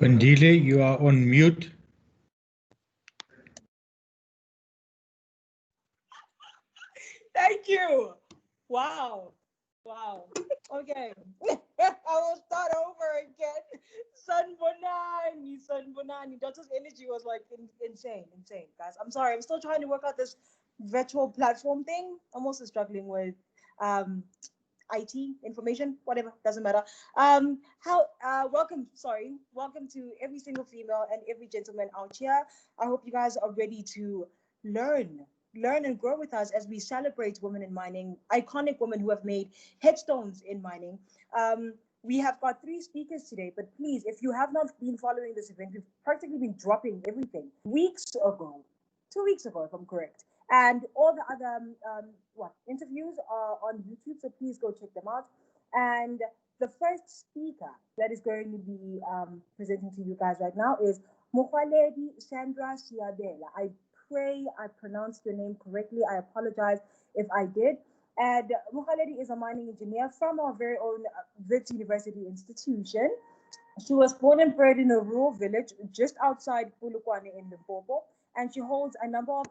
Pandile, you are on mute. Thank you. Wow. Wow. Okay. I will start over again. Sun Bonani. Doctor's energy was like insane, guys. I'm sorry. I'm still trying to work out this virtual platform thing. I'm also struggling with um IT information, whatever, doesn't matter. Welcome to every single female and every gentleman out here. I hope you guys are ready to learn, learn and grow with us as we celebrate women in mining, iconic women who have made headstones in mining. We have got three speakers today, but please, if you have not been following this event, we've practically been dropping everything weeks ago, 2 weeks ago, if I'm correct. And all the other interviews are on YouTube, so please go check them out. And the first speaker that is going to be presenting to you guys right now is Mokwaledi Sandra Siabela. I pray I pronounced your name correctly. I apologize if I did. And Mokwaledi is a mining engineer from our very own Wits University institution. She was born and bred in a rural village just outside Polokwane in Limpopo, and she holds a number of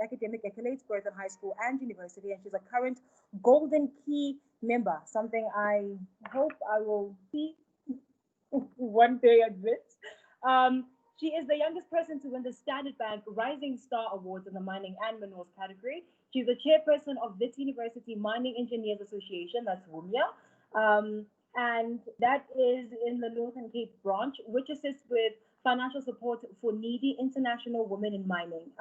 academic accolades both in high school and university, and she's a current Golden Key member, something I hope I will see one day at Wits. She is the youngest person to win the Standard Bank Rising Star Awards in the mining and minerals category. She's the chairperson of Wits University Mining Engineers Association, that's WUMIA. And that is in the Northern Cape branch, which assists with financial support for needy international women in mining,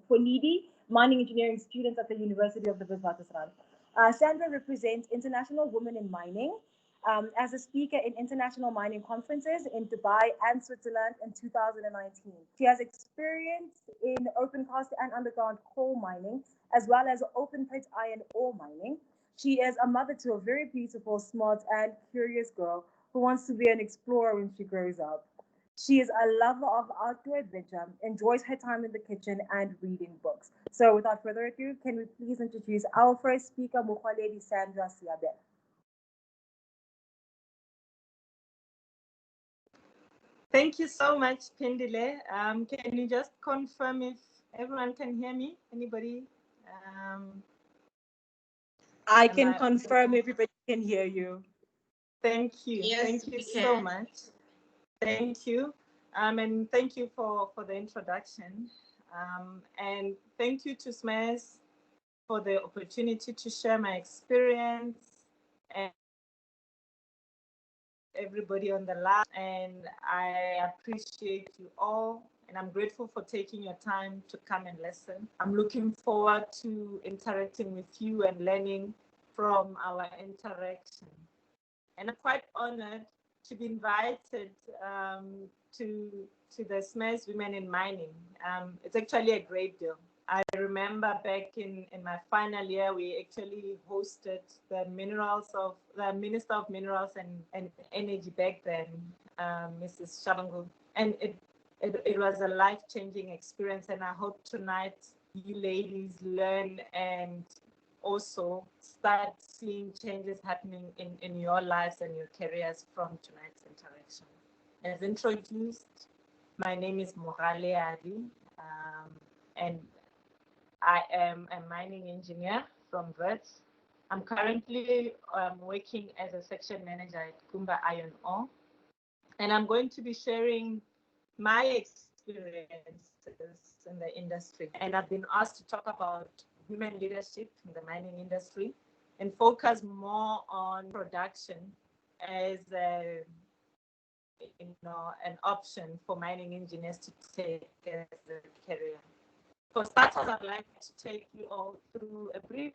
for needy mining engineering students at the University of the Witwatersrand. Sandra represents international women in mining as a speaker in international mining conferences in Dubai and Switzerland in 2019. She has experience in open cast and underground coal mining, as well as open pit iron ore mining. She is a mother to a very beautiful, smart, and curious girl who wants to be an explorer when she grows up. She is a lover of outdoor adventure, enjoys her time in the kitchen, and reading books. So, without further ado, can we please introduce our first speaker, Mokwaledi Sandra Siabela. Thank you so much, Pendile. Can you just confirm if everyone can hear me? Anybody? I can confirm everybody can hear you. Thank you. Yes, thank you so much. Thank you. And thank you for the introduction. And thank you to SMES for the opportunity to share my experience and everybody on the line. And I appreciate you all. And I'm grateful for taking your time to come and listen. I'm looking forward to interacting with you and learning from our interaction. And I'm quite honored to be invited to the SMES Women in Mining. It's actually a great deal. I remember back in my final year, we actually hosted the Minister of Minerals and Energy back then, Mrs. Shabangu. And it was a life-changing experience. And I hope tonight you ladies learn and also start seeing changes happening in your lives and your careers from tonight's interaction. As introduced, my name is Mogale Adi, and I am a mining engineer from Wits. I'm currently working as a section manager at Kumba Iron Ore, and I'm going to be sharing my experiences in the industry. And I've been asked to talk about women leadership in the mining industry and focus more on production as an option for mining engineers to take as a career. For starters, I'd like to take you all through a brief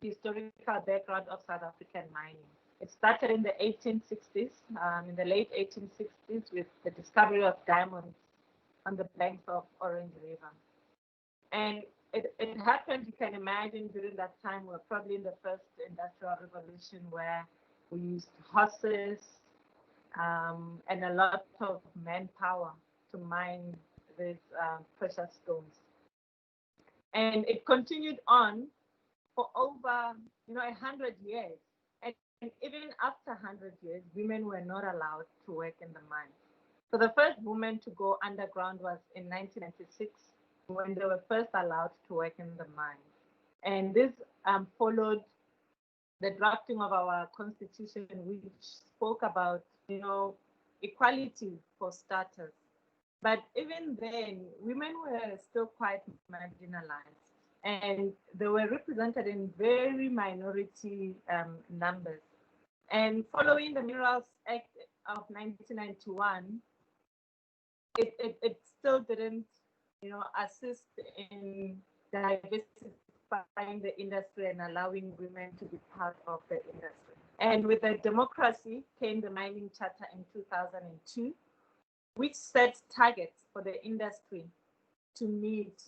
historical background of South African mining. It started in the 1860s, in the late 1860s, with the discovery of diamonds on the banks of Orange River. And it happened, you can imagine, during that time, we're probably in the first industrial revolution where we used horses and a lot of manpower to mine these precious stones. And it continued on for over 100 years. And even after 100 years, women were not allowed to work in the mines. So the first woman to go underground was in 1996, when they were first allowed to work in the mines. And this followed the drafting of our constitution, which spoke about, equality for starters. But even then, women were still quite marginalized, and they were represented in very minority numbers. And following the Minerals Act of 1991, it still didn't, assist in diversifying the industry and allowing women to be part of the industry. And with the democracy came the Mining Charter in 2002, which sets targets for the industry to meet,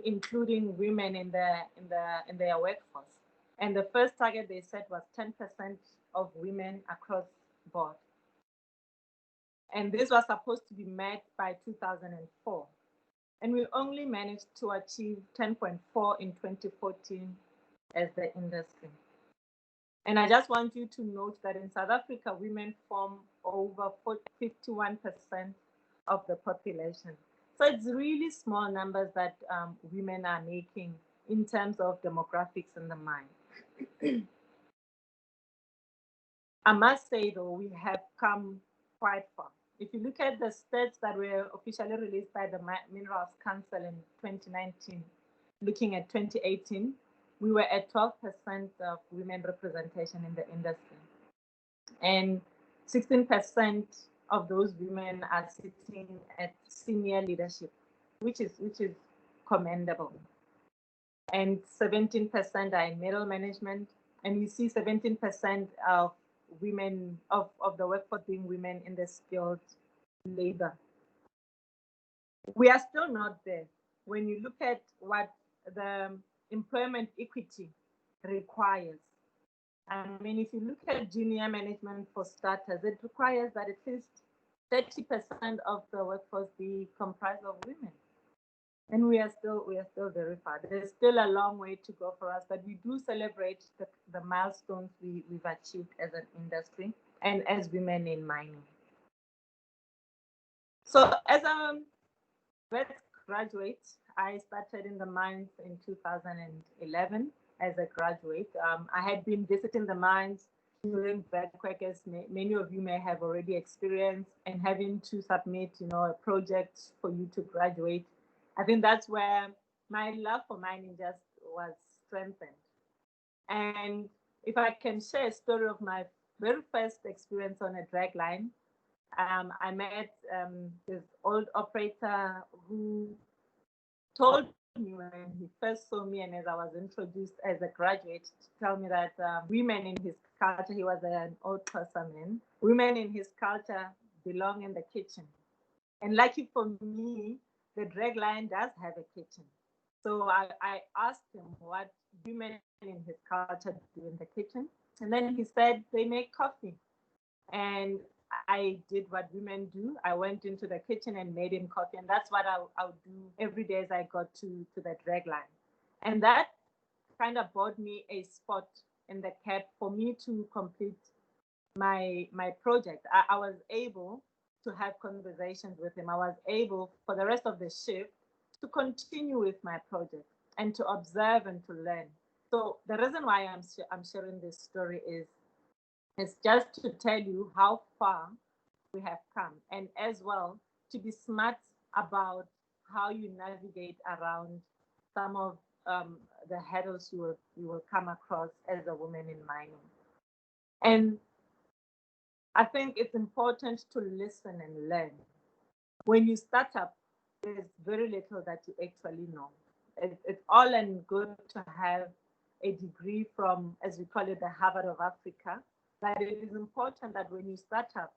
including women in their workforce. And the first target they set was 10% of women across board. And this was supposed to be met by 2004. And we only managed to achieve 10.4 in 2014 as the industry. And I just want you to note that in South Africa, women form over 51% of the population. So it's really small numbers that women are making in terms of demographics in the mine. I must say, though, we have come quite far. If you look at the stats that were officially released by the Minerals Council in 2019, looking at 2018, we were at 12% of women representation in the industry. And 16% of those women are sitting at senior leadership, which is commendable. And 17% are in middle management. And we see 17% of women, of the workforce being women in the skilled labor. We are still not there. When you look at what the employment equity requires, I mean, if you look at junior management for starters, it requires that at least 30% of the workforce be comprised of women. And we are still very far. There's still a long way to go for us, but we do celebrate the milestones we've achieved as an industry and as women in mining. So as a graduate, I started in the mines in 2011 as a graduate. I had been visiting the mines during BEDCWEC, as many of you may have already experienced, and having to submit, a project for you to graduate. I think that's where my love for mining just was strengthened. And if I can share a story of my very first experience on a drag line, I met this old operator who told me when he first saw me and as I was introduced as a graduate to tell me that women in his culture, he was an old Xhosa man, women in his culture belong in the kitchen. And lucky for me, the drag line does have a kitchen. So I asked him what women in his culture do in the kitchen. And then he said they make coffee. And I did what women do. I went into the kitchen and made him coffee. And that's what I would do every day as I got to the drag line. And that kind of bought me a spot in the cab for me to complete my project. I was able to have conversations with him. I was able for the rest of the shift to continue with my project and to observe and to learn. So the reason why I'm sharing this story is just to tell you how far we have come, and as well to be smart about how you navigate around some of the hurdles you will come across as a woman in mining. And I think it's important to listen and learn. When you start up, there's very little that you actually know. It's all and good to have a degree from, as we call it, the Harvard of Africa, but it is important that when you start up,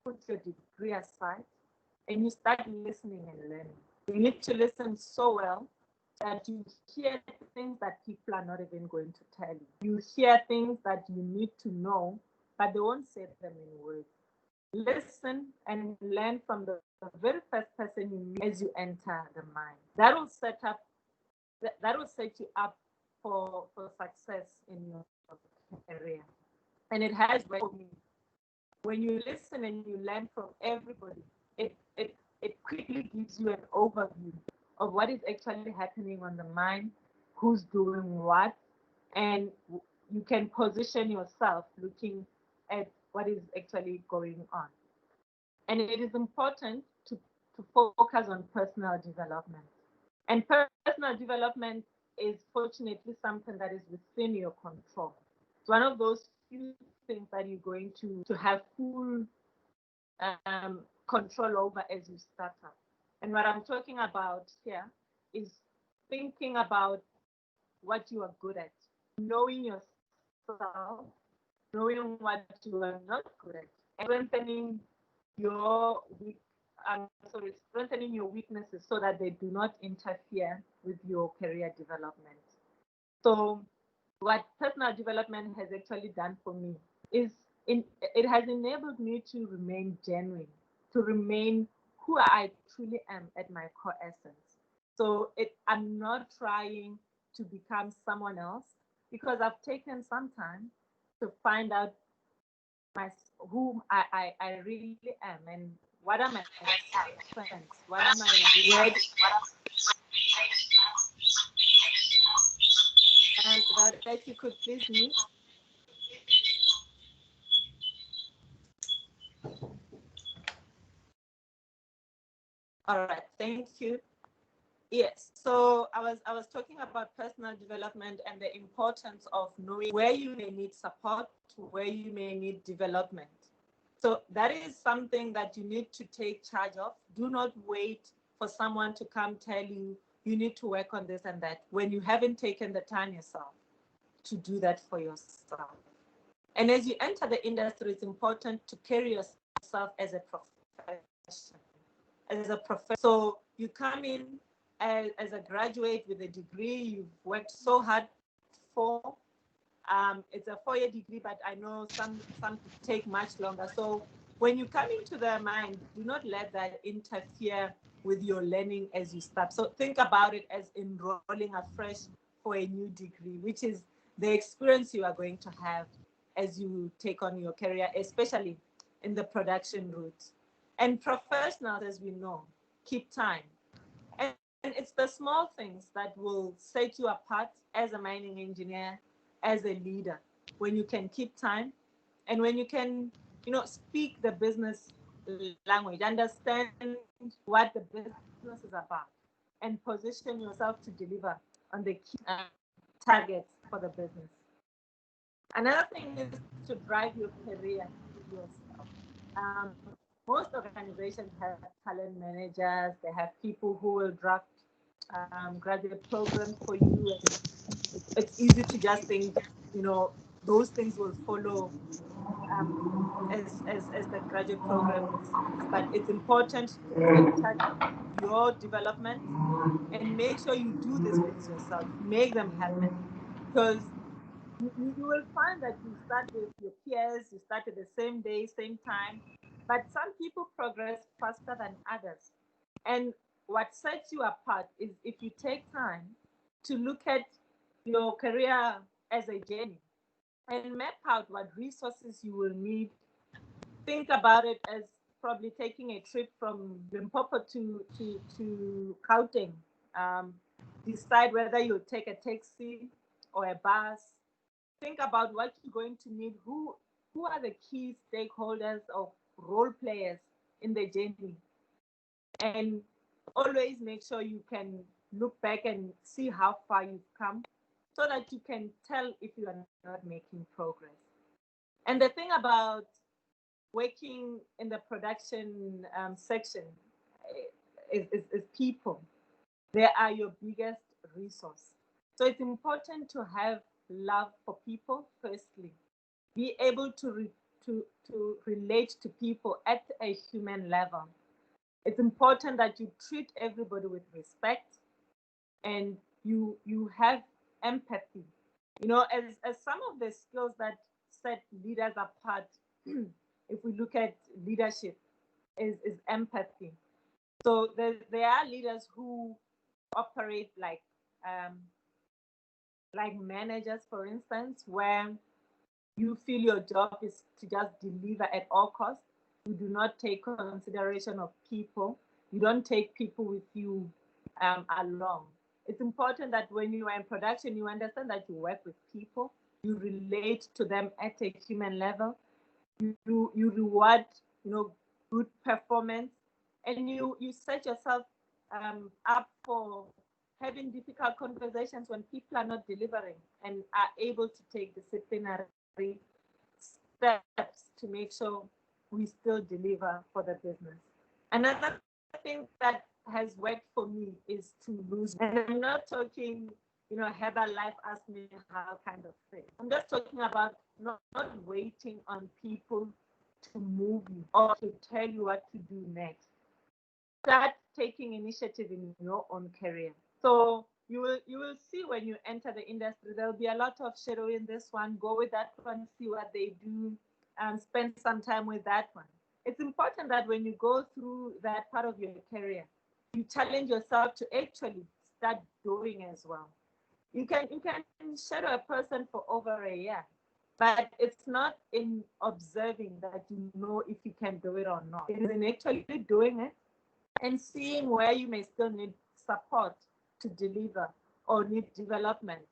put your degree aside and you start listening and learning. You need to listen so well that you hear things that people are not even going to tell you. You hear things that you need to know, but they won't say them in words. Listen and learn from the very first person you meet as you enter the mine. That will set you up for success in your career. And it has worked for me. when you listen and you learn from everybody, it quickly gives you an overview of what is actually happening on the mind, who's doing what, and you can position yourself looking at what is actually going on. And it is important to focus on personal development. And personal development is fortunately something that is within your control. It's one of those few things that you're going to have full control over as you start up. And what I'm talking about here is thinking about what you are good at, knowing yourself, knowing what you are not good at, and strengthening your weaknesses so that they do not interfere with your career development. So what personal development has actually done for me is it has enabled me to remain genuine, to remain who I truly am at my core essence. So I'm not trying to become someone else because I've taken some time to find out who I really am and what are my strengths, what are my weaknesses. And that you could please mute. All right, thank you. Yes, so I was talking about personal development and the importance of knowing where you may need support, where you may need development. So that is something that you need to take charge of. Do not wait for someone to come tell you you need to work on this and that when you haven't taken the time yourself to do that for yourself. And as you enter the industry, it's important to carry yourself as a professional. So you come in as a graduate with a degree you've worked so hard for. It's a 4-year degree, but I know some take much longer. So when you come into their mind, do not let that interfere with your learning as you start. So think about it as enrolling afresh for a new degree, which is the experience you are going to have as you take on your career, especially in the production route. And professionals, as we know, keep time. And it's the small things that will set you apart as a mining engineer, as a leader, when you can keep time and when you can, speak the business language, understand what the business is about, and position yourself to deliver on the key targets for the business. Another thing is to drive your career yourself. Most organizations have talent managers, they have people who will draft graduate programs for you. And it's easy to just think, those things will follow as the graduate programs. But it's important to take charge of your development and make sure you do these things yourself, make them happen. Because you will find that you start with your peers, you start at the same day, same time, but some people progress faster than others. And what sets you apart is if you take time to look at your career as a journey and map out what resources you will need. Think about it as probably taking a trip from Limpopo to Gauteng. Decide whether you'll take a taxi or a bus. Think about what you're going to need. Who are the key stakeholders or role players in the journey? And always make sure you can look back and see how far you've come so that you can tell if you are not making progress. And the thing about working in the production section is people. They are your biggest resource. So it's important to have love for people, firstly. Be able to relate to people at a human level. It's important that you treat everybody with respect and you have empathy. As some of the skills that set leaders apart, if we look at leadership, is empathy. So there are leaders who operate like managers, for instance, where you feel your job is to just deliver at all costs. You do not take consideration of people. You don't take people with you along. It's important that when you are in production, you understand that you work with people, you relate to them at a human level, you reward, good performance, and you set yourself up for having difficult conversations when people are not delivering and are able to take disciplinary steps to make sure we still deliver for the business. Another thing that has worked for me is to lose. And I'm not talking, Herbalife asked me how kind of thing. I'm just talking about not waiting on people to move you or to tell you what to do next. Start taking initiative in your own career. So you will see when you enter the industry, there'll be a lot of shadowing this one, go with that one, see what they do, and spend some time with that one. It's important that when you go through that part of your career, you challenge yourself to actually start doing as well. You can shadow a person for over a year, but it's not in observing that you know if you can do it or not. It is in actually doing it and seeing where you may still need support to deliver or need development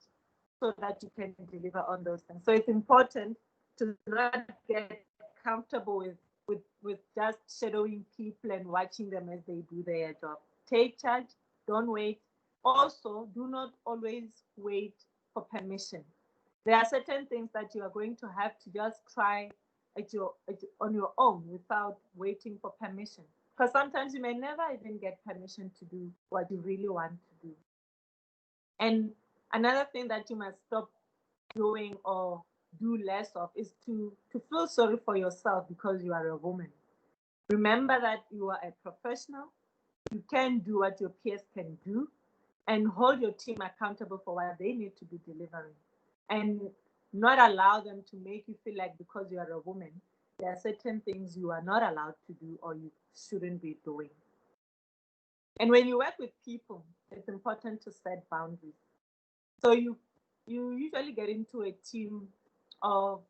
so that you can deliver on those things. So it's important to not get comfortable with just shadowing people and watching them as they do their job. Take charge, don't wait. Also, do not always wait for permission. There are certain things that you are going to have to just try on your own without waiting for permission. Because sometimes you may never even get permission to do what you really want to do. And another thing that you must stop doing or do less of is to feel sorry for yourself because you are a woman. Remember that you are a professional. You can do what your peers can do and hold your team accountable for what they need to be delivering. And not allow them to make you feel like because you are a woman, there are certain things you are not allowed to do or you shouldn't be doing. And when you work with people, it's important to set boundaries. So you usually get into a team of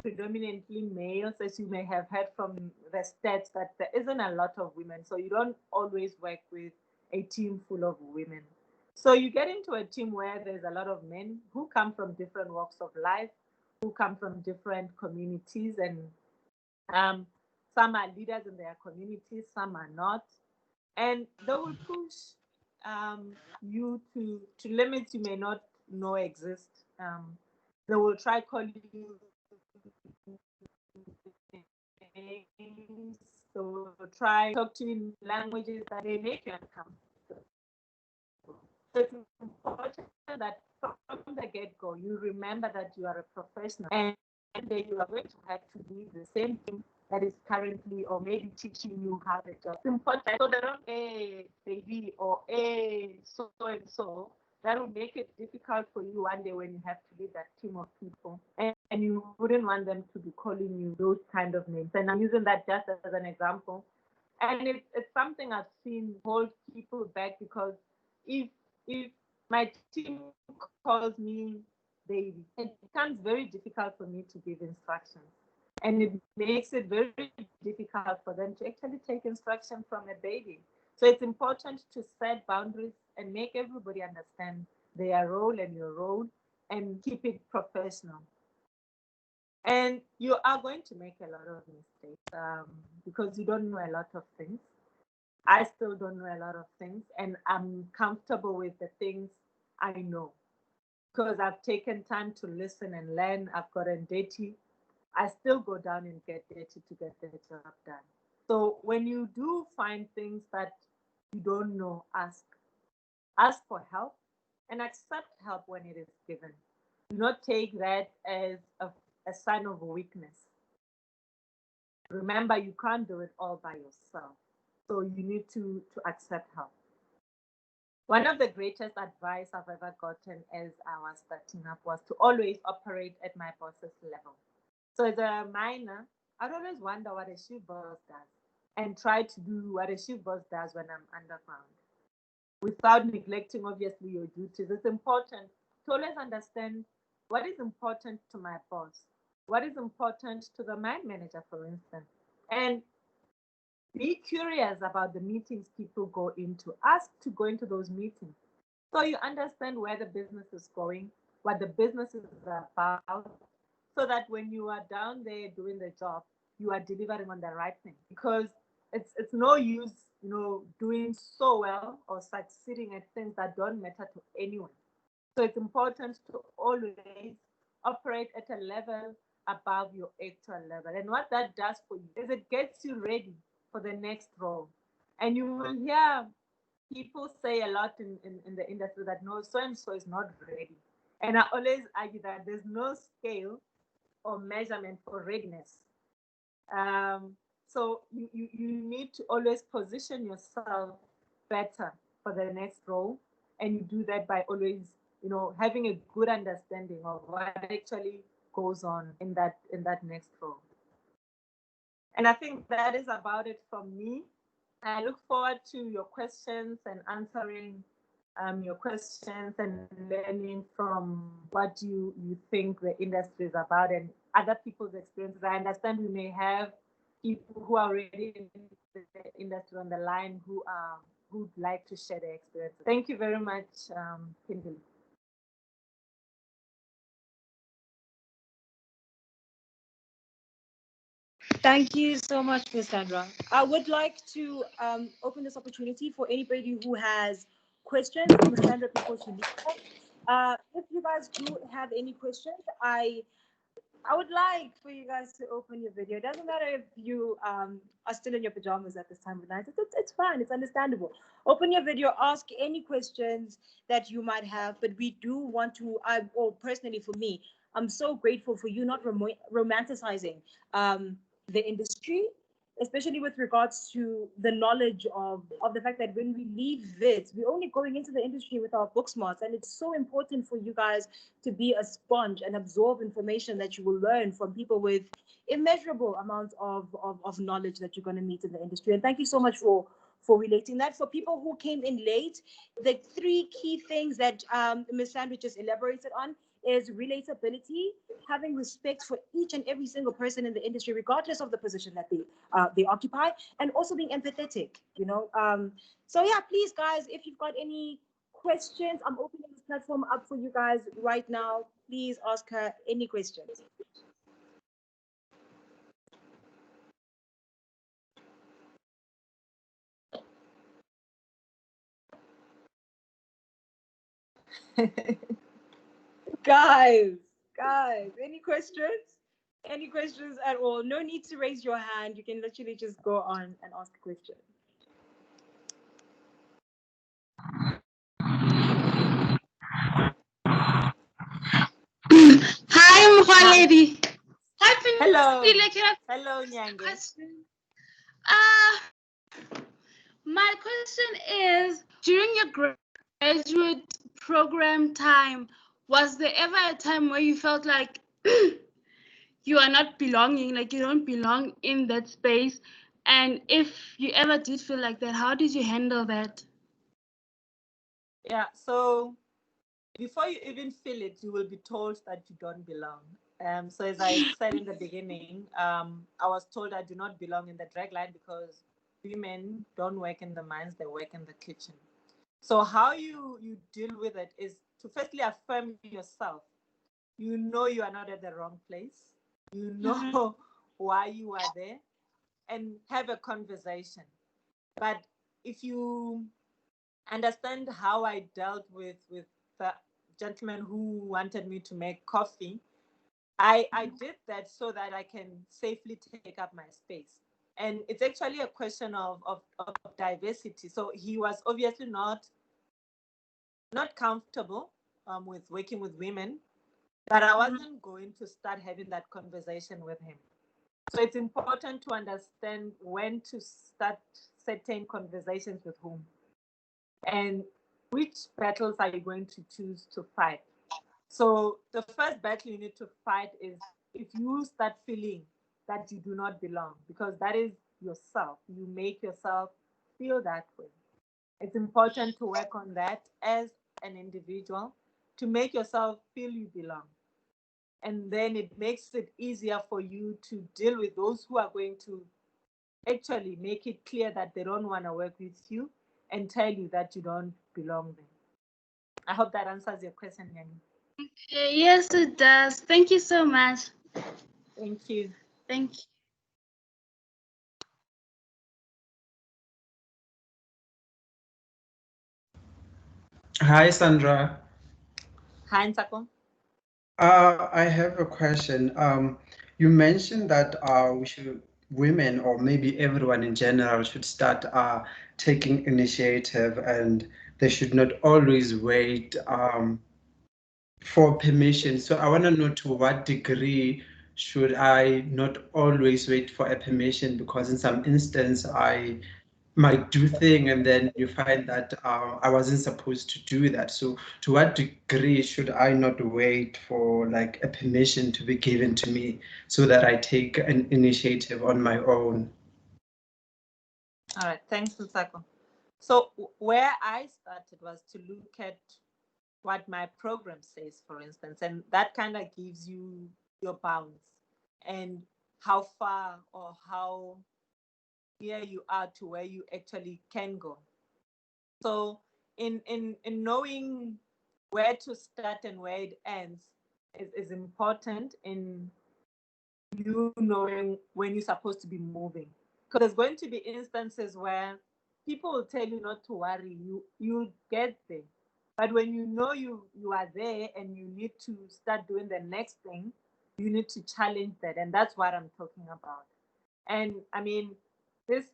predominantly males, as you may have heard from the stats that there isn't a lot of women. So you don't always work with a team full of women. So you get into a team where there's a lot of men who come from different walks of life, who come from different communities, and some are leaders in their communities, some are not. And they will push you to limits you may not know exist. They will try calling you names. They will try talk to you in languages that they make you uncomfortable. So it's important that from the get-go, you remember that you are a professional and that you are going to have to do the same thing that is currently or maybe teaching you how the job. It's important so they don't a baby or a so and so. That will make it difficult for you one day when you have to lead that team of people. And you wouldn't want them to be calling you those kind of names. And I'm using that just as an example. And it's something I've seen hold people back because if my team calls me baby, it becomes very difficult for me to give instructions. And it makes it very difficult for them to actually take instruction from a baby. So it's important to set boundaries and make everybody understand their role and your role and keep it professional. And you are going to make a lot of mistakes because you don't know a lot of things. I still don't know a lot of things, and I'm comfortable with the things I know because I've taken time to listen and learn. I've gotten dirty. I still go down and get dirty to get the job done. So when you do find things that you don't know, ask for help and accept help when it is given. Do not take that as a sign of weakness. Remember, you can't do it all by yourself. So you need to accept help. One of the greatest advice I've ever gotten as I was starting up was to always operate at my boss's level. So as a minor, I'd always wonder what a shift boss does and try to do what a shift boss does when I'm underground without neglecting, obviously, your duties. It's important to always understand What is important to my boss? What is important to the mine manager, for instance? And be curious about the meetings people go into. Ask to go into those meetings so you understand where the business is going, what the business is about, so that when you are down there doing the job, you are delivering on the right thing. Because it's no use, doing so well or succeeding at things that don't matter to anyone. So it's important to always operate at a level above your actual level. And what that does for you is it gets you ready for the next role. And you will hear people say a lot in the industry that no, so and so is not ready. And I always argue that there's no scale or measurement for readiness. So you need to always position yourself better for the next role. And you do that by always, having a good understanding of what actually goes on in that next role. And I think that is about it from me. I look forward to your questions and answering your questions and learning from what you think the industry is about and other people's experiences. I understand we may have people who are already in the industry on the line who'd like to share their experiences. Thank you very much, Kimberly. Thank you so much, Ms. Sandra. I would like to open this opportunity for anybody who has questions for Ms. Sandra before she leaves. If you guys do have any questions, I would like for you guys to open your video. It doesn't matter if you are still in your pajamas at this time of night. It's fine. It's understandable. Open your video. Ask any questions that you might have. But we do want to, or personally for me, I'm so grateful for you not romanticizing the industry, especially with regards to the knowledge of the fact that when we leave this, we're only going into the industry with our book smarts. And it's so important for you guys to be a sponge and absorb information that you will learn from people with immeasurable amounts of knowledge that you're going to meet in the industry. And thank you so much for relating that. For people who came in late, the three key things that Ms. Sandra just elaborated on is relatability, having respect for each and every single person in the industry, regardless of the position that they occupy, and also being empathetic. So yeah, please, guys, if you've got any questions, I'm opening this platform up for you guys right now. Please ask her any questions. guys, any questions? Any questions at all? No need to raise your hand. You can literally just go on and ask a question. Hi, Mkhaledi. Hello. Hello, Nyange. My question is, during your graduate program time, was there ever a time where you felt like you are not belonging, like you don't belong in that space? And if you ever did feel like that, how did you handle that? Yeah, so before you even feel it, you will be told that you don't belong. So as I said in the beginning, I was told I do not belong in the drag line because women don't work in the mines, they work in the kitchen. So how you deal with it is to firstly affirm yourself. You know you are not at the wrong place. You know why you are there, and have a conversation. But if you understand how I dealt with the gentleman who wanted me to make coffee, I did that so that I can safely take up my space. And it's actually a question of diversity. So he was obviously not comfortable with working with women, but I wasn't going to start having that conversation with him. So it's important to understand when to start certain conversations with whom, and which battles are you going to choose to fight. So the first battle you need to fight is if you start feeling that you do not belong, because that is yourself. You make yourself feel that way. It's important to work on that as an individual to make yourself feel you belong. And then it makes it easier for you to deal with those who are going to actually make it clear that they don't want to work with you and tell you that you don't belong there. I hope that answers your question, Yanni. Yes, it does. Thank you so much. Thank you. Thank you. Hi, Sandra. Hi, Nsako. I have a question. You mentioned that women or maybe everyone in general should start taking initiative, and they should not always wait for permission. So I want to know, to what degree should I not always wait for a permission? Because in some instance, I might do thing and then you find that I wasn't supposed to do that. So to what degree should I not wait for like a permission to be given to me so that I take an initiative on my own? All right, thanks, Nsako. So where I started was to look at what my program says, for instance, and that kind of gives you your bounds and how far or how near you are to where you actually can go. So in knowing where to start and where it ends is important in you knowing when you're supposed to be moving. Because there's going to be instances where people will tell you not to worry, you'll get there. But when you know you are there and you need to start doing the next thing, you need to challenge that. And that's what I'm talking about. And I mean, this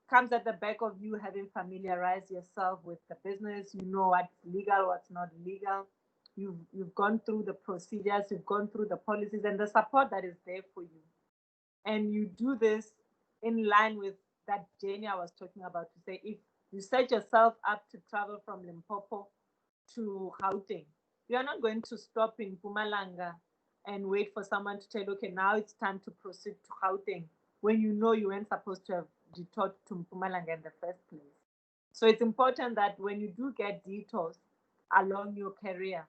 comes at the back of you having familiarized yourself with the business. You know what's legal, what's not legal. You've gone through the procedures, you've gone through the policies and the support that is there for you. And you do this in line with that journey I was talking about, to say if you set yourself up to travel from Limpopo to Gauteng, you are not going to stop in Mpumalanga and wait for someone to tell you, okay, now it's time to proceed to Gauteng, when you know you weren't supposed to have detoured to Mpumalanga in the first place. So it's important that when you do get detours along your career,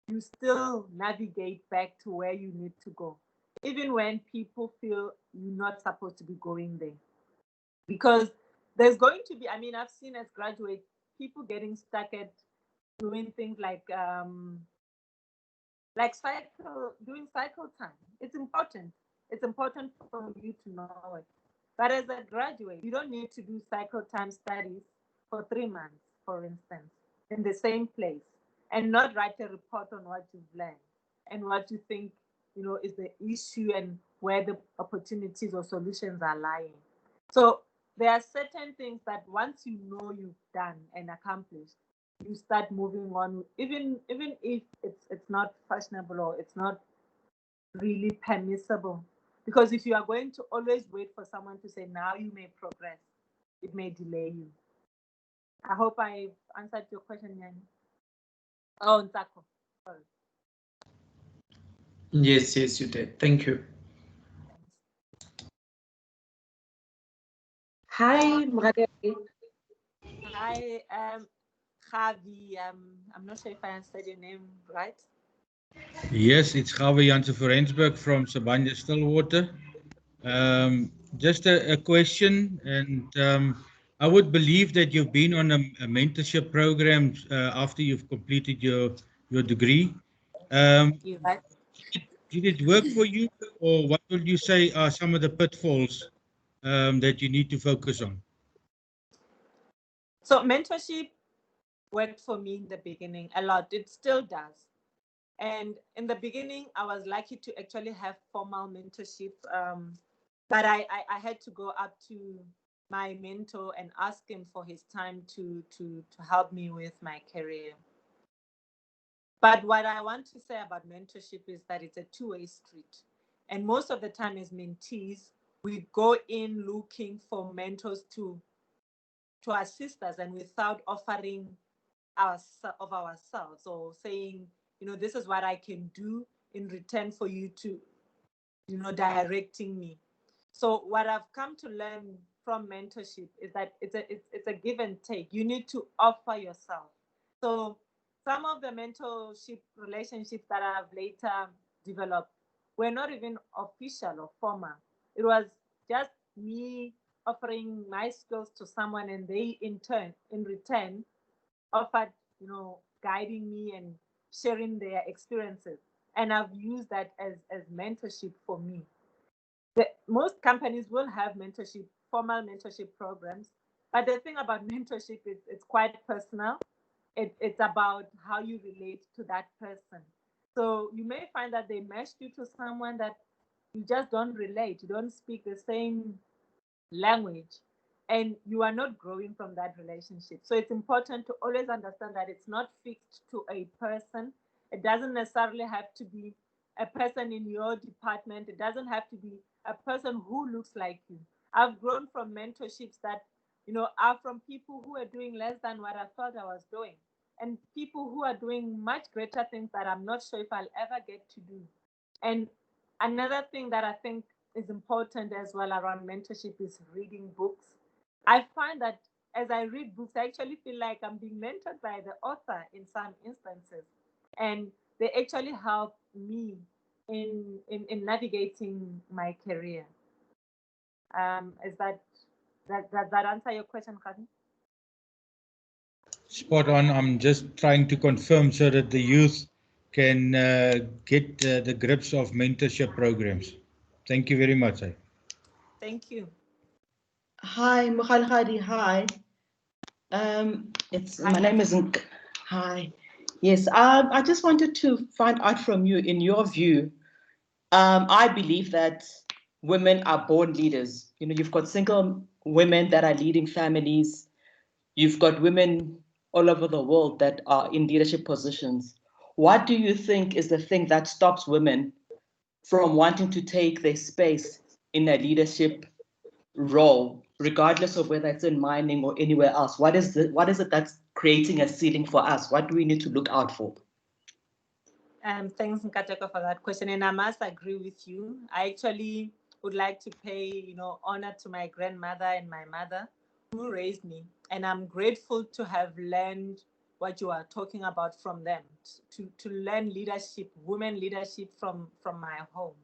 you still navigate back to where you need to go, even when people feel you're not supposed to be going there. Because there's going to be, I mean, I've seen as graduates, people getting stuck at doing things like doing cycle time. It's important. It's important for you to know it. But as a graduate, you don't need to do cycle time studies for 3 months, for instance, in the same place, and not write a report on what you've learned and what you think, is the issue and where the opportunities or solutions are lying. So there are certain things that once you know you've done and accomplished, you start moving on, even if it's not fashionable or it's not really permissible. Because if you are going to always wait for someone to say, now you may progress, it may delay you. I hope I've answered your question, Yanni. Oh, Nsako. Sorry. Yes, you did. Thank you. Hi, Mrade. Hi, Javi. I'm not sure if I said your name right. Yes, it's Javi Jansen Forensberg from Sibanye Stillwater. Just a question, and I would believe that you've been on a mentorship program after you've completed your degree. You right? Did it work for you, or what would you say are some of the pitfalls that you need to focus on? So mentorship worked for me in the beginning a lot. It still does. And in the beginning, I was lucky to actually have formal mentorship. But I had to go up to my mentor and ask him for his time to help me with my career. But what I want to say about mentorship is that it's a two-way street. And most of the time as mentees, we go in looking for mentors to assist us, and without offering of ourselves or saying, this is what I can do in return for you to, directing me. So what I've come to learn from mentorship is that it's a give and take. You need to offer yourself. So some of the mentorship relationships that I've later developed were not even official or formal. It was just me offering my skills to someone, and they in return, offered, guiding me and sharing their experiences. And I've used that as mentorship for me. Most companies will have mentorship, formal mentorship programs, but the thing about mentorship is it's quite personal. It's about how you relate to that person. So you may find that they matched you to someone that you just don't relate, you don't speak the same language, and you are not growing from that relationship. So it's important to always understand that it's not fixed to a person. It doesn't necessarily have to be a person in your department. It doesn't have to be a person who looks like you. I've grown from mentorships that, are from people who are doing less than what I thought I was doing, and people who are doing much greater things that I'm not sure if I'll ever get to do. And another thing that I think is important as well around mentorship is reading books. I find that as I read books, I actually feel like I'm being mentored by the author in some instances. And they actually help me in navigating my career. Is that answer your question, Kati? Spot on. I'm just trying to confirm so that the youth can get the grips of mentorship programs. Thank you very much. Thank you. Hi, Mokhalkhadi. Hi. My name is Hi. Yes. I just wanted to find out from you, in your view. I believe that women are born leaders. You've got single women that are leading families. You've got women all over the world that are in leadership positions. What do you think is the thing that stops women from wanting to take their space in a leadership role, regardless of whether it's in mining or anywhere else? What is it that's creating a ceiling for us? What do we need to look out for? Thanks, Nkateko, for that question. And I must agree with you. I actually would like to pay, honor to my grandmother and my mother who raised me. And I'm grateful to have learned what you are talking about from them, to learn leadership, women leadership from my home.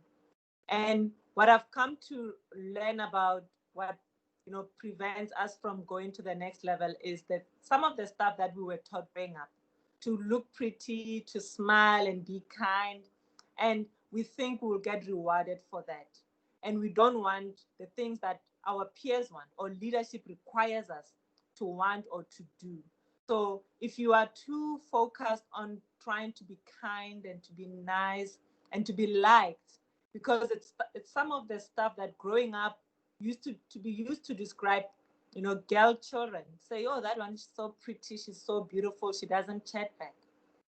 And what I've come to learn about what prevents us from going to the next level is that some of the stuff that we were taught growing up, to look pretty, to smile and be kind, and we think we'll get rewarded for that. And we don't want the things that our peers want or leadership requires us to want or to do. So if you are too focused on trying to be kind and to be nice and to be liked, because it's some of the stuff that growing up used to be used to describe girl children. Say, oh, that one's so pretty, she's so beautiful, she doesn't chat back.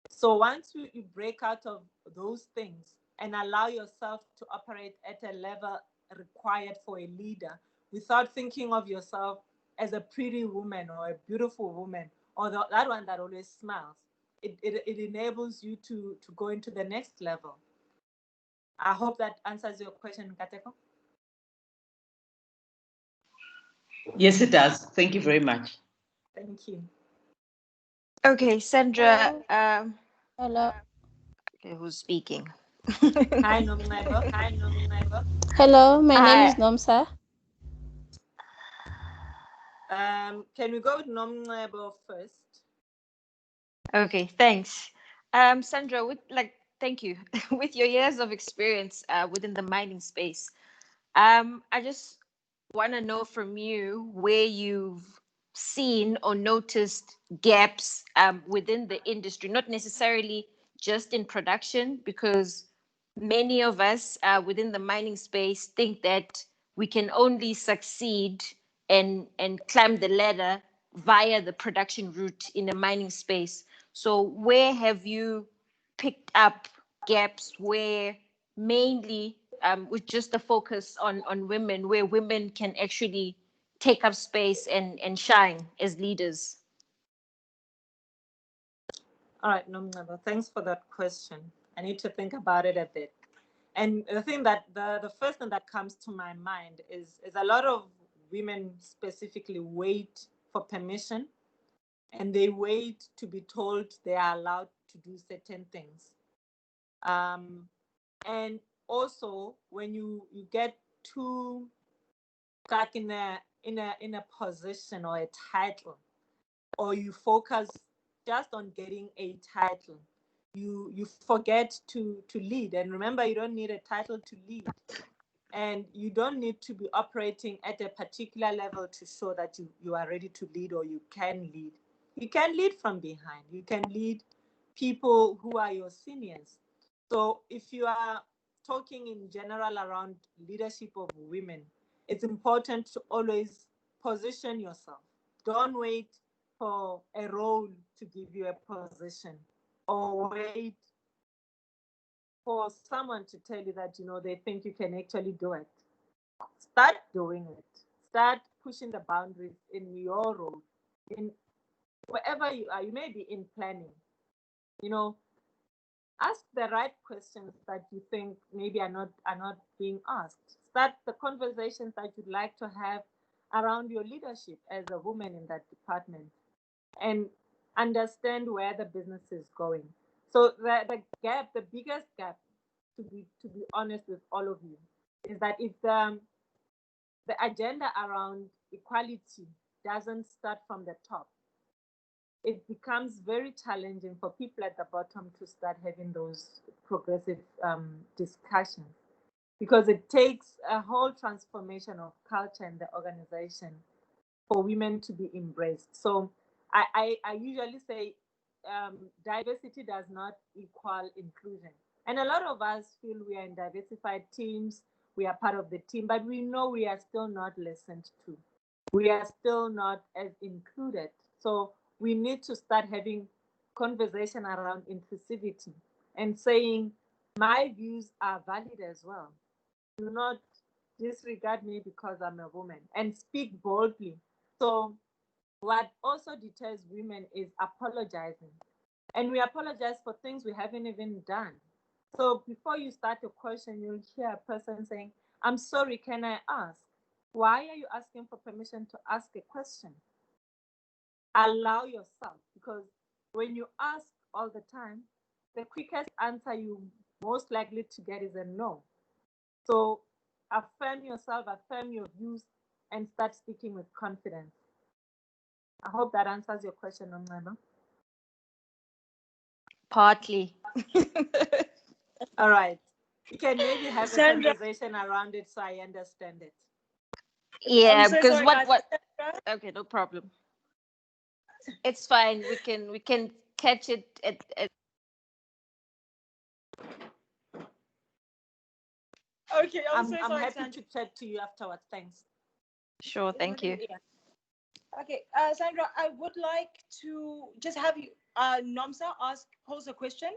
So once you break out of those things and allow yourself to operate at a level required for a leader, without thinking of yourself as a pretty woman or a beautiful woman or that one that always smiles, it enables you to go into the next level. I hope that answers your question, Nkateko. Yes, it does. Thank you very much. Thank you. Okay, Sandra. Hello. Okay, who's speaking? Hi, Nomncebo. Hello, my name is Nomsa. Can we go with Nomncebo first? Okay, thanks. Sandra, thank you. With your years of experience within the mining space, I just want to know from you where you've seen or noticed gaps within the industry, not necessarily just in production, because many of us within the mining space think that we can only succeed and climb the ladder via the production route in the mining space. So where have you picked up gaps where mainly with just the focus on women, where women can actually take up space and shine as leaders? All right, Nomncebo, thanks for that question. I need to think about it a bit. And the thing that the first thing that comes to my mind is a lot of women specifically wait for permission, and they wait to be told they are allowed to do certain things. And also, when you get too stuck in a position or a title, or you focus just on getting a title, you forget to lead. And remember, you don't need a title to lead, and you don't need to be operating at a particular level to show that you are ready to lead or you can lead. You can lead from behind. You can lead people who are your seniors. So if you are talking in general around leadership of women, it's important to always position yourself. Don't wait for a role to give you a position, or wait for someone to tell you that they think you can actually do it. Start doing it. Start pushing the boundaries in your role, in wherever you are. You may be in planning. Ask the right questions that you think maybe are not being asked. Start the conversations that you'd like to have around your leadership as a woman in that department, and understand where the business is going. So the biggest gap, to be honest with all of you, is that if the agenda around equality doesn't start from the top, it becomes very challenging for people at the bottom to start having those progressive discussions, because it takes a whole transformation of culture in the organization for women to be embraced. So I usually say diversity does not equal inclusion. And a lot of us feel we are in diversified teams, we are part of the team, but we know we are still not listened to. We are still not as included. So we need to start having conversation around inclusivity and saying, my views are valid as well. Do not disregard me because I'm a woman, and speak boldly. So what also deters women is apologizing. And we apologize for things we haven't even done. So before you start a question, you'll hear a person saying, I'm sorry, can I ask? Why are you asking for permission to ask a question? Allow yourself, because when you ask all the time, the quickest answer you most likely to get is a no. So affirm yourself, affirm your views, and start speaking with confidence. I hope that answers your question, Nomema. Partly. All right. You can maybe have Sandra. a conversation around it so I understand it. Yeah, I'm so because sorry, what guys. okay, no problem. It's fine. We can catch it at Okay, I'm so I'm sorry, happy Sandra. to chat to you afterwards. Thanks. Sure, thank you. Yeah. Okay, Sandra, I would like to just have you, Nomsa, pose a question.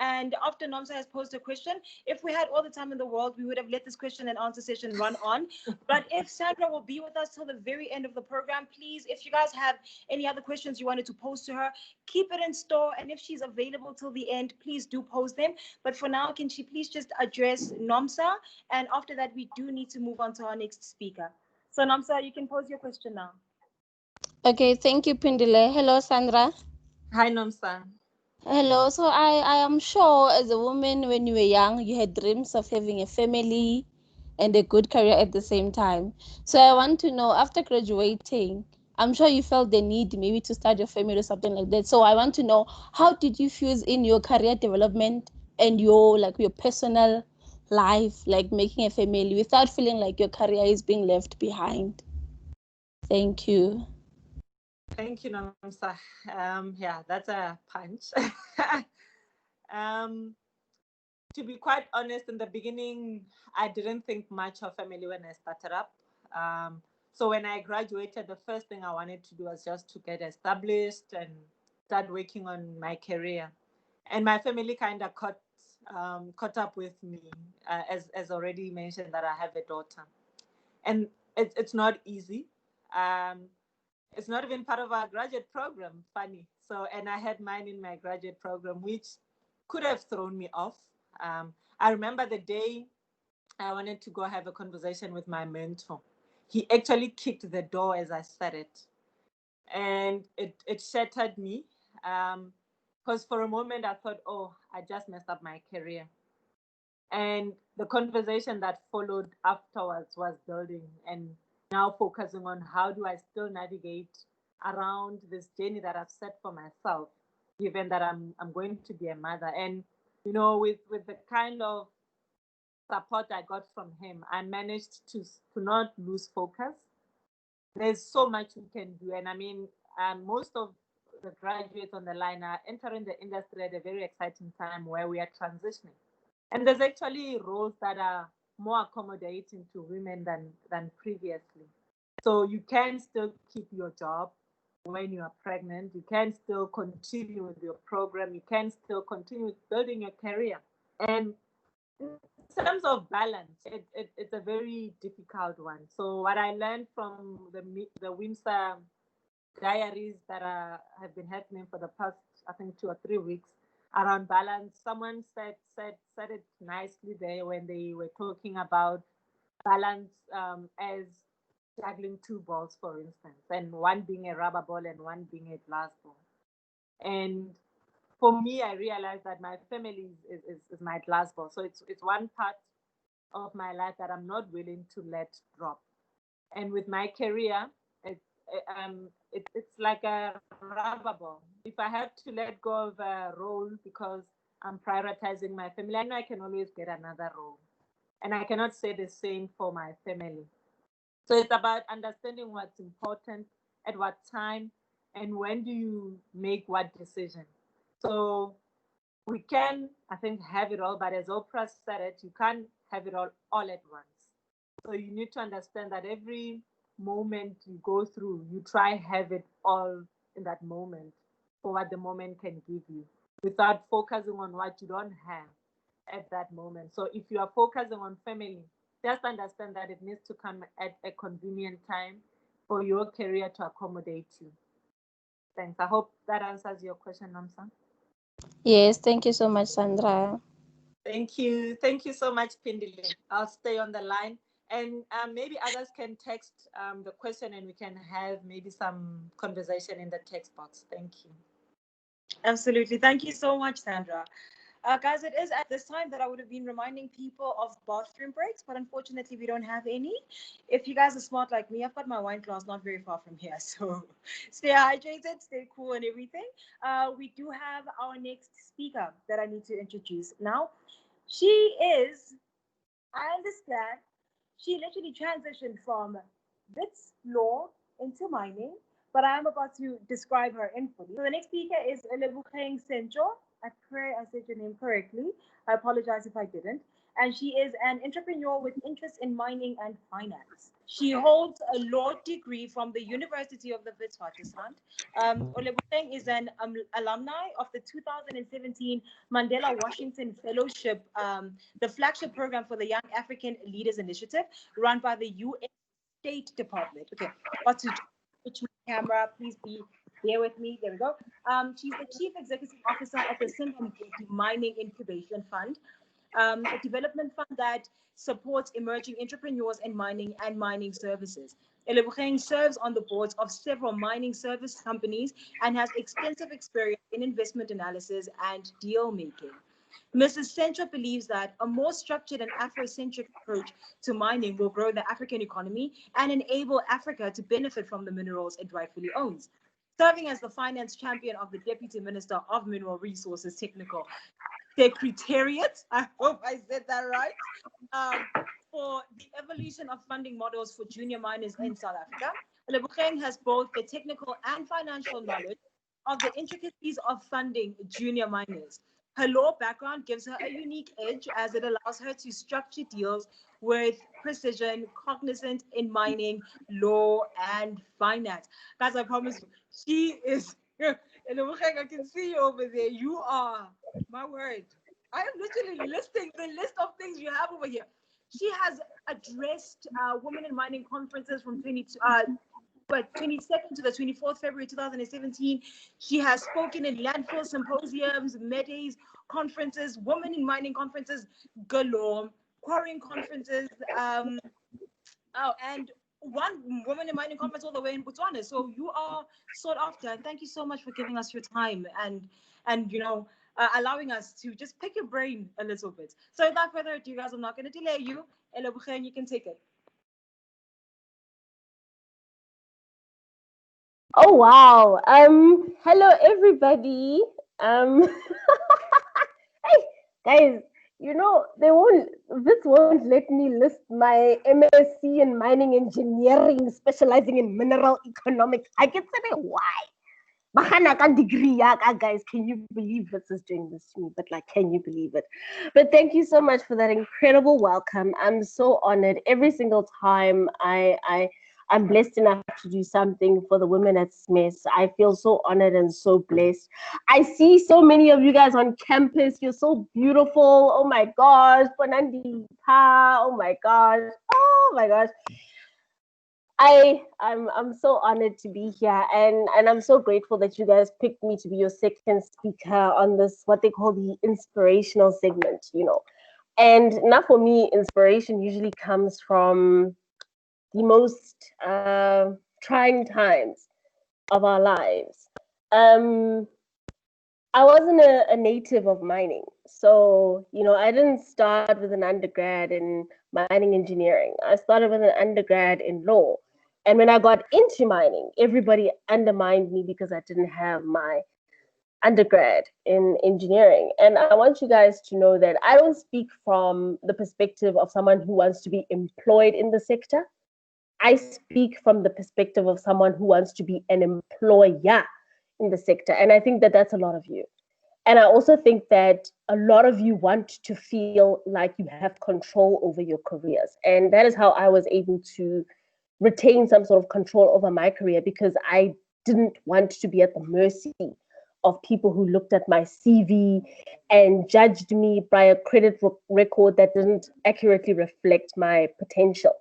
And after Nomsa has posed a question, if we had all the time in the world, we would have let this question and answer session run on. But if Sandra will be with us till the very end of the program, please, if you guys have any other questions you wanted to pose to her, keep it in store. And if she's available till the end, please do pose them. But for now, can she please just address Nomsa? And after that, we do need to move on to our next speaker. So Nomsa, you can pose your question now. Okay, thank you, Pindile. Hello, Sandra. Hi, Nomsa. Hello. So I am sure as a woman, when you were young, you had dreams of having a family and a good career at the same time. So I want to know, after graduating, I'm sure you felt the need maybe to start your family or something like that. So I want to know, how did you fuse in your career development and your personal life, like making a family, without feeling like your career is being left behind? Thank you. Thank you, Nomsa. Yeah, that's a punch. To be quite honest, in the beginning, I didn't think much of family when I started up. So when I graduated, the first thing I wanted to do was just to get established and start working on my career. And my family kind of caught up with me, as already mentioned, that I have a daughter, and it's not easy. It's not even part of our graduate program. Funny. So, and I had mine in my graduate program, which could have thrown me off. I remember the day I wanted to go have a conversation with my mentor. He actually kicked the door as I said it, and it shattered me. Because for a moment I thought, oh, I just messed up my career. And the conversation that followed afterwards was building, and now focusing on how do I still navigate around this journey that I've set for myself, given that I'm going to be a mother. And with the kind of support I got from him, I managed to not lose focus. There's so much we can do, and I mean, most of the graduates on the line are entering the industry at a very exciting time where we are transitioning. And there's actually roles that are more accommodating to women than previously. So you can still keep your job when you are pregnant. You can still continue with your program. You can still continue building your career. And in terms of balance, it's a very difficult one. So what I learned from the Windsor diaries that have been happening for the past, I think, 2 or 3 weeks around balance. Someone said it nicely there when they were talking about balance as juggling two balls, for instance, and one being a rubber ball and one being a glass ball. And for me, I realized that my family is my glass ball. So it's one part of my life that I'm not willing to let drop. And with my career, it's like a rubber ball. If I have to let go of a role because I'm prioritizing my family, I know I can always get another role. And I cannot say the same for my family. So it's about understanding what's important at what time and when do you make what decision. So we can, I think, have it all, but as Oprah said it, you can't have it all at once. So you need to understand that every moment you go through, you try have it all in that moment for what the moment can give you without focusing on what you don't have at that moment. So if you are focusing on family, just understand that it needs to come at a convenient time for your career to accommodate you. Thanks. I hope that answers your question, Namsa. Yes, thank you so much, Sandra. Thank you. Thank you so much, Pindile. I'll stay on the line. And maybe others can text the question and we can have maybe some conversation in the text box. Thank you. Absolutely. Thank you so much, Sandra. Guys, it is at this time that I would have been reminding people of bathroom breaks, but unfortunately we don't have any. If you guys are smart like me, I've got my wine glass not very far from here, so stay hydrated, stay cool and everything. We do have our next speaker that I need to introduce now. She is, I understand, she literally transitioned from Wits law into mining, but I am about to describe her in fully. So the next speaker is Lebogang Sencho. I pray I said your name correctly. I apologize if I didn't. And she is an entrepreneur with interest in mining and finance. She holds a law degree from the University of the Witwatersrand. Lebogang is an alumni of the 2017 Mandela Washington Fellowship, the flagship program for the Young African Leaders Initiative, run by the U.S. State Department. Okay, but to switch my camera, please bear with me. There we go. She's the Chief Executive Officer at the Simba Mining Incubation Fund, a development fund that supports emerging entrepreneurs in mining and mining services. Lebogang serves on the boards of several mining service companies and has extensive experience in investment analysis and deal making. Mrs. Sencho believes that a more structured and Afrocentric approach to mining will grow the African economy and enable Africa to benefit from the minerals it rightfully owns. Serving as the finance champion of the Deputy Minister of Mineral Resources Technical Secretariat, I hope I said that right, for the evolution of funding models for junior miners in South Africa. Lebogang has both the technical and financial knowledge of the intricacies of funding junior miners. Her law background gives her a unique edge as it allows her to structure deals with precision, cognizant in mining, law, and finance. Guys, I promise you, she is, I can see you over there. You are, my word. I am literally listing the list of things you have over here. She has addressed women in mining conferences from 22nd to the 24th February 2017. She has spoken in landfill symposiums, medays, conferences, women in mining conferences galore, quarrying conferences, and one woman in mining conference all the way in Botswana. So you are sought after, and thank you so much for giving us your time and allowing us to just pick your brain a little bit. So without further ado, guys, I'm not going to delay you. Elobukhen, you can take it. Oh wow. Hello everybody. Hey guys, this won't let me list my MSc in mining engineering, specializing in mineral economics. I can say why. Degree, guys, can you believe this is doing this to me? But like, can you believe it? But thank you so much for that incredible welcome. I'm so honored every single time I'm blessed enough to do something for the women at Smith. I feel so honored and so blessed. I see so many of you guys on campus. You're so beautiful. Oh my gosh, Bonandi Pa. Oh my gosh. Oh my gosh. I'm so honored to be here, and I'm so grateful that you guys picked me to be your second speaker on this, what they call the inspirational segment, And now for me, inspiration usually comes from the most trying times of our lives. I wasn't a native of mining. So, I didn't start with an undergrad in mining engineering. I started with an undergrad in law. And when I got into mining, everybody undermined me because I didn't have my undergrad in engineering. And I want you guys to know that I don't speak from the perspective of someone who wants to be employed in the sector. I speak from the perspective of someone who wants to be an employer in the sector. And I think that that's a lot of you. And I also think that a lot of you want to feel like you have control over your careers. And that is how I was able to retain some sort of control over my career, because I didn't want to be at the mercy of people who looked at my CV and judged me by a credit record that didn't accurately reflect my potential.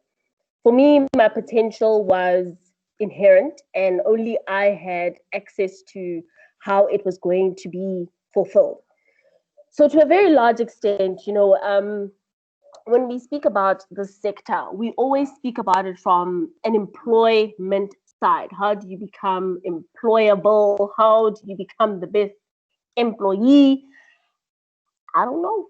For me, my potential was inherent, and only I had access to how it was going to be fulfilled. So to a very large extent, when we speak about the sector, we always speak about it from an employment side. How do you become employable? How do you become the best employee? I don't know.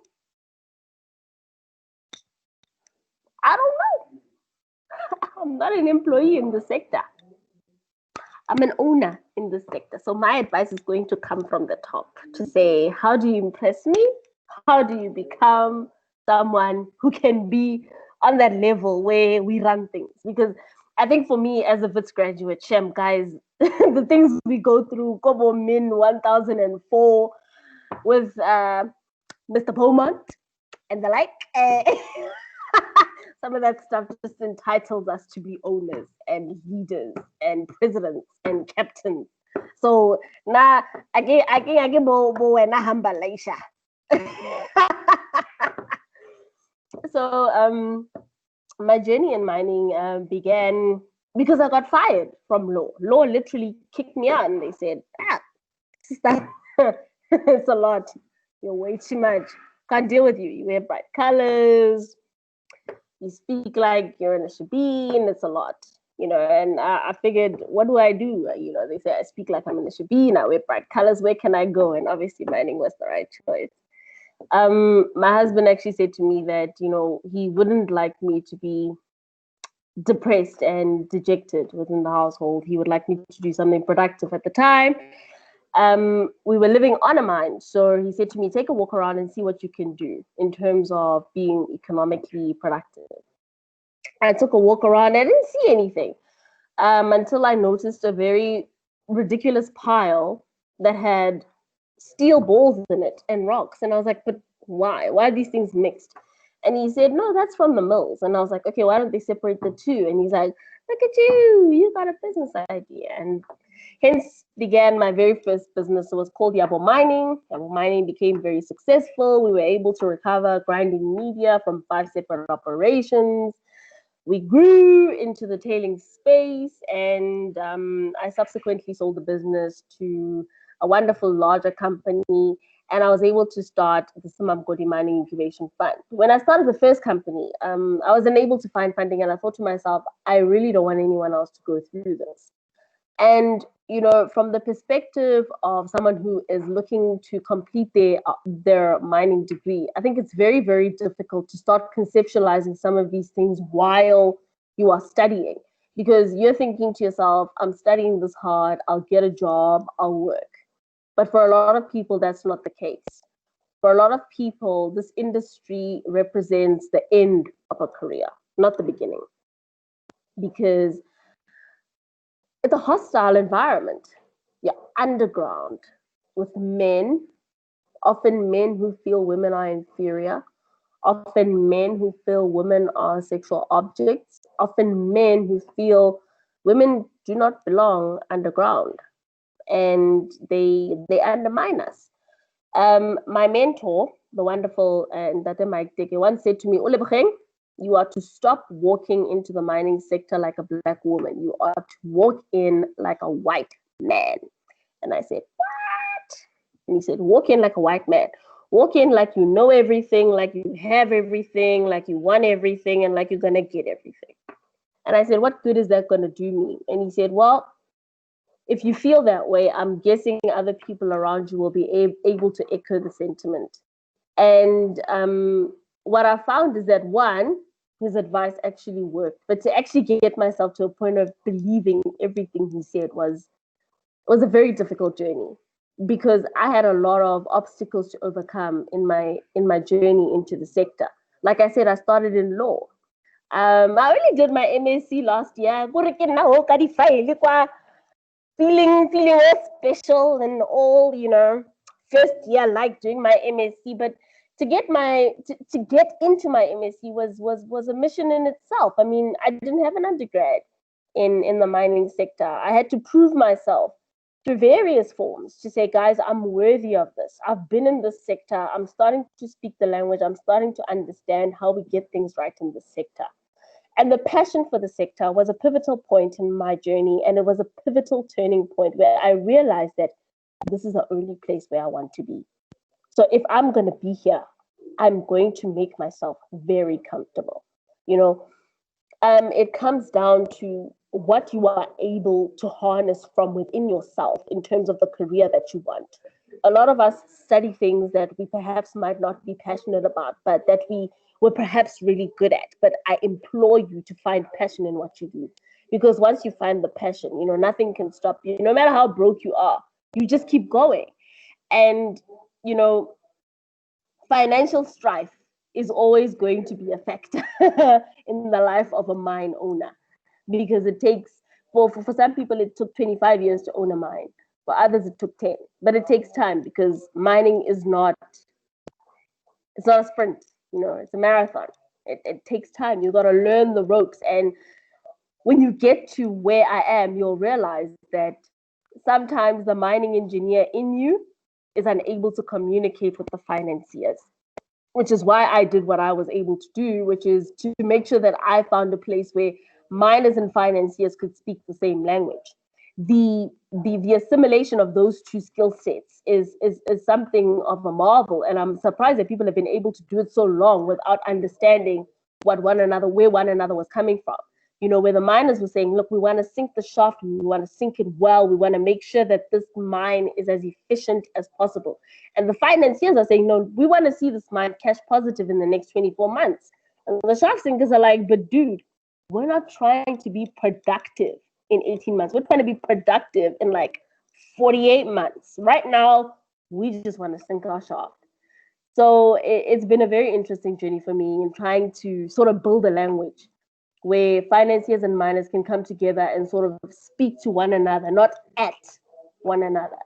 I'm not an employee in the sector. I'm an owner in this sector. So my advice is going to come from the top to say, how do you impress me? How do you become someone who can be on that level where we run things? Because I think for me as a Wits graduate, Shem, guys, the things we go through, Kobo Min 1004 with Mr. Beaumont and the like, some of that stuff just entitles us to be owners and leaders and presidents and captains. So now again So my journey in mining began because I got fired from law. Law literally kicked me out, and they said, sister, it's a lot. You're way too much. Can't deal with you. You wear bright colors. You speak like you're in a shebeen. It's a lot, and I figured, what do I do? They say I speak like I'm in a shebeen. I wear bright colors. Where can I go? And obviously mining was the right choice. My husband actually said to me that, he wouldn't like me to be depressed and dejected within the household. He would like me to do something productive. At the time, we were living on a mine. So he said to me, take a walk around and see what you can do in terms of being economically productive. I took a walk around. I didn't see anything until I noticed a very ridiculous pile that had steel balls in it and rocks. And I was like, but why? Why are these things mixed? And he said, no, that's from the mills. And I was like, okay, why don't they separate the two? And he's like, look at you got a business idea. And hence began my very first business. It was called Yabo Mining. Yabo Mining became very successful. We were able to recover grinding media from 5 separate operations. We grew into the tailing space, and I subsequently sold the business to a wonderful larger company. And I was able to start the Simamgodi Mining Incubation Fund. When I started the first company, I was unable to find funding, and I thought to myself, I really don't want anyone else to go through this. And from the perspective of someone who is looking to complete their mining degree, I think it's very, very difficult to start conceptualizing some of these things while you are studying, because you're thinking to yourself, I'm studying this hard, I'll get a job, I'll work. But for a lot of people, that's not the case. For a lot of people, this industry represents the end of a career, not the beginning, because it's a hostile environment. You're underground with men, often men who feel women are inferior, often men who feel women are sexual objects, often men who feel women do not belong underground, and they undermine us. My mentor, the wonderful Ndate Mike Deke, once said to me, "Olebogeng, you are to stop walking into the mining sector like a black woman. You are to walk in like a white man." And I said, "What?" And he said, "Walk in like a white man. Walk in like you know everything, like you have everything, like you want everything, and like you're going to get everything." And I said, "What good is that going to do me?" And he said, "Well, if you feel that way, I'm guessing other people around you will be able to echo the sentiment." And what I found is that, one, his advice actually worked, but to actually get myself to a point of believing everything he said was a very difficult journey, because I had a lot of obstacles to overcome in my journey into the sector. Like I said, I started in law. I only did my MSc last year. Feeling all special and all, first year like doing my MSc, but to get into my MSc was a mission in itself. I mean, I didn't have an undergrad in the mining sector. I had to prove myself through various forms to say, guys, I'm worthy of this. I've been in this sector. I'm starting to speak the language. I'm starting to understand how we get things right in this sector. And the passion for the sector was a pivotal point in my journey, and it was a pivotal turning point where I realized that this is the only place where I want to be. So if I'm going to be here, I'm going to make myself very comfortable. It comes down to what you are able to harness from within yourself in terms of the career that you want. A lot of us study things that we perhaps might not be passionate about, but that we're perhaps really good at. But I implore you to find passion in what you do, because once you find the passion, nothing can stop you. No matter how broke you are, you just keep going. And financial strife is always going to be a factor in the life of a mine owner, because it takes, for some people, it took 25 years to own a mine. For others, it took 10. But it takes time, because mining is not a sprint. It's a marathon. It takes time. You got to learn the ropes. And when you get to where I am, you'll realize that sometimes the mining engineer in you is unable to communicate with the financiers, which is why I did what I was able to do, which is to make sure that I found a place where miners and financiers could speak the same language. The assimilation of those two skill sets is something of a marvel, and I'm surprised that people have been able to do it so long without understanding where one another was coming from. Where the miners were saying, look, we want to sink the shaft, we want to sink it well, we want to make sure that this mine is as efficient as possible. And the financiers are saying, no, we want to see this mine cash positive in the next 24 months. And the shaft sinkers are like, but dude, we're not trying to be productive in 18 months. We're trying to be productive in like 48 months. Right now, we just want to sink our shaft. So it's been a very interesting journey for me in trying to sort of build a language where financiers and miners can come together and sort of speak to one another, not at one another.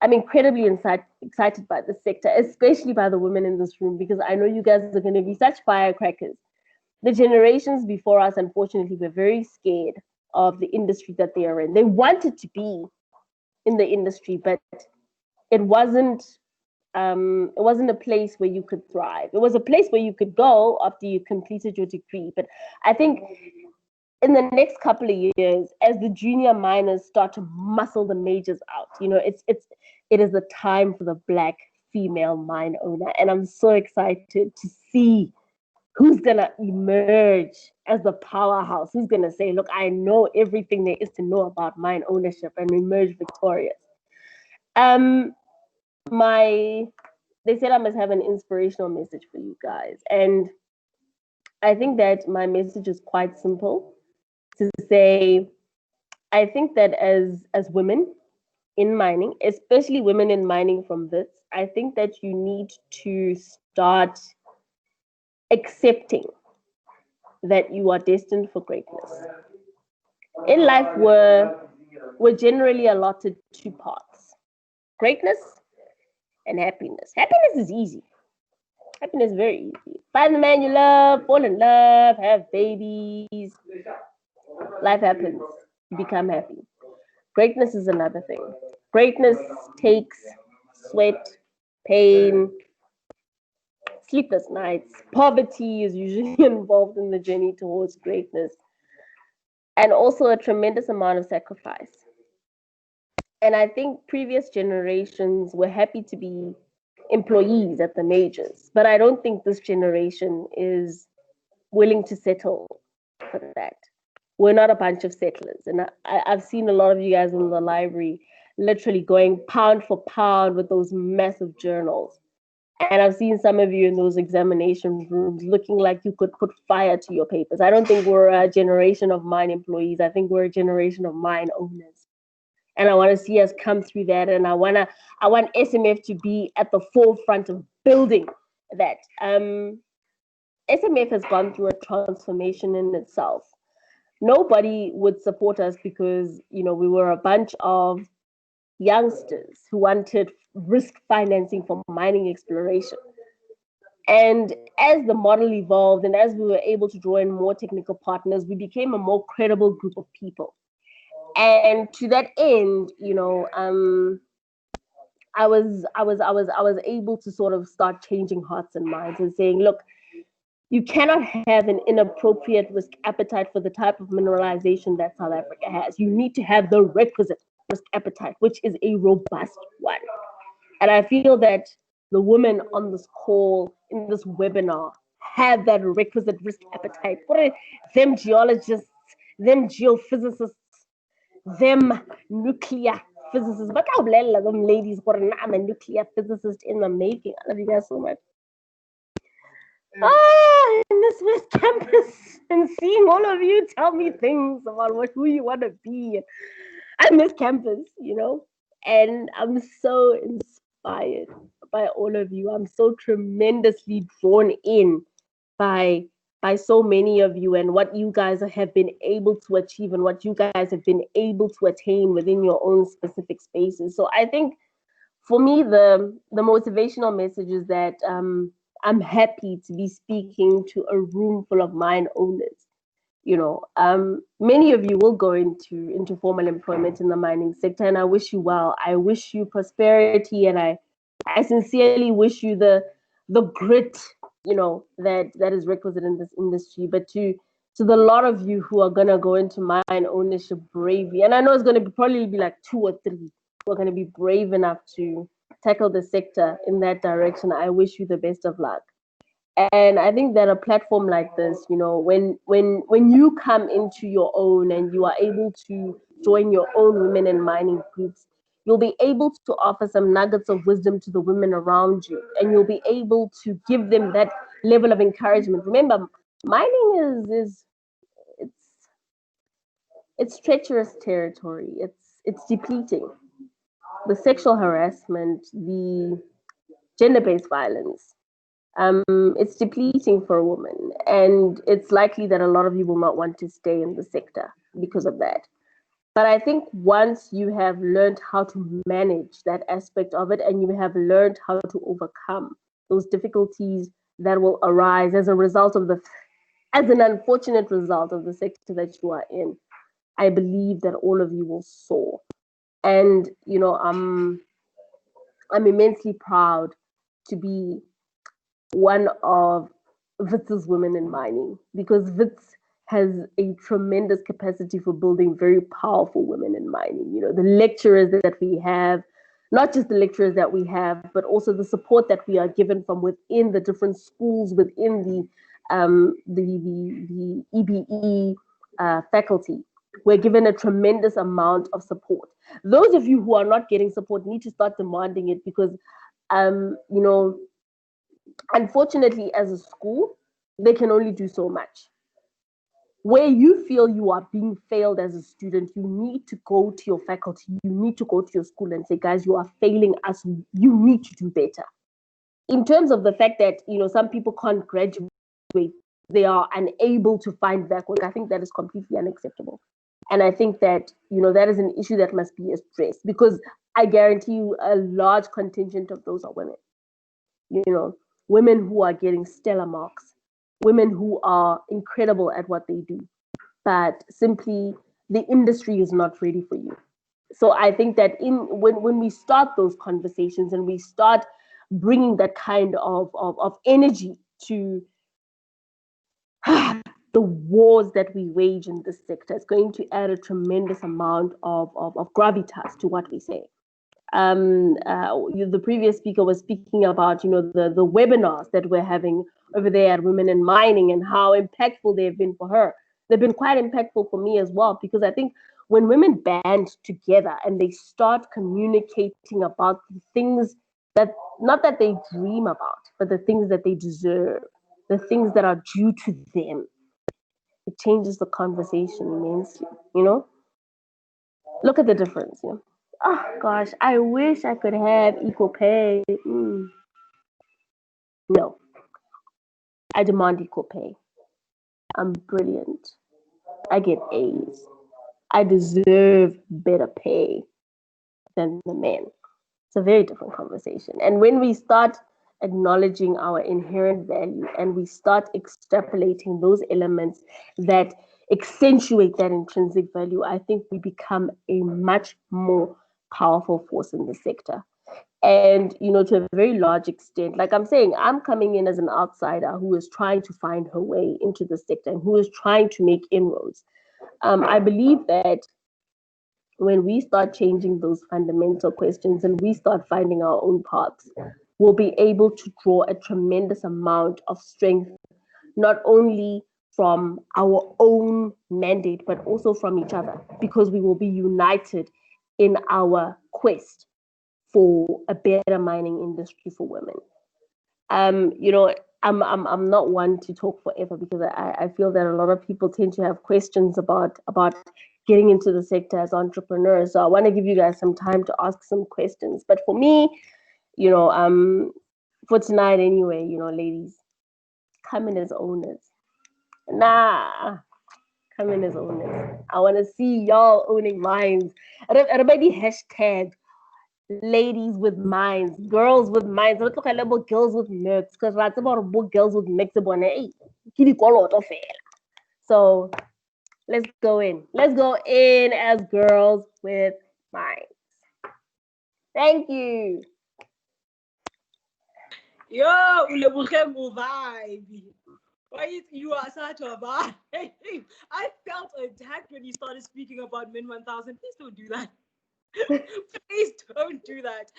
I'm incredibly excited by the sector, especially by the women in this room, because I know you guys are going to be such firecrackers. The generations before us, unfortunately, were very scared of the industry that they are in. They wanted to be in the industry, but it wasn't a place where you could thrive. It was a place where you could go after you completed your degree. But I think in the next couple of years, as the junior miners start to muscle the majors out, it is the time for the Black female mine owner. And I'm so excited to see who's going to emerge as the powerhouse, who's going to say, look, I know everything there is to know about mine ownership, and emerge victorious. They said I must have an inspirational message for you guys. And I think that my message is quite simple, to say, I think that as women in mining, especially women in mining from this, I think that you need to start accepting that you are destined for greatness. In life, we're generally allotted two paths: greatness and happiness. Happiness is easy. Happiness is very easy. Find the man you love, fall in love, have babies. Life happens. You become happy. Greatness is another thing. Greatness takes sweat, pain, sleepless nights. Poverty is usually involved in the journey towards greatness, and also a tremendous amount of sacrifice. And I think previous generations were happy to be employees at the majors, but I don't think this generation is willing to settle for that. We're not a bunch of settlers. And I've seen a lot of you guys in the library literally going pound for pound with those massive journals. And I've seen some of you in those examination rooms looking like you could put fire to your papers. I don't think we're a generation of mine employees. I think we're a generation of mine owners. And I want to see us come through that. And I want SMF to be at the forefront of building that. SMF has gone through a transformation in itself. Nobody would support us because, we were a bunch of youngsters who wanted risk financing for mining exploration. And as the model evolved and as we were able to draw in more technical partners, we became a more credible group of people. And to that end, I was able to sort of start changing hearts and minds and saying, look, you cannot have an inappropriate risk appetite for the type of mineralization that South Africa has. You need to have the requisite risk appetite, which is a robust one. And I feel that the women on this call, in this webinar, have that requisite risk appetite. What are them geologists, them geophysicists, them nuclear physicists? But I will them ladies, I'm a nuclear physicist in the making. I love you guys so much. In this West Campus, and seeing all of you tell me things about who you want to be. I miss campus, and I'm so inspired by all of you. I'm so tremendously drawn in by so many of you and what you guys have been able to achieve and what you guys have been able to attain within your own specific spaces. So I think for me, the motivational message is that I'm happy to be speaking to a room full of mine owners. Many of you will go into formal employment in the mining sector, and I wish you well. I wish you prosperity, and I sincerely wish you the grit, that is requisite in this industry. But to the lot of you who are gonna go into mine ownership bravely, and I know it's gonna probably be like 2 or 3 who are gonna be brave enough to tackle the sector in that direction, I wish you the best of luck. And I think that a platform like this, when you come into your own and you are able to join your own women in mining groups, you'll be able to offer some nuggets of wisdom to the women around you, and you'll be able to give them that level of encouragement. Remember, mining it's treacherous territory. It's depleting. The sexual harassment, the gender-based violence, it's depleting for a woman, and it's likely that a lot of you will not want to stay in the sector because of that. But I think once you have learned how to manage that aspect of it, and you have learned how to overcome those difficulties that will arise as an unfortunate result of the sector that you are in, I believe that all of you will soar. And I'm immensely proud to be one of WITS's women in mining, because WITS has a tremendous capacity for building very powerful women in mining. The lecturers that we have, not just the lecturers that we have, but also the support that we are given from within the different schools within the EBE faculty. We're given a tremendous amount of support. Those of you who are not getting support need to start demanding it, because, unfortunately, as a school, they can only do so much. Where you feel you are being failed as a student, you need to go to your faculty, you need to go to your school and say, guys, you are failing us, you need to do better. In terms of the fact that, some people can't graduate, they are unable to find back work, I think that is completely unacceptable. And I think that, that is an issue that must be addressed, because I guarantee you a large contingent of those are women. Women who are getting stellar marks, women who are incredible at what they do, but simply the industry is not ready for you. So I think that when we start those conversations and we start bringing that kind of energy to the wars that we wage in this sector, it's going to add a tremendous amount of gravitas to what we say. The previous speaker was speaking about, the webinars that we're having over there at Women in Mining and how impactful they've been for her. They've been quite impactful for me as well, because I think when women band together and they start communicating about the things that, not that they dream about, but the things that they deserve, the things that are due to them, it changes the conversation immensely, Look at the difference, Oh gosh, I wish I could have equal pay. No, I demand equal pay. I'm brilliant. I get A's. I deserve better pay than the men. It's a very different conversation. And when we start acknowledging our inherent value and we start extrapolating those elements that accentuate that intrinsic value, I think we become a much more powerful force in the sector. And, to a very large extent, like I'm saying, I'm coming in as an outsider who is trying to find her way into the sector and who is trying to make inroads. I believe that when we start changing those fundamental questions and we start finding our own paths, we'll be able to draw a tremendous amount of strength, not only from our own mandate, but also from each other, because we will be united in our quest for a better mining industry for women. I'm not one to talk forever, because I feel that a lot of people tend to have questions about getting into the sector as entrepreneurs. So I want to give you guys some time to ask some questions. But for me, for tonight anyway, ladies, come in as owners. Come in as owners. I want to see y'all owning mines. Everybody hashtag ladies with minds, girls with minds. Let's look at girls with mercs, because that's about girls with mercs. So let's go in. Let's go in as girls with minds. Thank you. Yo, vibe. Why you are such a vibe? I felt attacked when you started speaking about Min 1000. Please don't do that. Please don't do that.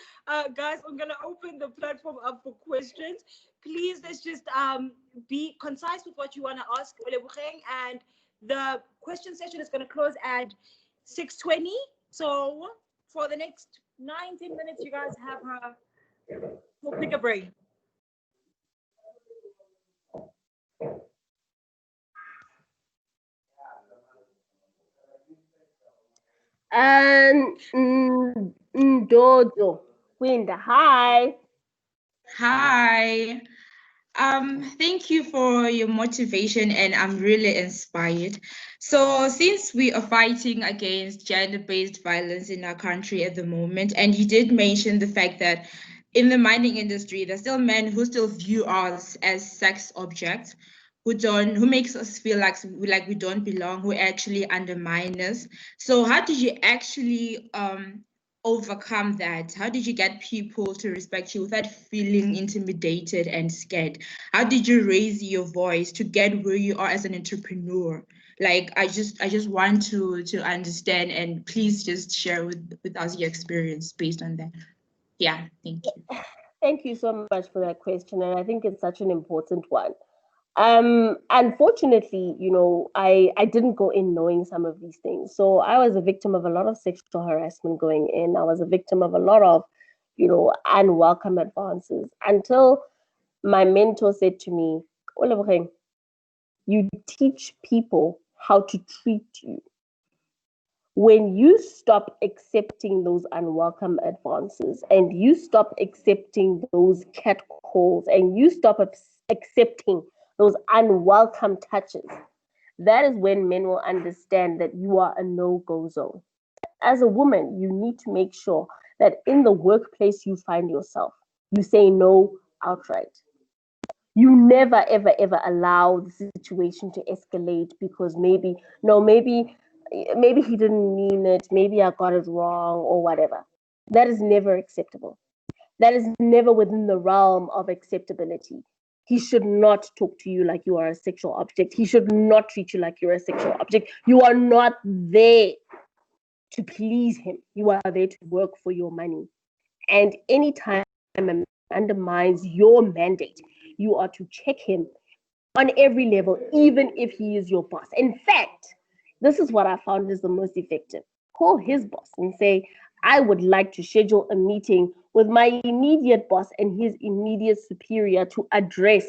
Guys, I'm gonna open the platform up for questions. Please, let's just be concise with what you want to ask, and the question session is going to close at 6:20. So for the next 19 minutes, you guys have we'll pick a break. Dodo, Winda, hi. Hi. Thank you for your motivation, and I'm really inspired. So since we are fighting against gender-based violence in our country at the moment, and you did mention the fact that in the mining industry, there's still men who still view us as sex objects, who makes us feel like we don't belong, who actually undermine us. So how did you actually overcome that? How did you get people to respect you without feeling intimidated and scared? How did you raise your voice to get where you are as an entrepreneur? Like, I just want to understand, and please just share with us your experience based on that. Yeah, thank you. Thank you so much for that question, and I think it's such an important one. Unfortunately, I didn't go in knowing some of these things. So I was a victim of a lot of sexual harassment going in. I was a victim of a lot of, unwelcome advances until my mentor said to me, "Olebogeng, you teach people how to treat you. When you stop accepting those unwelcome advances and you stop accepting those catcalls and you stop accepting those unwelcome touches, that is when men will understand that you are a no-go zone. As a woman, you need to make sure that in the workplace you find yourself, you say no outright. You never, ever, ever allow the situation to escalate because maybe he didn't mean it, maybe I got it wrong or whatever. That is never acceptable. That is never within the realm of acceptability. He should not talk to you like you are a sexual object. He should not treat you like you're a sexual object. You are not there to please him. You are there to work for your money. And anytime a man undermines your mandate, you are to check him on every level, even if he is your boss. In fact, this is what I found is the most effective. Call his boss and say, I would like to schedule a meeting with my immediate boss and his immediate superior to address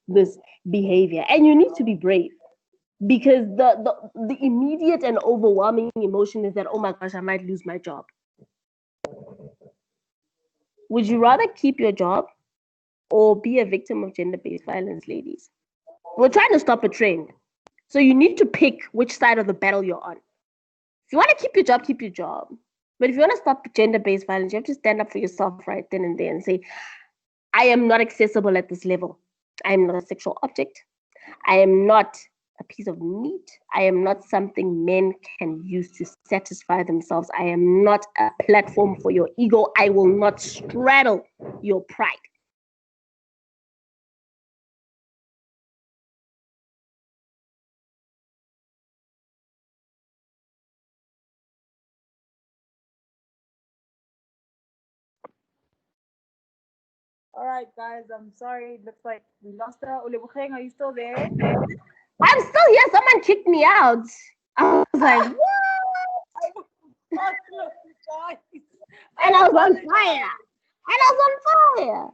this behavior. And you need to be brave because the immediate and overwhelming emotion is that, oh my gosh, I might lose my job. Would you rather keep your job or be a victim of gender-based violence, ladies? We're trying to stop a trend. So you need to pick which side of the battle you're on. If you want to keep your job, keep your job. But if you want to stop gender-based violence, you have to stand up for yourself right then and there and say, I am not accessible at this level. I am not a sexual object. I am not a piece of meat. I am not something men can use to satisfy themselves. I am not a platform for your ego. I will not straddle your pride. All right, guys, I'm sorry. It looks like we lost her. Olebogeng, are you still there? I'm still here. Someone kicked me out. I was like, what? And I was on fire.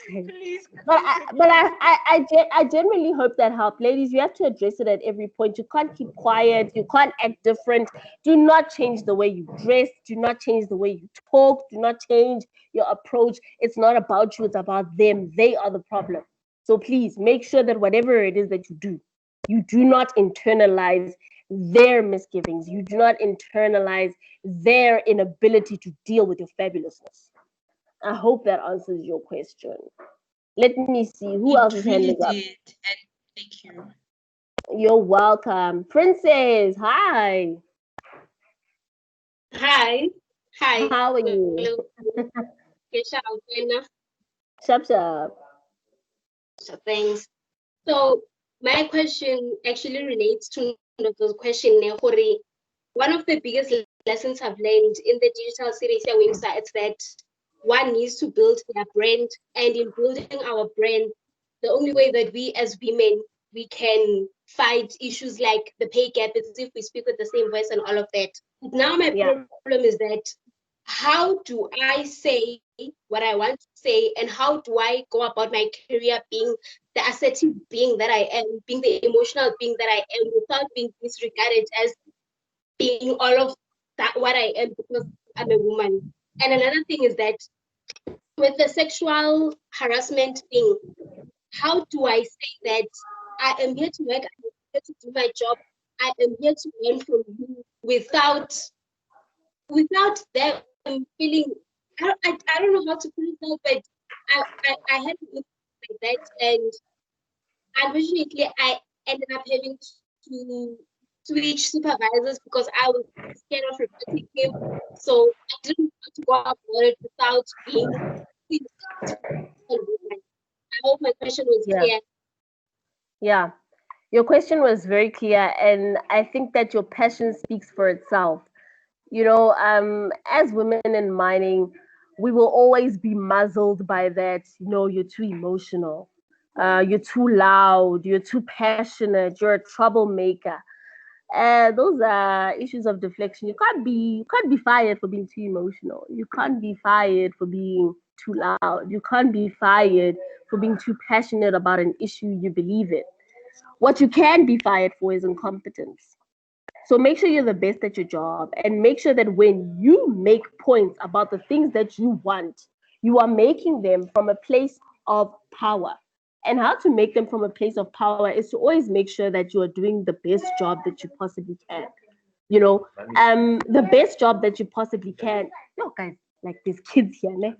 Please. But I genuinely hope that helped. Ladies, you have to address it at every point. You can't keep quiet. You can't act different. Do not change the way you dress. Do not change the way you talk. Do not change your approach. It's not about you. It's about them. They are the problem. So please make sure that whatever it is that you do not internalize their misgivings. You do not internalize their inability to deal with your fabulousness. I hope that answers your question. Let me see who else is handing up. Did, and thank you. You're welcome. Princess, hi. Hi. How are you? Sharp. So thanks. So my question actually relates to the question. One of the biggest lessons I've learned in the digital series is that one needs to build their brand, and in building our brand, the only way that we as women we can fight issues like the pay gap is if we speak with the same voice and all of that. Now my problem is that how do I say what I want to say, and how do I go about my career being the assertive being that I am, being the emotional being that I am, without being disregarded as being all of that what I am because I'm a woman. And another thing is that with the sexual harassment thing, how do I say that I am here to work, I'm here to do my job, I am here to learn from you without them feeling, I don't know how to put it out, but I had to look like that, and unfortunately I ended up having to switch supervisors because I was scared of reporting him. So I didn't want to go about it without being. I hope my question was clear. Yeah, your question was very clear, and I think that your passion speaks for itself. As women in mining, we will always be muzzled by that. You're too emotional, you're too loud, you're too passionate, you're a troublemaker. Those are issues of deflection. You can't be fired for being too emotional. You can't be fired for being too loud. You can't be fired for being too passionate about an issue you believe in. What you can be fired for is incompetence. So make sure you're the best at your job, and make sure that when you make points about the things that you want, you are making them from a place of power. And how to make them from a place of power is to always make sure that you are doing the best job that you possibly can. The best job that you possibly can. No, guys, like there's kids here. Like,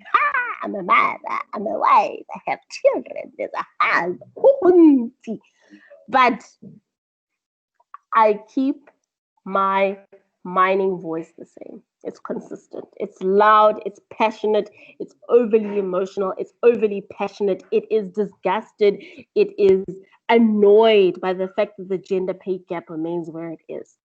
I'm a mother, I'm a wife, I have children, there's a house. But I keep my mining voice the same. It's consistent, it's loud, it's passionate, it's overly emotional, it's overly passionate, it is disgusted, it is annoyed by the fact that the gender pay gap remains where it is.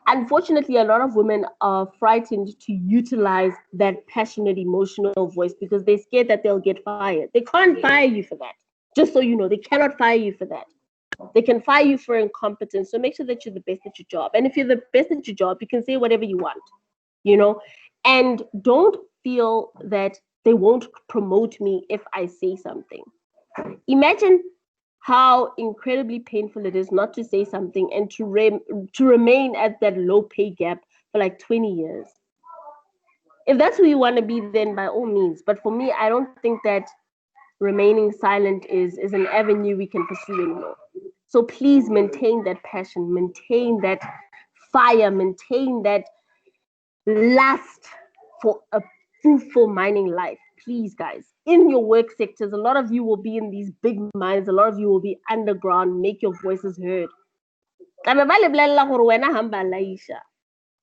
Unfortunately, a lot of women are frightened to utilize that passionate emotional voice because they're scared that they'll get fired. They can't fire you for that. Just so you know, they cannot fire you for that. They can fire you for incompetence. So make sure that you're the best at your job. And if you're the best at your job, you can say whatever you want, and don't feel that they won't promote me if I say something. Imagine how incredibly painful it is not to say something and to remain at that low pay gap for like 20 years. If that's who you want to be, then by all means. But for me, I don't think that remaining silent is an avenue we can pursue anymore. So please maintain that passion, maintain that fire, maintain that lust for a fruitful mining life. Please, guys, in your work sectors, a lot of you will be in these big mines, a lot of you will be underground, make your voices heard.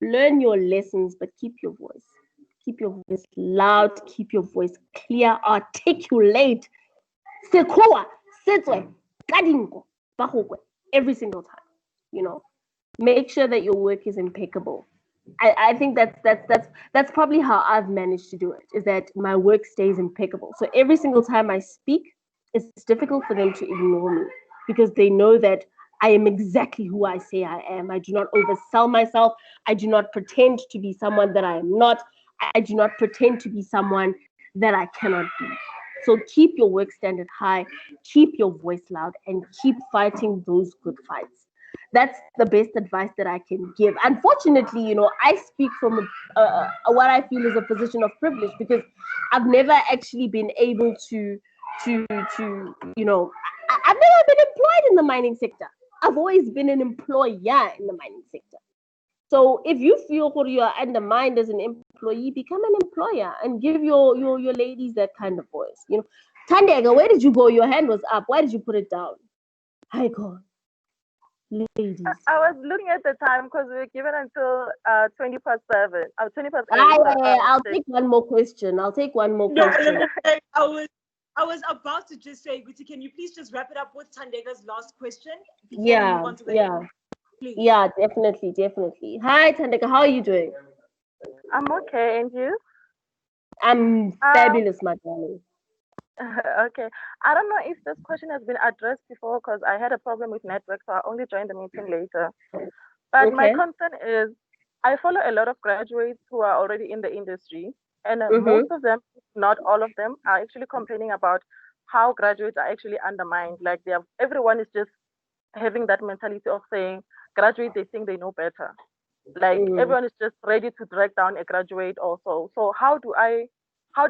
Learn your lessons, but keep your voice. Keep your voice loud, keep your voice clear, articulate. Every single time, make sure that your work is impeccable. I think that's probably how I've managed to do it, is that my work stays impeccable. So every single time I speak, it's difficult for them to ignore me because they know that I am exactly who I say I am. I do not oversell myself. I do not pretend to be someone that I am not. I do not pretend to be someone that I cannot be. So keep your work standard high, keep your voice loud, and keep fighting those good fights. That's the best advice that I can give. Unfortunately, I speak from what I feel is a position of privilege because I've never actually been able to I've never been employed in the mining sector. I've always been an employer in the mining sector. So if you feel you are undermined as an employee, become an employer and give your ladies that kind of voice. Tandega, where did you go? Your hand was up. Why did you put it down? Hi, God. Ladies. I was looking at the time because we were given until 20 past 7. 20 past 8. I'll take one more question. No, I was about to just say, Guti, can you please just wrap it up with Tandega's last question? Yeah. Yeah, definitely. Hi, Tandega, how are you doing? I'm okay, and you? I'm fabulous, my darling. Okay. I don't know if this question has been addressed before because I had a problem with network, so I only joined the meeting later. But my concern is I follow a lot of graduates who are already in the industry, and most of them, not all of them, are actually complaining about how graduates are actually undermined. Like everyone is just having that mentality of saying graduate, they think they know better. Like everyone is just ready to drag down a graduate also. So how do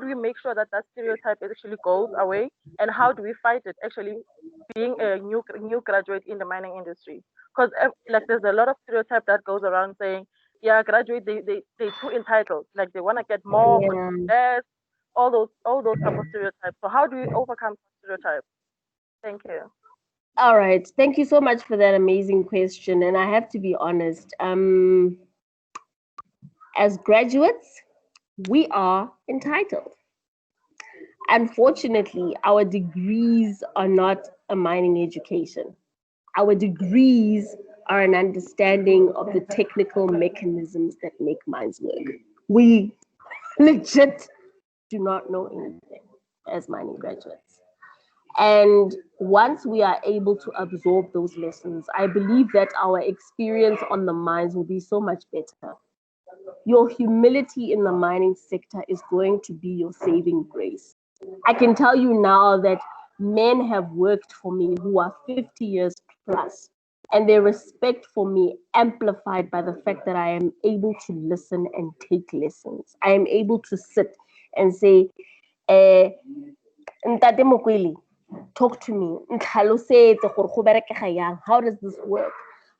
we make sure that stereotype actually goes away, and how do we fight it actually being a new graduate in the mining industry? Because there's a lot of stereotype that goes around saying, yeah, graduate, they're too entitled, like they want to get more, less, all those type of stereotypes. So how do we overcome stereotypes? Thank you. All right, thank you so much for that amazing question. And I have to be honest, as graduates, we are entitled. Unfortunately, our degrees are not a mining education. Our degrees are an understanding of the technical mechanisms that make mines work. We legit do not know anything as mining graduates. And once we are able to absorb those lessons, I believe that our experience on the mines will be so much better. Your humility in the mining sector is going to be your saving grace. I can tell you now that men have worked for me who are 50 years plus, and their respect for me amplified by the fact that I am able to listen and take lessons. I am able to sit and say, Ntate Mokwele, talk to me. How does this work?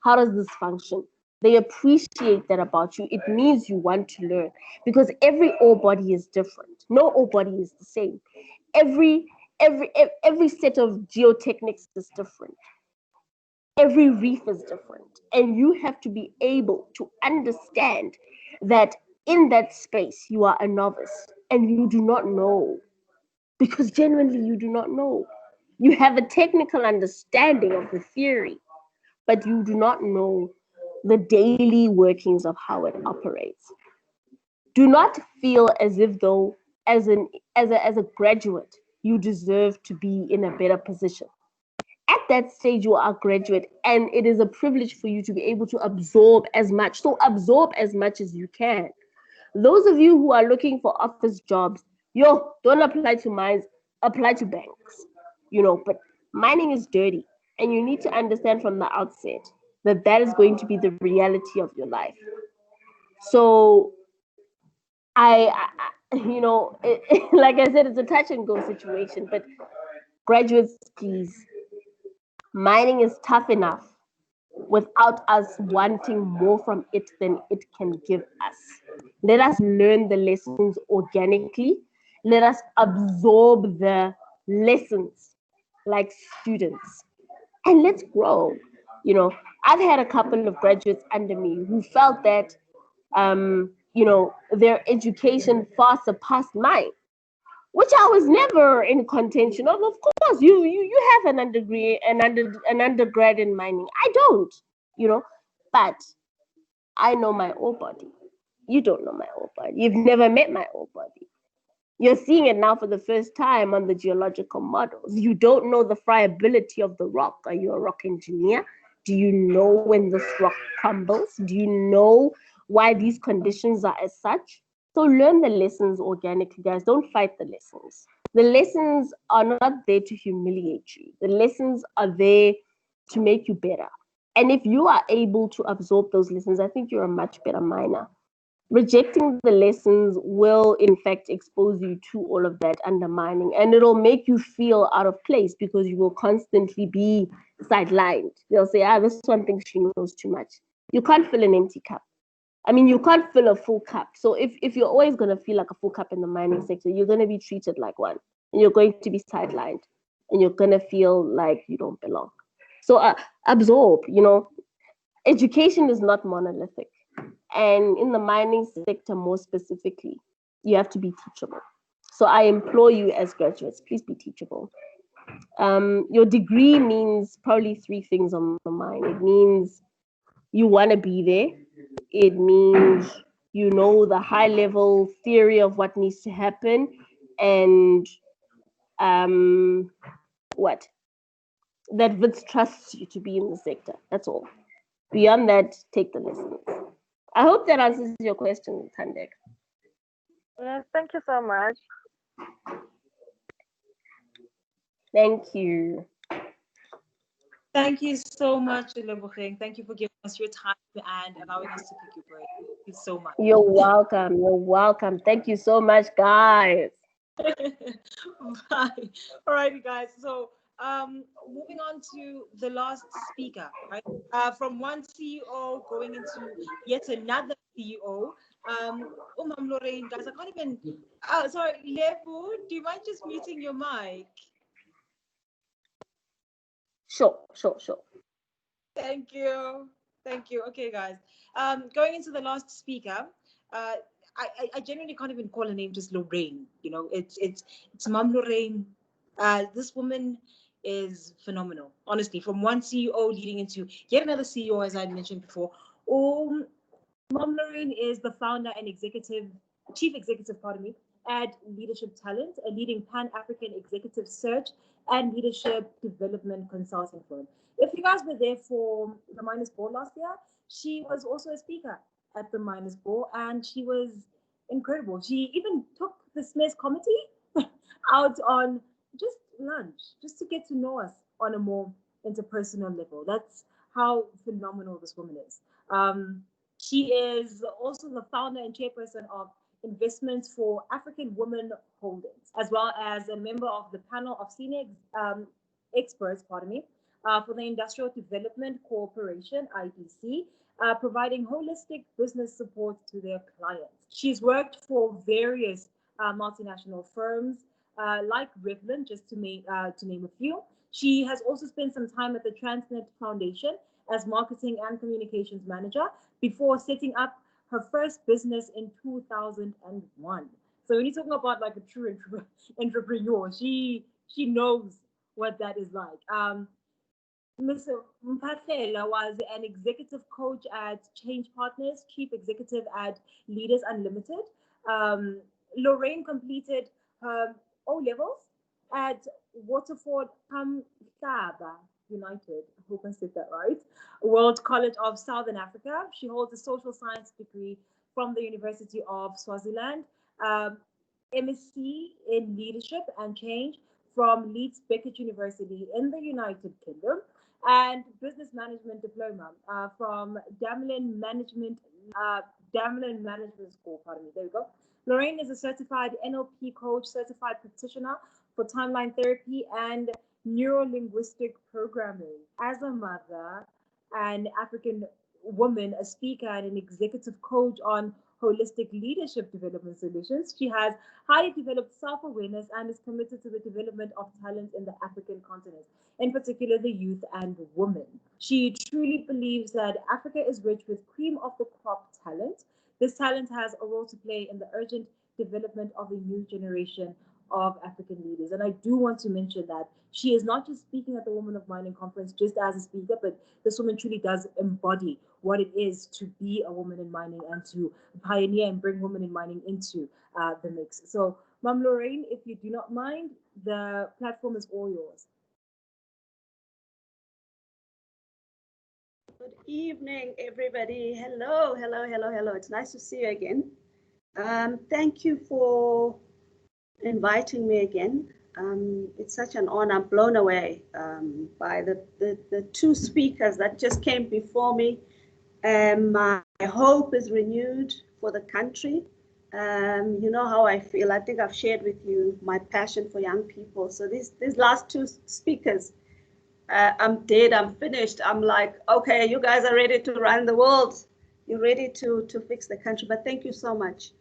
How does this function? They appreciate that about you. It means you want to learn, because every ore body is different. No ore body is the same. Every set of geotechnics is different. Every reef is different. And you have to be able to understand that in that space, you are a novice and you do not know, because genuinely you do not know. You have a technical understanding of the theory, but you do not know the daily workings of how it operates. Do not feel as if though, as a graduate, you deserve to be in a better position. At that stage, you are a graduate, and it is a privilege for you to be able to absorb as much. So absorb as much as you can. Those of you who are looking for office jobs, don't apply to mines, apply to banks. But mining is dirty, and you need to understand from the outset that that is going to be the reality of your life. So I like I said, it's a touch and go situation, but graduates, please, mining is tough enough without us wanting more from it than it can give us. Let us learn the lessons organically. Let us absorb the lessons like students, and let's grow. I've had a couple of graduates under me who felt that their education far surpassed mine, which I was never in contention of. Of course, you have an undergrad in mining. I don't, but I know my ore body. You don't know my ore body. You've never met my ore body. You're seeing it now for the first time on the geological models. You don't know the friability of the rock. Are you a rock engineer? Do you know when this rock crumbles? Do you know why these conditions are as such? So learn the lessons organically, guys. Don't fight the lessons. The lessons are not there to humiliate you. The lessons are there to make you better. And if you are able to absorb those lessons, I think you're a much better miner. Rejecting the lessons will, in fact, expose you to all of that undermining, and it'll make you feel out of place because you will constantly be sidelined. They'll say, this one thinks she knows too much. You can't fill an empty cup. I mean, you can't fill a full cup. So if you're always going to feel like a full cup in the mining sector, you're going to be treated like one, and you're going to be sidelined, and you're going to feel like you don't belong. So absorb, education is not monolithic. And in the mining sector, more specifically, you have to be teachable. So I implore you as graduates, please be teachable. Your degree means probably 3 things on the mine. It means you want to be there. It means you know the high level theory of what needs to happen. And that Wits trusts you to be in the sector. That's all. Beyond that, take the lessons. I hope that answers your question, Thandek. Yes, thank you so much. Thank you. Thank you so much, Leboheng. Thank you for giving us your time and allowing us to pick your brain. Thank you so much. You're welcome. You're welcome. Thank you so much, guys. Bye. All right, guys. So moving on to the last speaker, right? From one CEO going into yet another CEO. Lorraine, guys, I can't even. Sorry, Lebo, do you mind just muting your mic? Sure. Thank you. Okay, guys. Going into the last speaker, I genuinely can't even call her name just Lorraine. It's Mom Lorraine. This woman is phenomenal, honestly. From one CEO leading into yet another CEO, as I mentioned before. Mom Lorraine is the founder and chief executive, Add Leadership Talent, a leading Pan-African executive search and leadership development consulting firm. If you guys were there for the Miners Ball last year, she was also a speaker at the Miners Ball, and she was incredible. She even took the SMES committee out on just lunch, just to get to know us on a more interpersonal level. That's how phenomenal this woman is. She is also the founder and chairperson of Investments for African Women Holdings, as well as a member of the panel of senior experts, for the Industrial Development Corporation, IDC, providing holistic business support to their clients. She's worked for various multinational firms like Revlon, just to name a few. She has also spent some time at the Transnet Foundation as marketing and communications manager before setting up her first business in 2001. So when you're talking about like a true entrepreneur, she knows what that is like. Ms. Mphahlele was an executive coach at Change Partners, chief executive at Leaders Unlimited. Lorraine completed her O-levels at Waterford Kamhlaba United, I hope I said that right, World College of Southern Africa. She holds a social science degree from the University of Swaziland, MSc in Leadership and Change from Leeds Beckett University in the United Kingdom, and Business Management Diploma from Damelin Management School, there we go. Lorraine is a certified NLP coach, certified practitioner for timeline therapy and neuro-linguistic programming. As a mother, an African woman, a speaker, and an executive coach on holistic leadership development solutions, she has highly developed self-awareness and is committed to the development of talent in the African continent, in particular the youth and women. She truly believes that Africa is rich with cream of the crop talent. This talent has a role to play in the urgent development of a new generation of African leaders. And I do want to mention that she is not just speaking at the Women of Mining Conference just as a speaker, but this woman truly does embody what it is to be a woman in mining and to pioneer and bring women in mining into the mix. So, Ma'am Lorraine, if you do not mind, the platform is all yours. Good evening, everybody. Hello, hello, hello, hello. It's nice to see you again. Thank you for inviting me again. It's such an honor. I'm blown away by the two speakers that just came before me. My hope is renewed for the country. You know how I feel. I think I've shared with you my passion for young people. So these last two speakers, I'm dead, I'm finished. I'm like, okay, you guys are ready to run the world. You're ready to fix the country, but thank you so much.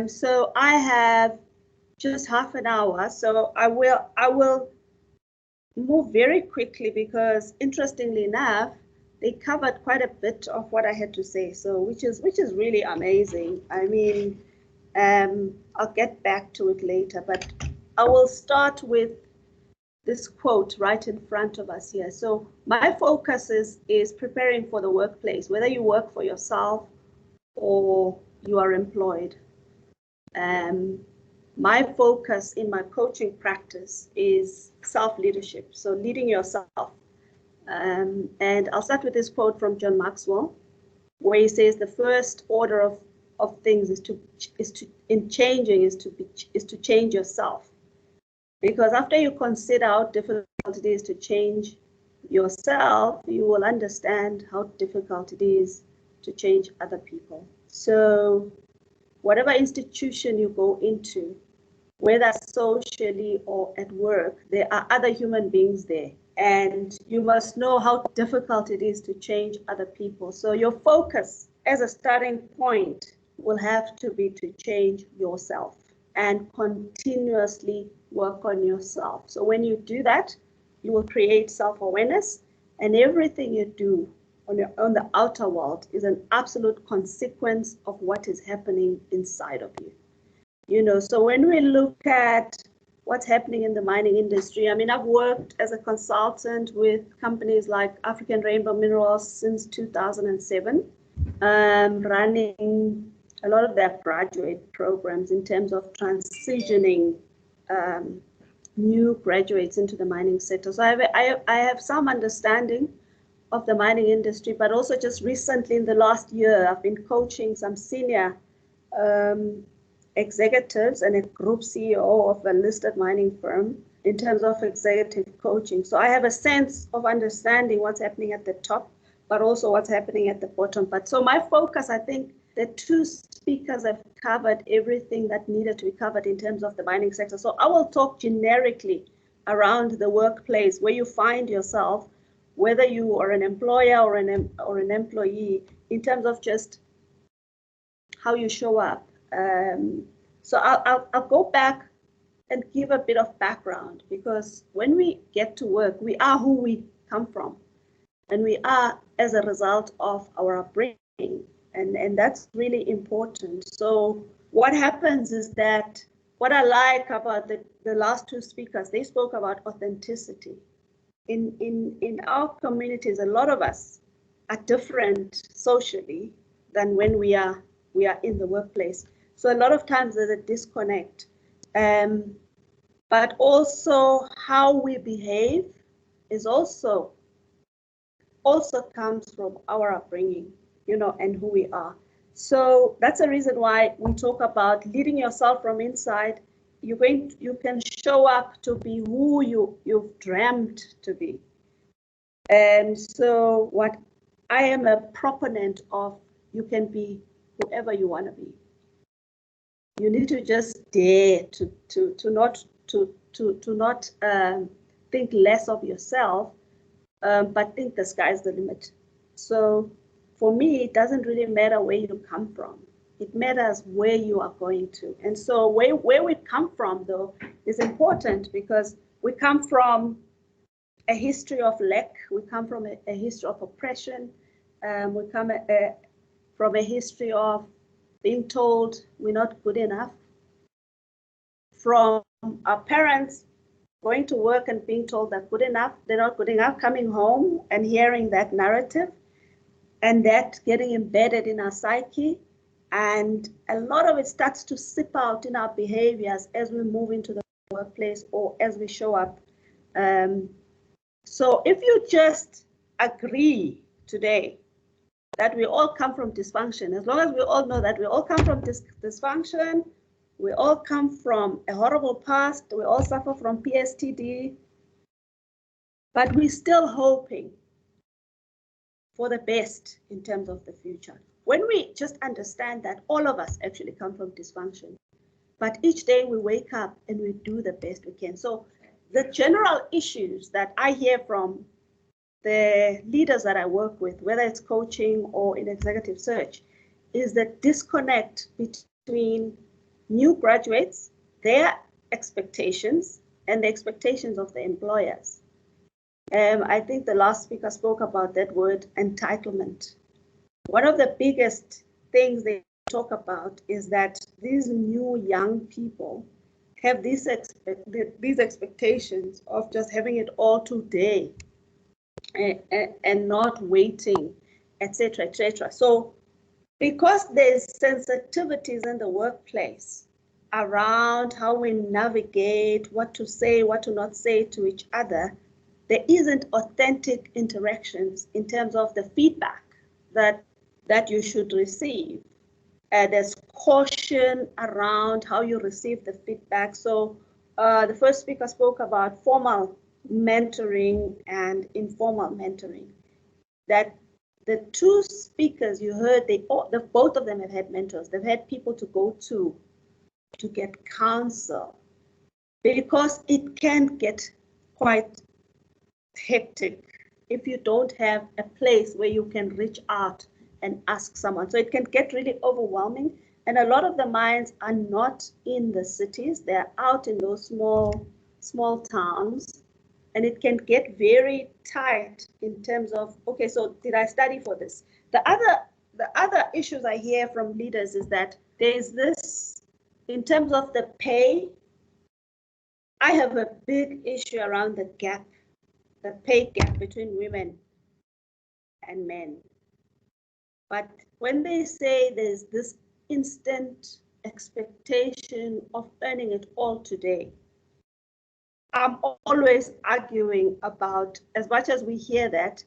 So I have just half an hour, so I will move very quickly because interestingly enough, they covered quite a bit of what I had to say, so which is really amazing. I mean, I'll get back to it later, but I will start with this quote right in front of us here. So my focus is preparing for the workplace, whether you work for yourself or you are employed. My focus in my coaching practice is self-leadership, so leading yourself. And I'll start with this quote from John Maxwell, where he says the first order of things is to change yourself. Because after you consider how difficult it is to change yourself, you will understand how difficult it is to change other people. So whatever institution you go into, whether socially or at work, there are other human beings there. And you must know how difficult it is to change other people. So your focus as a starting point will have to be to change yourself and continuously work on yourself. So when you do that, you will create self-awareness, and everything you do on the outer world is an absolute consequence of what is happening inside of you. You know, so when we look at what's happening in the mining industry, I mean, I've worked as a consultant with companies like African Rainbow Minerals since 2007, running a lot of their graduate programs in terms of transitioning new graduates into the mining sector. So I have some understanding of the mining industry, but also just recently in the last year, I've been coaching some senior executives and a group CEO of a listed mining firm in terms of executive coaching. So I have a sense of understanding what's happening at the top, but also what's happening at the bottom. But so my focus, I think the two speakers have covered everything that needed to be covered in terms of the mining sector. So I will talk generically around the workplace where you find yourself, whether you are an employer or an employee, in terms of just how you show up. So I'll go back and give a bit of background, because when we get to work, we are who we come from, and we are as a result of our upbringing, and that's really important. So what happens is that what I like about the last two speakers, they spoke about authenticity. In our communities, a lot of us are different socially than when we are in the workplace. So a lot of times there's a disconnect. But also how we behave is also comes from our upbringing, and who we are. So that's the reason why we talk about leading yourself from inside. You can show up to be who you've dreamt to be. And so what I am a proponent of, you can be whoever you want to be. You need to just dare to not think less of yourself, but think the sky's the limit. So for me, it doesn't really matter where you come from. It matters where you are going to. And so where we come from, though, is important, because we come from a history of lack. We come from a history of oppression. We come from a history of being told we're not good enough. From our parents going to work and being told they're good enough, they're not good enough, coming home and hearing that narrative, and that getting embedded in our psyche. And a lot of it starts to seep out in our behaviors as we move into the workplace or as we show up. So if you just agree today that we all come from dysfunction, as long as we all know that we all come from dysfunction, we all come from a horrible past, we all suffer from PTSD, but we're still hoping for the best in terms of the future. When we just understand that all of us actually come from dysfunction, but each day we wake up and we do the best we can. So the general issues that I hear from the leaders that I work with, whether it's coaching or in executive search, is the disconnect between new graduates, their expectations, and the expectations of the employers. I think the last speaker spoke about that word, entitlement. One of the biggest things they talk about is that these new young people have these expectations of just having it all today and not waiting, etc., etc. So because there's sensitivities in the workplace around how we navigate, what to say, what to not say to each other, there isn't authentic interactions in terms of the feedback that you should receive. There's caution around how you receive the feedback. So the first speaker spoke about formal mentoring and informal mentoring. That the two speakers you heard, both of them have had mentors. They've had people to go to get counsel, because it can get quite hectic if you don't have a place where you can reach out and ask someone. So it can get really overwhelming. And a lot of the mines are not in the cities. They're out in those small towns. And it can get very tight in terms of, okay, so did I study for this? The other issues I hear from leaders is that there's this, in terms of the pay, I have a big issue around the pay gap between women and men. But when they say there's this instant expectation of earning it all today. I'm always arguing about, as much as we hear that,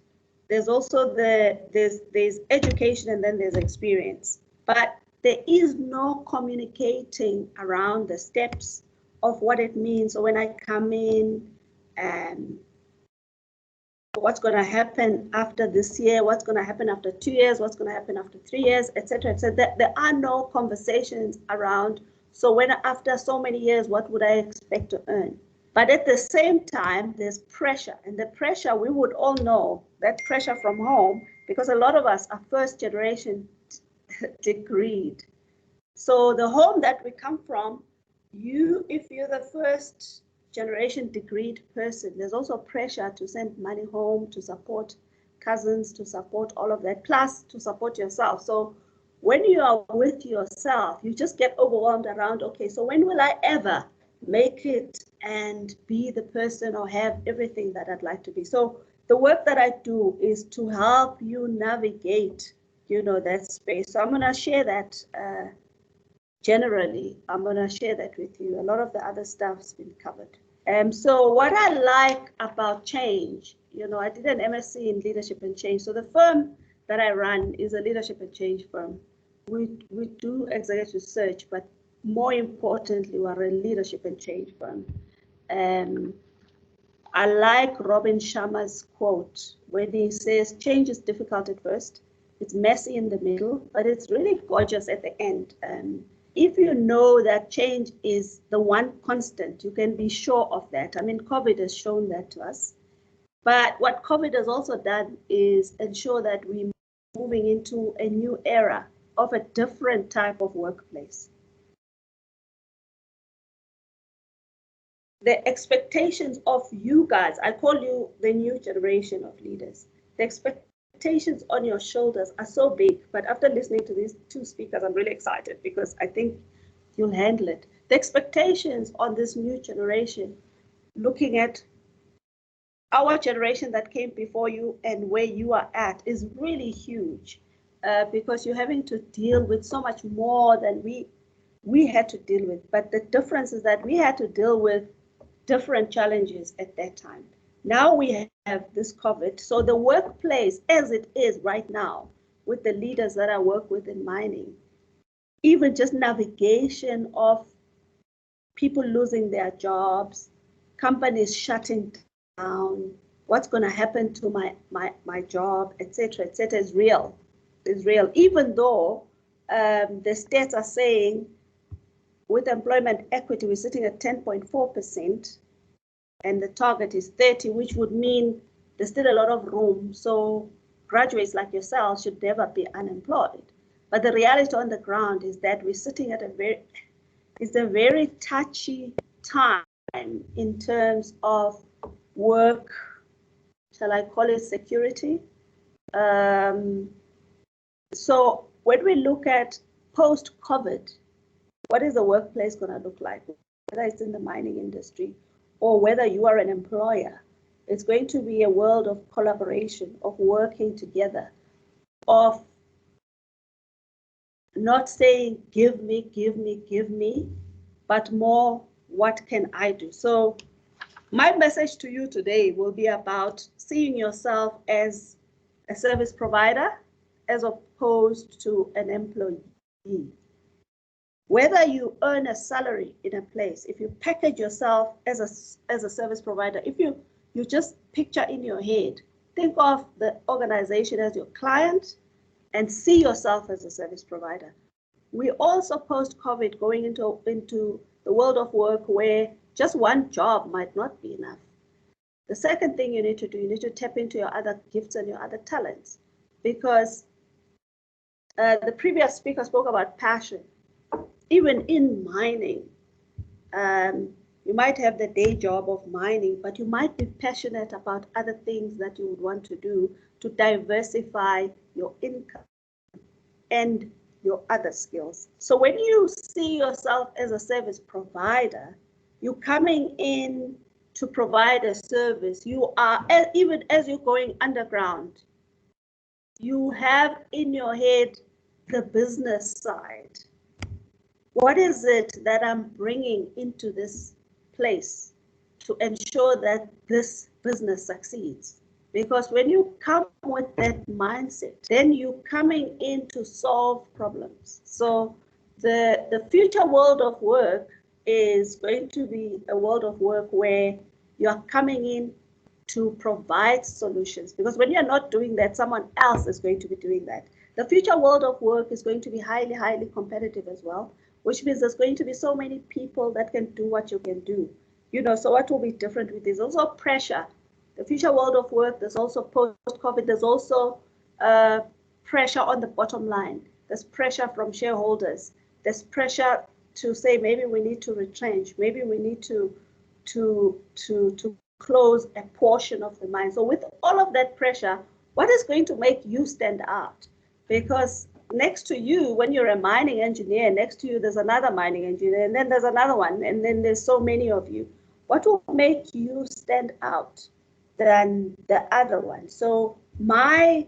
there's also there's education and then there's experience. But there is no communicating around the steps of what it means. So when I come in, what's going to happen after this year, what's going to happen after 2 years, what's going to happen after 3 years, etc. etc. There are no conversations around, so when after so many years, what would I expect to earn? But at the same time, there's pressure, and the pressure, we would all know that pressure from home, because a lot of us are first generation degreed. So the home that we come from, if you're the first generation degreed person, there's also pressure to send money home, to support cousins, to support all of that, plus to support yourself. So when you are with yourself, you just get overwhelmed around, okay, so when will I ever make it and be the person or have everything that I'd like to be? So the work that I do is to help you navigate, that space. So I'm going to share that generally. I'm going to share that with you. A lot of the other stuff's been covered. So what I like about change, I did an MSc in leadership and change. So the firm that I run is a leadership and change firm. We do executive search, but more importantly, we're a leadership and change firm. I like Robin Sharma's quote when he says, change is difficult at first, it's messy in the middle, but it's really gorgeous at the end. If you know that change is the one constant, you can be sure of that. I mean, COVID has shown that to us. But what COVID has also done is ensure that we're moving into a new era of a different type of workplace. The expectations of you guys, I call you the new generation of leaders. The expectations on your shoulders are so big, but after listening to these two speakers, I'm really excited because I think you'll handle it. The expectations on this new generation, looking at our generation that came before you and where you are at, is really huge because you're having to deal with so much more than we had to deal with. But the difference is that we had to deal with different challenges at that time. Now we have this COVID. So the workplace as it is right now, with the leaders that I work with in mining, even just navigation of people losing their jobs, companies shutting down, what's going to happen to my job, etc., is real. Is real. Even though the stats are saying with employment equity, we're sitting at 10.4%, and the target is 30, which would mean there's still a lot of room. So graduates like yourself should never be unemployed. But the reality on the ground is that we're sitting at a very touchy time in terms of work, shall I call it security? So when we look at post-COVID, what is the workplace going to look like? Whether it's in the mining industry or whether you are an employer, it's going to be a world of collaboration, of working together, of not saying, give me, but more, what can I do? So my message to you today will be about seeing yourself as a service provider as opposed to an employee. Whether you earn a salary in a place, if you package yourself as a service provider, if you just picture in your head, think of the organization as your client and see yourself as a service provider. We also post-COVID going into the world of work where just one job might not be enough. The second thing you need to do, you need to tap into your other gifts and your other talents, because the previous speaker spoke about passion. Even in mining, you might have the day job of mining, but you might be passionate about other things that you would want to do to diversify your income and your other skills. So when you see yourself as a service provider, you're coming in to provide a service. You are, even as you're going underground, you have in your head the business side. what is it that I'm bringing into this place to ensure that this business succeeds? Because when you come with that mindset, then you're coming in to solve problems. So the future world of work is going to be a world of work where you are coming in to provide solutions. Because when you're not doing that, someone else is going to be doing that. The future world of work is going to be highly, highly competitive as well, which means there's going to be so many people that can do what you can do. You know, so what will be different with this? Also pressure. The future world of work, there's also post-COVID, there's also pressure on the bottom line. There's pressure from shareholders. There's pressure to say maybe we need to retrench, maybe we need to close a portion of the mine. So with all of that pressure, what is going to make you stand out? Because next to you, when you're a mining engineer, next to you, there's another mining engineer, and then there's another one, and then there's so many of you. What will make you stand out than the other one? So my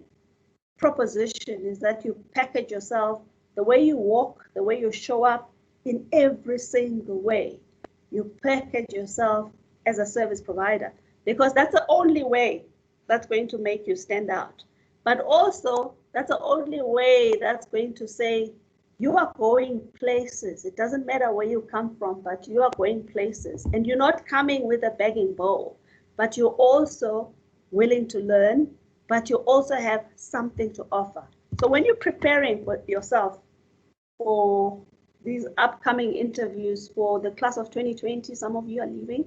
proposition is that you package yourself, the way you walk, the way you show up in every single way. You package yourself as a service provider, because that's the only way that's going to make you stand out. But also, that's the only way that's going to say you are going places. It doesn't matter where you come from, but you are going places. And you're not coming with a begging bowl, but you're also willing to learn, but you also have something to offer. So when you're preparing for yourself for these upcoming interviews for the class of 2020, some of you are leaving,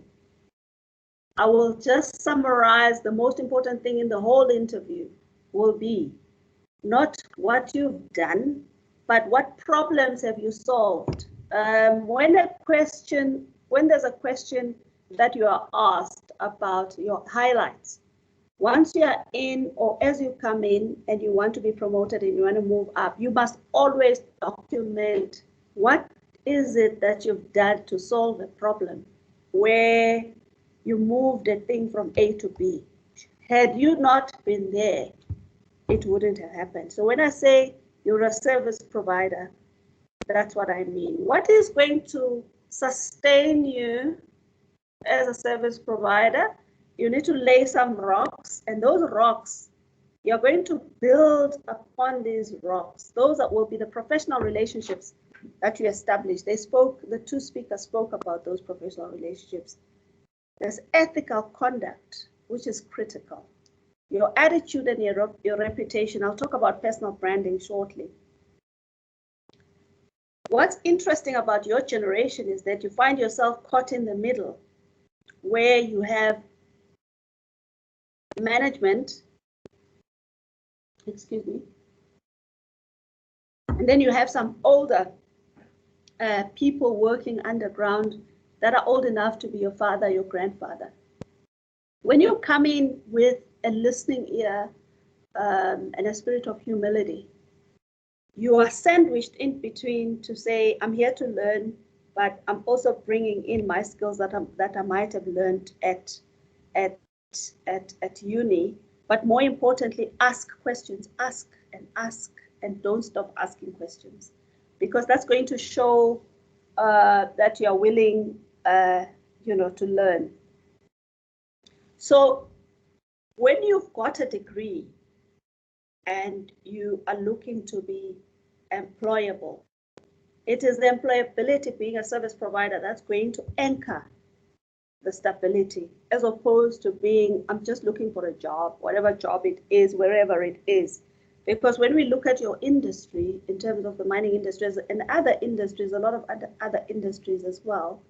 I will just summarize the most important thing in the whole interview will be not what you've done, but what problems have you solved. When there's a question that you are asked about your highlights, once you are in or as you come in and you want to be promoted and you want to move up, you must always document what is it that you've done to solve a problem where you moved a thing from A to B. Had you not been there, it wouldn't have happened. So when I say you're a service provider, that's what I mean. What is going to sustain you as a service provider? You need to lay some rocks, and those rocks, you're going to build upon these rocks. Those that will be the professional relationships that you establish. The two speakers spoke about those professional relationships. There's ethical conduct, which is critical. Your attitude and your reputation. I'll talk about personal branding shortly. What's interesting about your generation is that you find yourself caught in the middle, where you have management, and then you have some older people working underground that are old enough to be your father, your grandfather. When you come in with a listening ear and a spirit of humility, you are sandwiched in between to say, I'm here to learn, but I'm also bringing in my skills that I might have learned at uni. But more importantly, ask questions, ask, and don't stop asking questions, because that's going to show that you are willing, to learn. So when you've got a degree and you are looking to be employable, it is the employability being a service provider that's going to anchor the stability, as opposed to being, I'm just looking for a job, whatever job it is, wherever it is. Because when we look at your industry, in terms of the mining industries and other industries, a lot of other industries as well,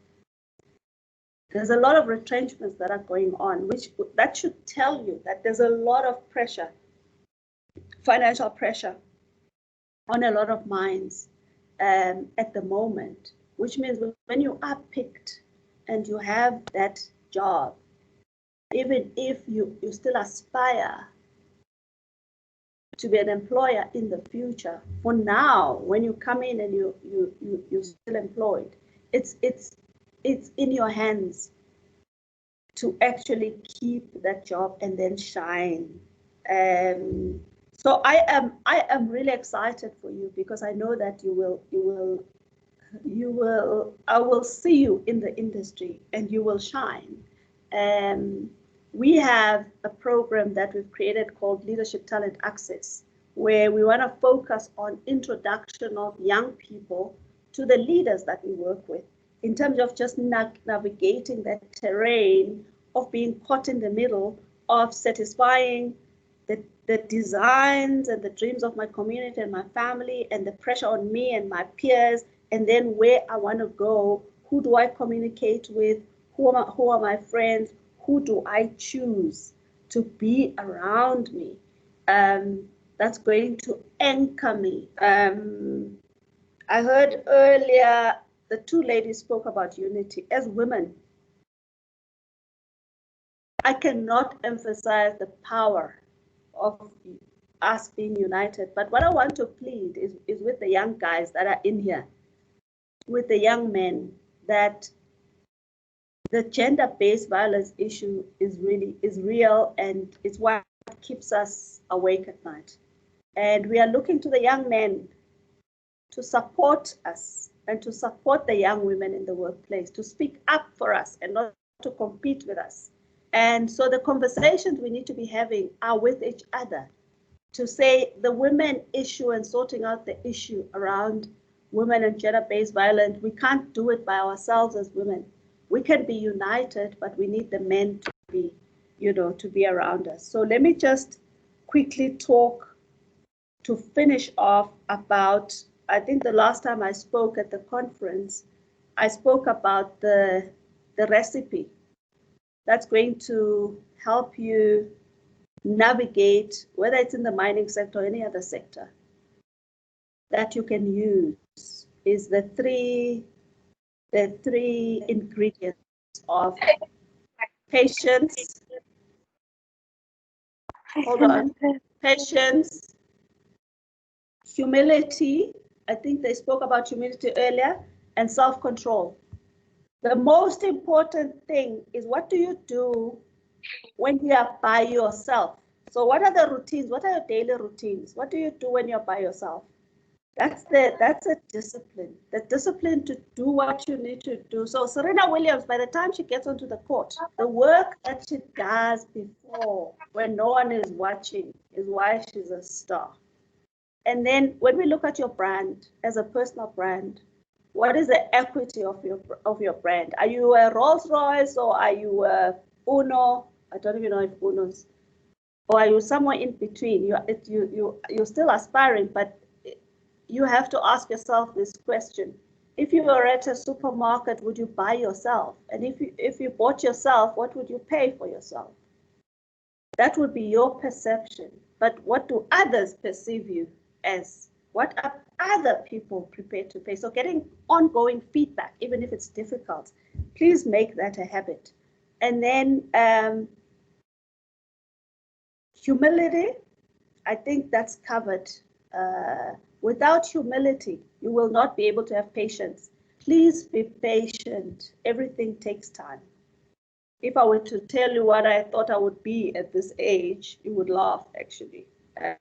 there's a lot of retrenchments that are going on, that should tell you that there's a lot of pressure, financial pressure on a lot of mines at the moment, which means when you are picked and you have that job, even if you still aspire to be an employer in the future, for now, when you come in and you're still employed, it's in your hands to actually keep that job and then shine. So I am really excited for you, because I know that you will I will see you in the industry and you will shine. We have a program that we've created called Leadership Talent Access, where we want to focus on introduction of young people to the leaders that we work with, in terms of just navigating that terrain of being caught in the middle of satisfying the designs and the dreams of my community and my family, and the pressure on me and my peers, and then where I want to go, who do I communicate with, who are my friends, who do I choose to be around me, that's going to anchor me. I heard earlier the two ladies spoke about unity. As women, I cannot emphasize the power of us being united. But what I want to plead is with the young guys that are in here, with the young men, that the gender-based violence issue is real, and it's what keeps us awake at night. And we are looking to the young men to support us and to support the young women in the workplace, to speak up for us and not to compete with us. And so the conversations we need to be having are with each other, to say the women issue and sorting out the issue around women and gender-based violence. We can't do it by ourselves as women. We can be united, but we need the men to be, to be around us. So let me just quickly talk to finish off about, I think the last time I spoke at the conference, I spoke about the recipe that's going to help you navigate, whether it's in the mining sector or any other sector, that you can use, is the three ingredients of patience. Hold on. Patience, humility. I think they spoke about humility earlier, and self-control. The most important thing is, what do you do when you are by yourself? So what are the routines? What are your daily routines? What do you do when you're by yourself? That's a discipline. The discipline to do what you need to do. So Serena Williams, by the time she gets onto the court, the work that she does before, when no one is watching, is why she's a star. And then when we look at your brand as a personal brand, what is the equity of your brand? Are you a Rolls Royce, or are you a Uno? I don't even know if Uno's, or are you somewhere in between? You're still aspiring, but you have to ask yourself this question. If you were at a supermarket, would you buy yourself? And if you bought yourself, what would you pay for yourself? That would be your perception. But what do others perceive you as? What are other people prepared to pay? So getting ongoing feedback, even if it's difficult, please make that a habit. And then humility, I think that's covered. Without humility, you will not be able to have patience. Please be patient. Everything takes time. If I were to tell you what I thought I would be at this age, you would laugh, actually.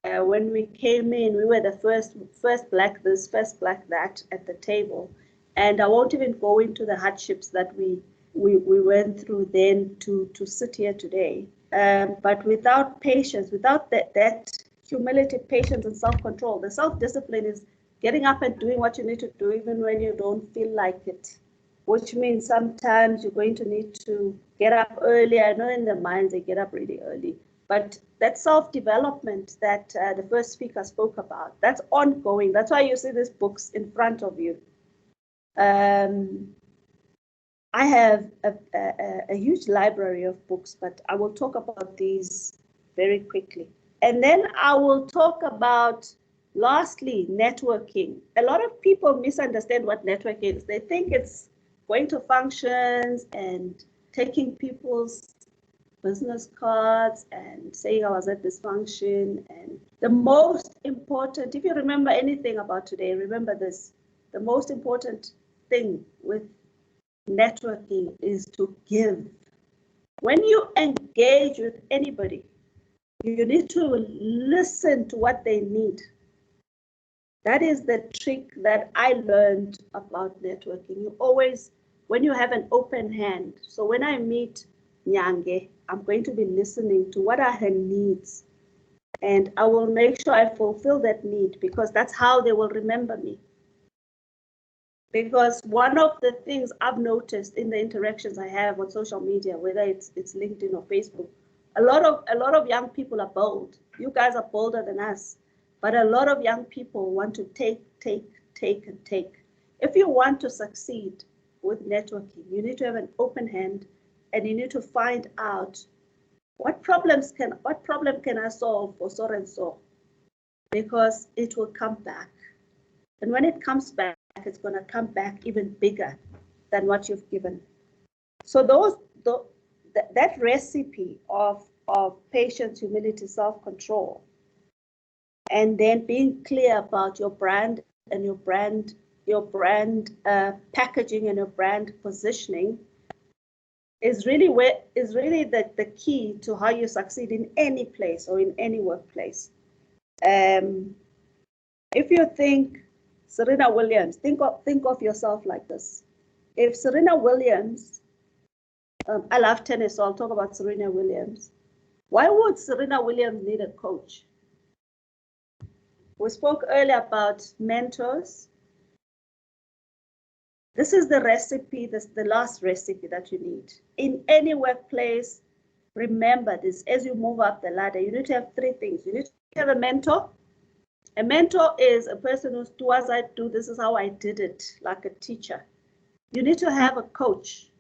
When we came in, we were the first black this, first black that at the table. And I won't even go into the hardships that we went through then to sit here today. But without patience, without that humility, patience, and self-control, the self-discipline is getting up and doing what you need to do even when you don't feel like it, which means sometimes you're going to need to get up early. I know in the mines they get up really early, but that self-development that the first speaker spoke about, that's ongoing. That's why you see these books in front of you. I have a huge library of books, but I will talk about these very quickly. And then I will talk about, lastly, networking. A lot of people misunderstand what networking is. They think it's going to functions and taking people's business cards and saying I was at this function. And the most important, if you remember anything about today, remember this: the most important thing with networking is to give. When you engage with anybody, you need to listen to what they need. That is the trick that I learned about networking. You always, when you have an open hand, so when I meet Nyange, I'm going to be listening to what are her needs. And I will make sure I fulfill that need, because that's how they will remember me. Because one of the things I've noticed in the interactions I have on social media, whether it's LinkedIn or Facebook, a lot of young people are bold. You guys are bolder than us, but a lot of young people want to take. If you want to succeed with networking, you need to have an open hand, and you need to find out what problem can I solve for so and so, because it will come back. And when it comes back, it's going to come back even bigger than what you've given. So that recipe of patience, humility, self-control, and then being clear about your brand and your brand packaging and your brand positioning is really the key to how you succeed in any place or in any workplace. If you think Serena Williams, think of yourself like this. If Serena Williams, I love tennis, so I'll talk about Serena Williams. Why would Serena Williams need a coach? We spoke earlier about mentors. This is the recipe, the last recipe that you need. In any workplace, remember this, as you move up the ladder, you need to have three things. You need to have a mentor. A mentor is a person who's, do as I do, this is how I did it, like a teacher. You need to have a coach.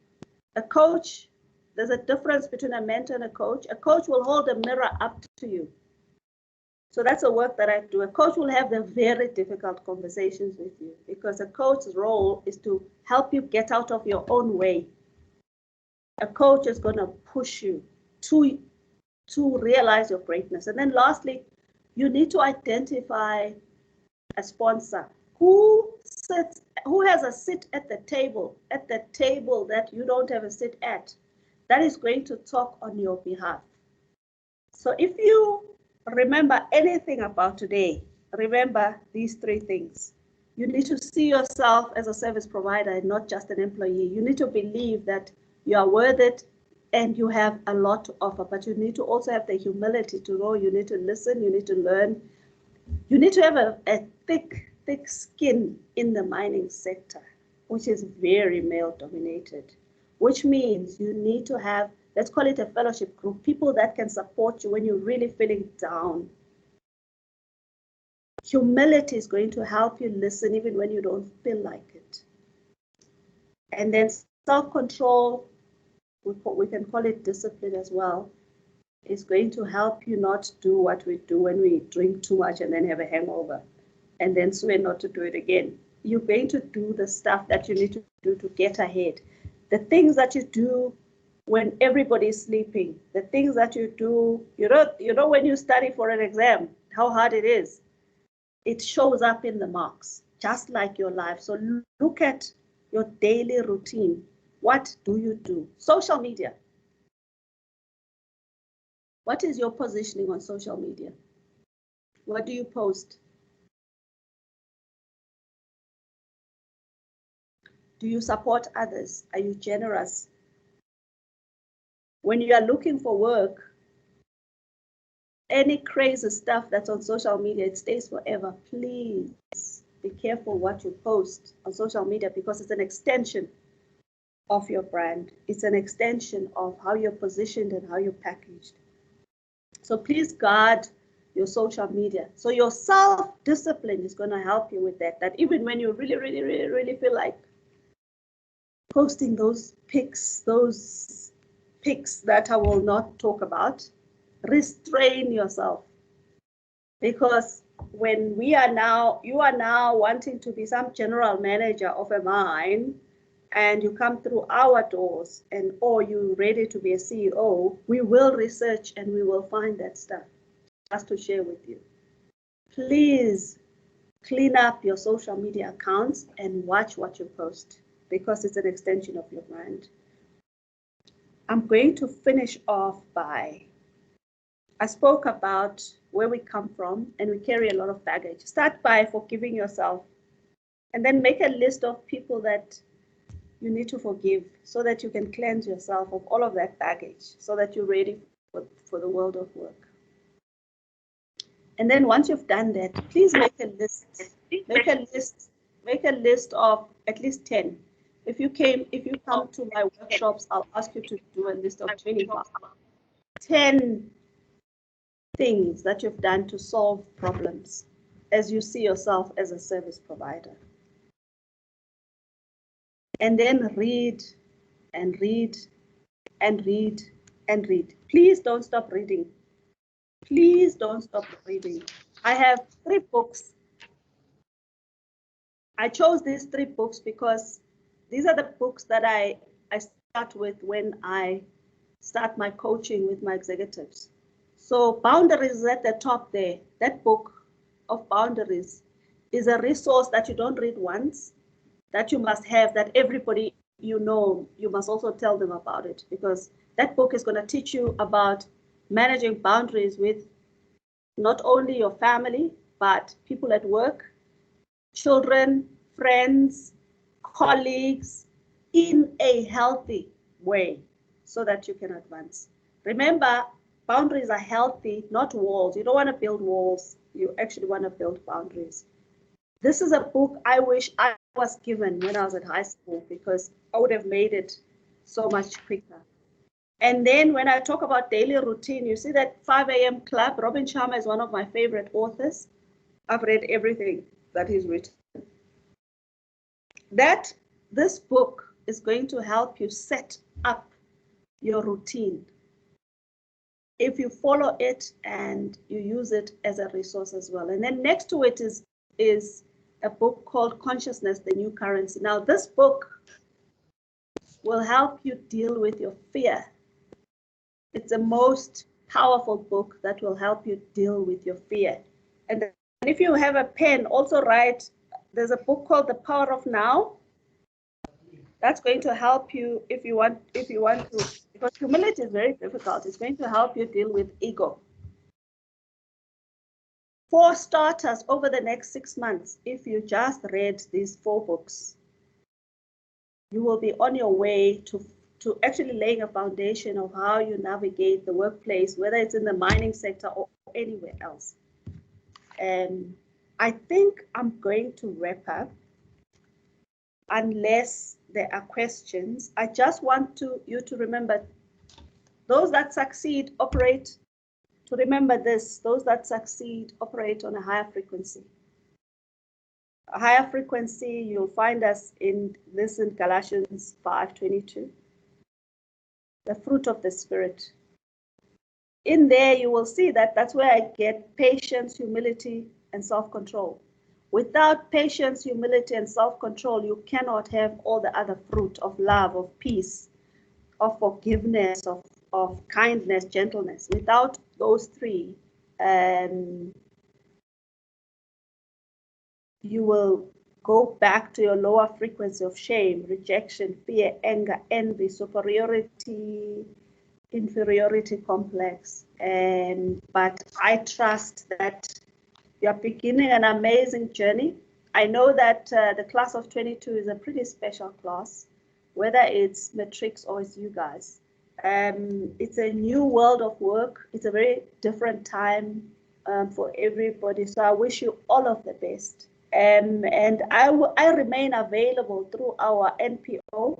A coach, there's a difference between a mentor and a coach. A coach will hold a mirror up to you. So that's the work that I do. A coach will have the very difficult conversations with you, because a coach's role is to help you get out of your own way. A coach is going to push you to realize your greatness. And then lastly, you need to identify a sponsor who has a seat at the table that you don't have a seat at, that is going to talk on your behalf. So if you remember anything about today, remember these three things. You need to see yourself as a service provider and not just an employee. You need to believe that you are worth it and you have a lot to offer, but you need to also have the humility to know. You need to listen, you need to learn. You need to have a thick skin in the mining sector, which is very male dominated, which means you need to have, let's call it a fellowship group, people that can support you when you're really feeling down. Humility is going to help you listen even when you don't feel like it. And then self-control, we can call it discipline as well, is going to help you not do what we do when we drink too much and then have a hangover and then swear not to do it again. You're going to do the stuff that you need to do to get ahead. The things that you do when everybody's sleeping, the things that you do, you know when you study for an exam, how hard it is. It shows up in the marks, just like your life. So look at your daily routine. What do you do? Social media. What is your positioning on social media? What do you post? Do you support others? Are you generous? When you are looking for work, any crazy stuff that's on social media, it stays forever. Please be careful what you post on social media, because it's an extension of your brand. It's an extension of how you're positioned and how you're packaged. So please guard your social media. So your self-discipline is going to help you with that. That even when you really feel like posting those pics that I will not talk about, restrain yourself. Because when you are now wanting to be some general manager of a mine, and you come through our doors, or you're ready to be a CEO, we will research and we will find that stuff just to share with you. Please clean up your social media accounts and watch what you post, because it's an extension of your brand. I'm going to finish off by, I spoke about where we come from, and we carry a lot of baggage. Start by forgiving yourself, and then make a list of people that you need to forgive so that you can cleanse yourself of all of that baggage so that you're ready for the world of work. And then once you've done that, please make a list. Make a list of at least 10. If you come to my workshops, I'll ask you to do a list of 25. 10 things that you've done to solve problems as you see yourself as a service provider. And then read and read and read and read. Please don't stop reading. Please don't stop reading. I have 3 books. I chose these 3 books because these are the books that I start with when I start my coaching with my executives. So Boundaries is at the top there. That book of Boundaries is a resource that you don't read once, that you must have, that everybody you know, you must also tell them about it, because that book is going to teach you about managing boundaries with not only your family, but people at work, children, friends, colleagues, in a healthy way so that you can advance. Remember, boundaries are healthy, not walls. You don't want to build walls. You actually want to build boundaries. This is a book I wish I was given when I was at high school, because I would have made it so much quicker. And then when I talk about daily routine, you see that 5 a.m. Club, Robin Sharma is one of my favorite authors. I've read everything that he's written. This book is going to help you set up your routine if you follow it and you use it as a resource as well. And then next to it is a book called Consciousness, the New Currency. Now, this book will help you deal with your fear. It's the most powerful book that will help you deal with your fear. And if you have a pen, also write, there's a book called The Power of Now. That's going to help you if you want to, because humility is very difficult. It's going to help you deal with ego. For starters, over the next 6 months, if you just read these 4 books, you will be on your way to actually laying a foundation of how you navigate the workplace, whether it's in the mining sector or anywhere else. And I think I'm going to wrap up. Unless there are questions, I just want you to remember, those that succeed operate, to remember this, those that succeed operate on a higher frequency. A higher frequency, you'll find us in Galatians 5:22, the fruit of the Spirit. In there, you will see that that's where I get patience, humility, and self-control. Without patience, humility, and self-control, you cannot have all the other fruit of love, of peace, of forgiveness, of kindness, gentleness. Without those 3, you will go back to your lower frequency of shame, rejection, fear, anger, envy, superiority, inferiority complex. But I trust that you are beginning an amazing journey. I know that the class of 22 is a pretty special class, whether it's Matrix or it's you guys. It's a new world of work. It's a very different time for everybody. So I wish you all of the best. And I remain available through our NPO,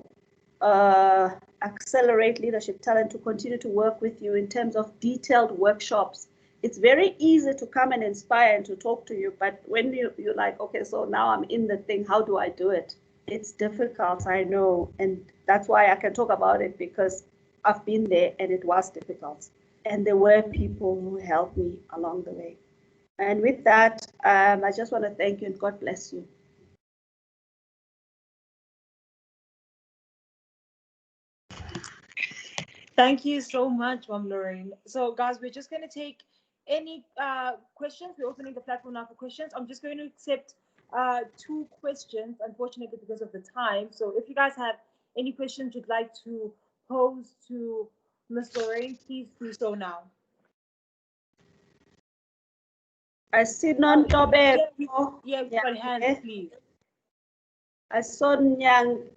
Accelerate Leadership Talent, to continue to work with you in terms of detailed workshops. It's very easy to come and inspire and to talk to you, but when you're like, okay, so now I'm in the thing, how do I do it? It's difficult, I know, and that's why I can talk about it, because I've been there and it was difficult. And there were people who helped me along the way. And with that, I just want to thank you and God bless you. Thank you so much, Mom Lorraine. So guys, we're just going to take any questions. We're opening the platform now for questions. I'm just going to accept 2 questions, unfortunately, because of the time. So if you guys have any questions you'd like to pose to Ms. Lorraine, please do so now. I see non-Tobacco. Yeah, we've got hands, please. I saw Nyange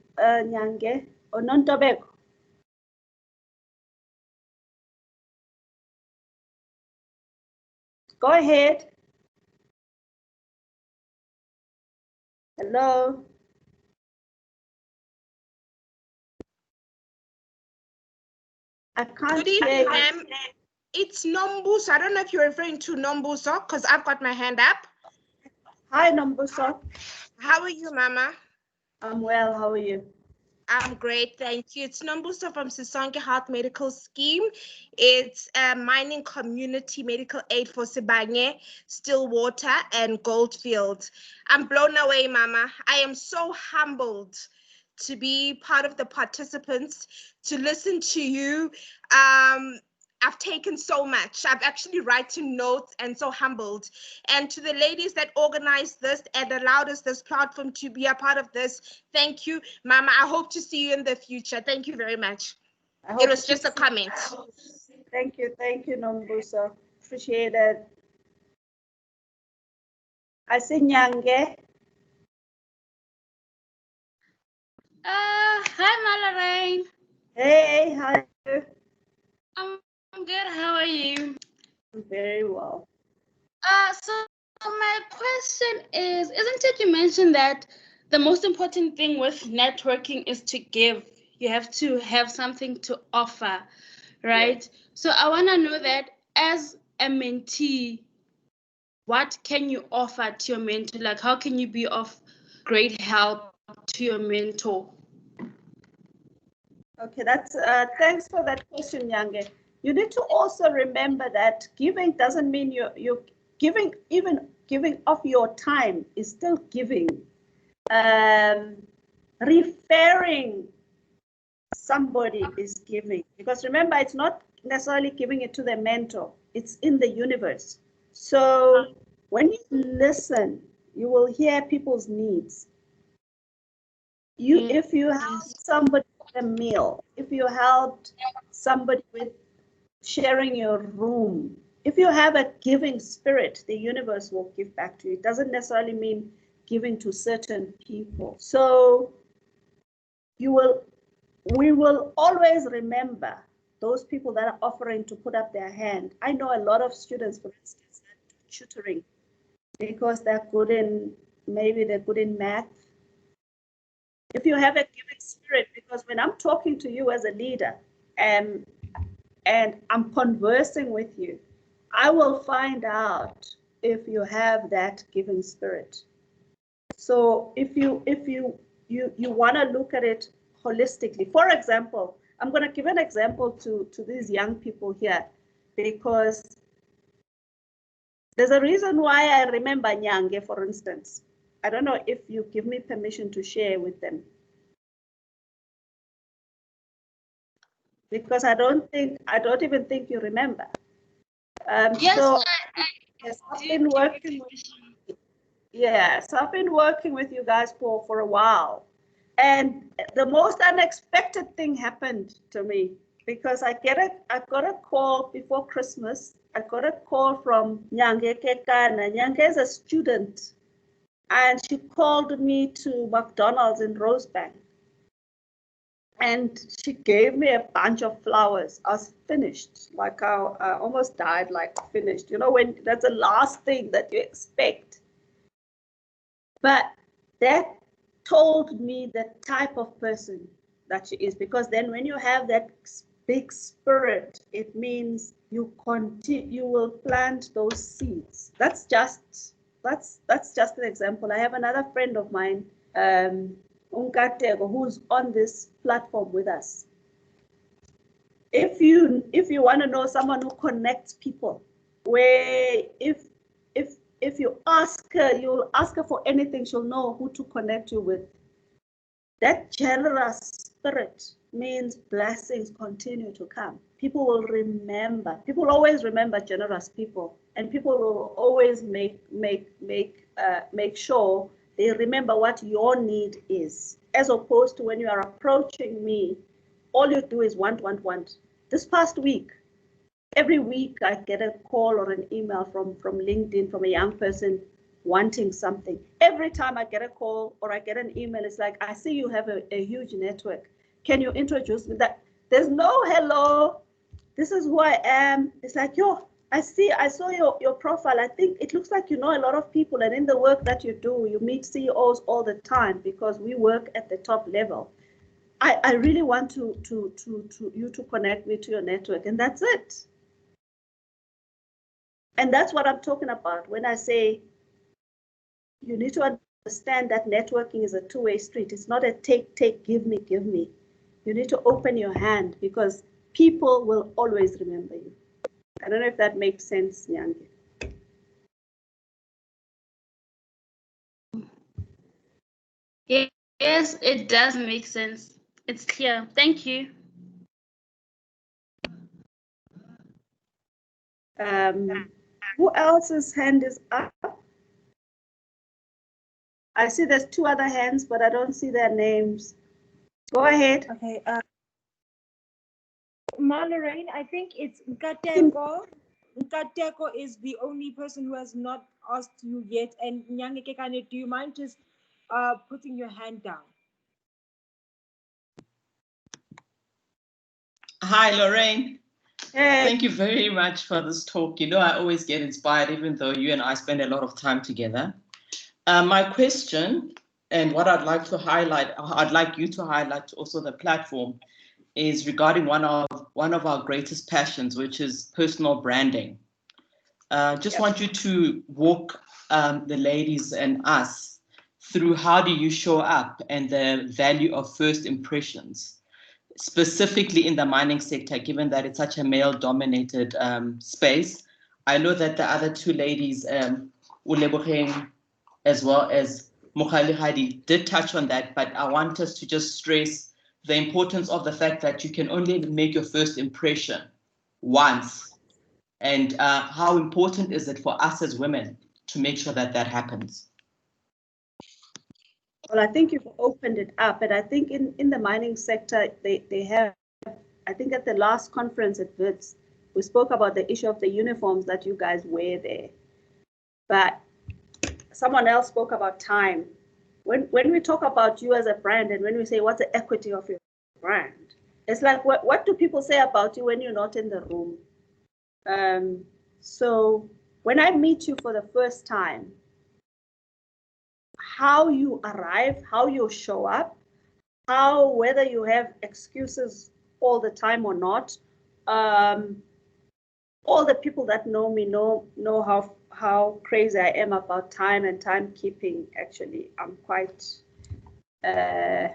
or non-Tobacco. Go ahead. Hello. I can't Good hear evening, you. ma'am. It's Nombuso. I don't know if you're referring to Nombuso because I've got my hand up. Hi, Nombuso. How are you, Mama? I'm well. How are you? I'm great, thank you. It's Nombuso from Sisonke Health Medical Scheme. It's a mining community medical aid for Sibanye, Stillwater, and Goldfield. I'm blown away, Mama. I am so humbled to be part of the participants, to listen to you. I've taken so much. I've actually written notes and so humbled. And to the ladies that organized this and allowed us this platform to be a part of this, thank you, Mama. I hope to see you in the future. Thank you very much. It was just a comment. Thank you, Nombuso. Appreciate it. I see Nyange. Hi, Malarain. Hey, how are you? I'm good. How are you? I'm very well. So my question is, isn't it you mentioned that the most important thing with networking is to give? You have to have something to offer, right? Yes. So I want to know that as a mentee, what can you offer to your mentor? Like, how can you be of great help to your mentor? Okay, that's thanks for that question, Nyange. You need to also remember that giving doesn't mean you're giving, even giving of your time is still giving. Referring somebody is giving, because remember, it's not necessarily giving it to the mentor, it's in the universe. So when you listen, you will hear people's needs. If you help somebody with a meal, if you helped somebody with sharing your room, if you have a giving spirit, the universe will give back to you. It doesn't necessarily mean giving to certain people. So we will always remember those people that are offering to put up their hand. I know a lot of students, for instance, that do tutoring because they're good in, maybe they're good in math. If you have a giving spirit, because when I'm talking to you as a leader and I'm conversing with you, I will find out if you have that giving spirit. So if you want to look at it holistically, for example, I'm going to give an example to these young people here, because there's a reason why I remember Nyange, for instance. I don't know if you give me permission to share with them. Because I don't even think you remember. Yes, so I've been working with, yes, I've been working with you guys for a while. And the most unexpected thing happened to me, because I got a call before Christmas. I got a call from Nyange Kekana. Nyange is a student, and she called me to McDonald's in Rosebank. And she gave me a bunch of flowers. I was finished, like I almost died, like finished. You know, when that's the last thing that you expect. But that told me the type of person that she is, because then when you have that big spirit, it means you will plant those seeds. That's just an example. I have another friend of mine, Unkatego, who's on this platform with us. If you want to know someone who connects people, where if you ask her, you'll ask her for anything, she'll know who to connect you with. That generous spirit means blessings continue to come. People will remember. People always remember generous people, and people will always make sure they remember what your need is, as opposed to when you are approaching me, all you do is want. This past week, Every week I get a call or an email from LinkedIn from a young person wanting something. Every time I get a call or I get an email, it's like, I see you have a huge network. Can you introduce me? That there's no hello, this is who I am. It's like, yo, I saw your profile. I think it looks like you know a lot of people, and in the work that you do, you meet CEOs all the time because we work at the top level. I really want you to connect me to your network, and that's it. And that's what I'm talking about when I say you need to understand that networking is a two-way street. It's not a take, give me. You need to open your hand because people will always remember you. I don't know if that makes sense, Nyange. Yes, it does make sense. It's clear. Thank you. Who else's hand is up? I see there's two other hands, but I don't see their names. Go ahead. Okay. Lorraine, I think it's Nkateko. Nkateko is the only person who has not asked you yet. And Nyange Kekane, do you mind just putting your hand down? Hi, Lorraine. Hey. Thank you very much for this talk. You know, I always get inspired, even though you and I spend a lot of time together. My question, and what I'd like to highlight, I'd like you to highlight also the platform, is regarding one of our greatest passions, which is personal branding. Just want you to walk the ladies and us through how do you show up and the value of first impressions, specifically in the mining sector, given that it's such a male-dominated space. I know that the other two ladies, Uleboheng as well as Mokhali Hadi, did touch on that, but I want us to just stress the importance of the fact that you can only make your first impression once. And how important is it for us as women to make sure that that happens? Well, I think you've opened it up, and I think in the mining sector, they have, I think at the last conference at WITS, we spoke about the issue of the uniforms that you guys wear there. But someone else spoke about time. When we talk about you as a brand, and when we say what's the equity of your brand, it's like, what do people say about you when you're not in the room? So when I meet you for the first time, how you arrive, how you show up, whether you have excuses all the time or not, all the people that know me know how crazy I am about time and timekeeping. Actually, I'm quite, yeah.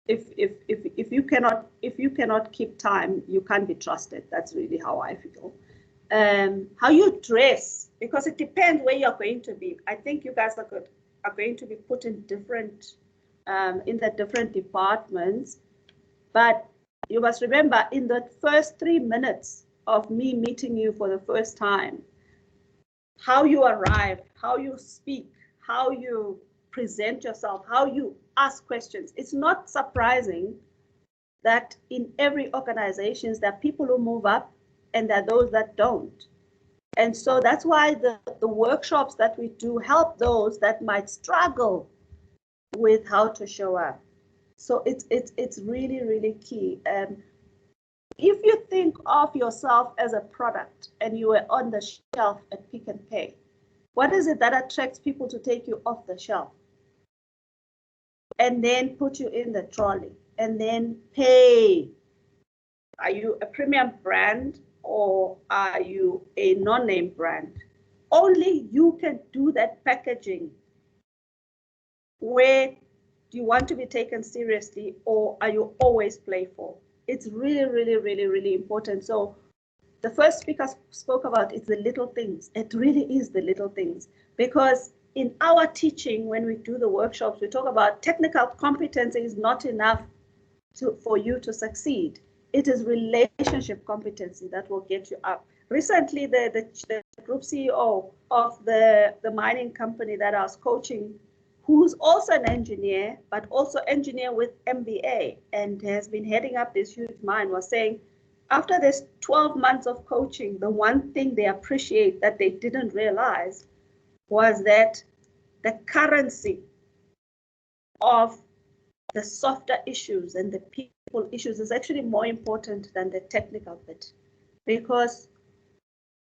If you cannot keep time, you can't be trusted. That's really how I feel. How you dress, because it depends where you're going to be. I think you guys are going to be put in different in the different departments, but you must remember, in the first 3 minutes of me meeting you for the first time, how you arrive, how you speak, how you present yourself, how you ask questions. It's not surprising that in every organization there are people who move up and there are those that don't. And so that's why the workshops that we do help those that might struggle with how to show up. So it's really, really key. If you think of yourself as a product and you were on the shelf at Pick n Pay, what is it that attracts people to take you off the shelf and then put you in the trolley and then pay? Are you a premium brand or are you a non-name brand? Only you can do that packaging. Where do you want to be taken seriously, or are you always playful? It's really, really, really, really important. So the first speaker spoke about it's the little things. It really is the little things, because in our teaching, when we do the workshops, we talk about technical competency is not enough for you to succeed. It is relationship competency that will get you up. Recently, the group CEO of the mining company that I was coaching, who's also an engineer, but also engineer with MBA and has been heading up this huge mine, was saying, after this 12 months of coaching, the one thing they appreciate that they didn't realize was that the currency of the softer issues and the people issues is actually more important than the technical bit. Because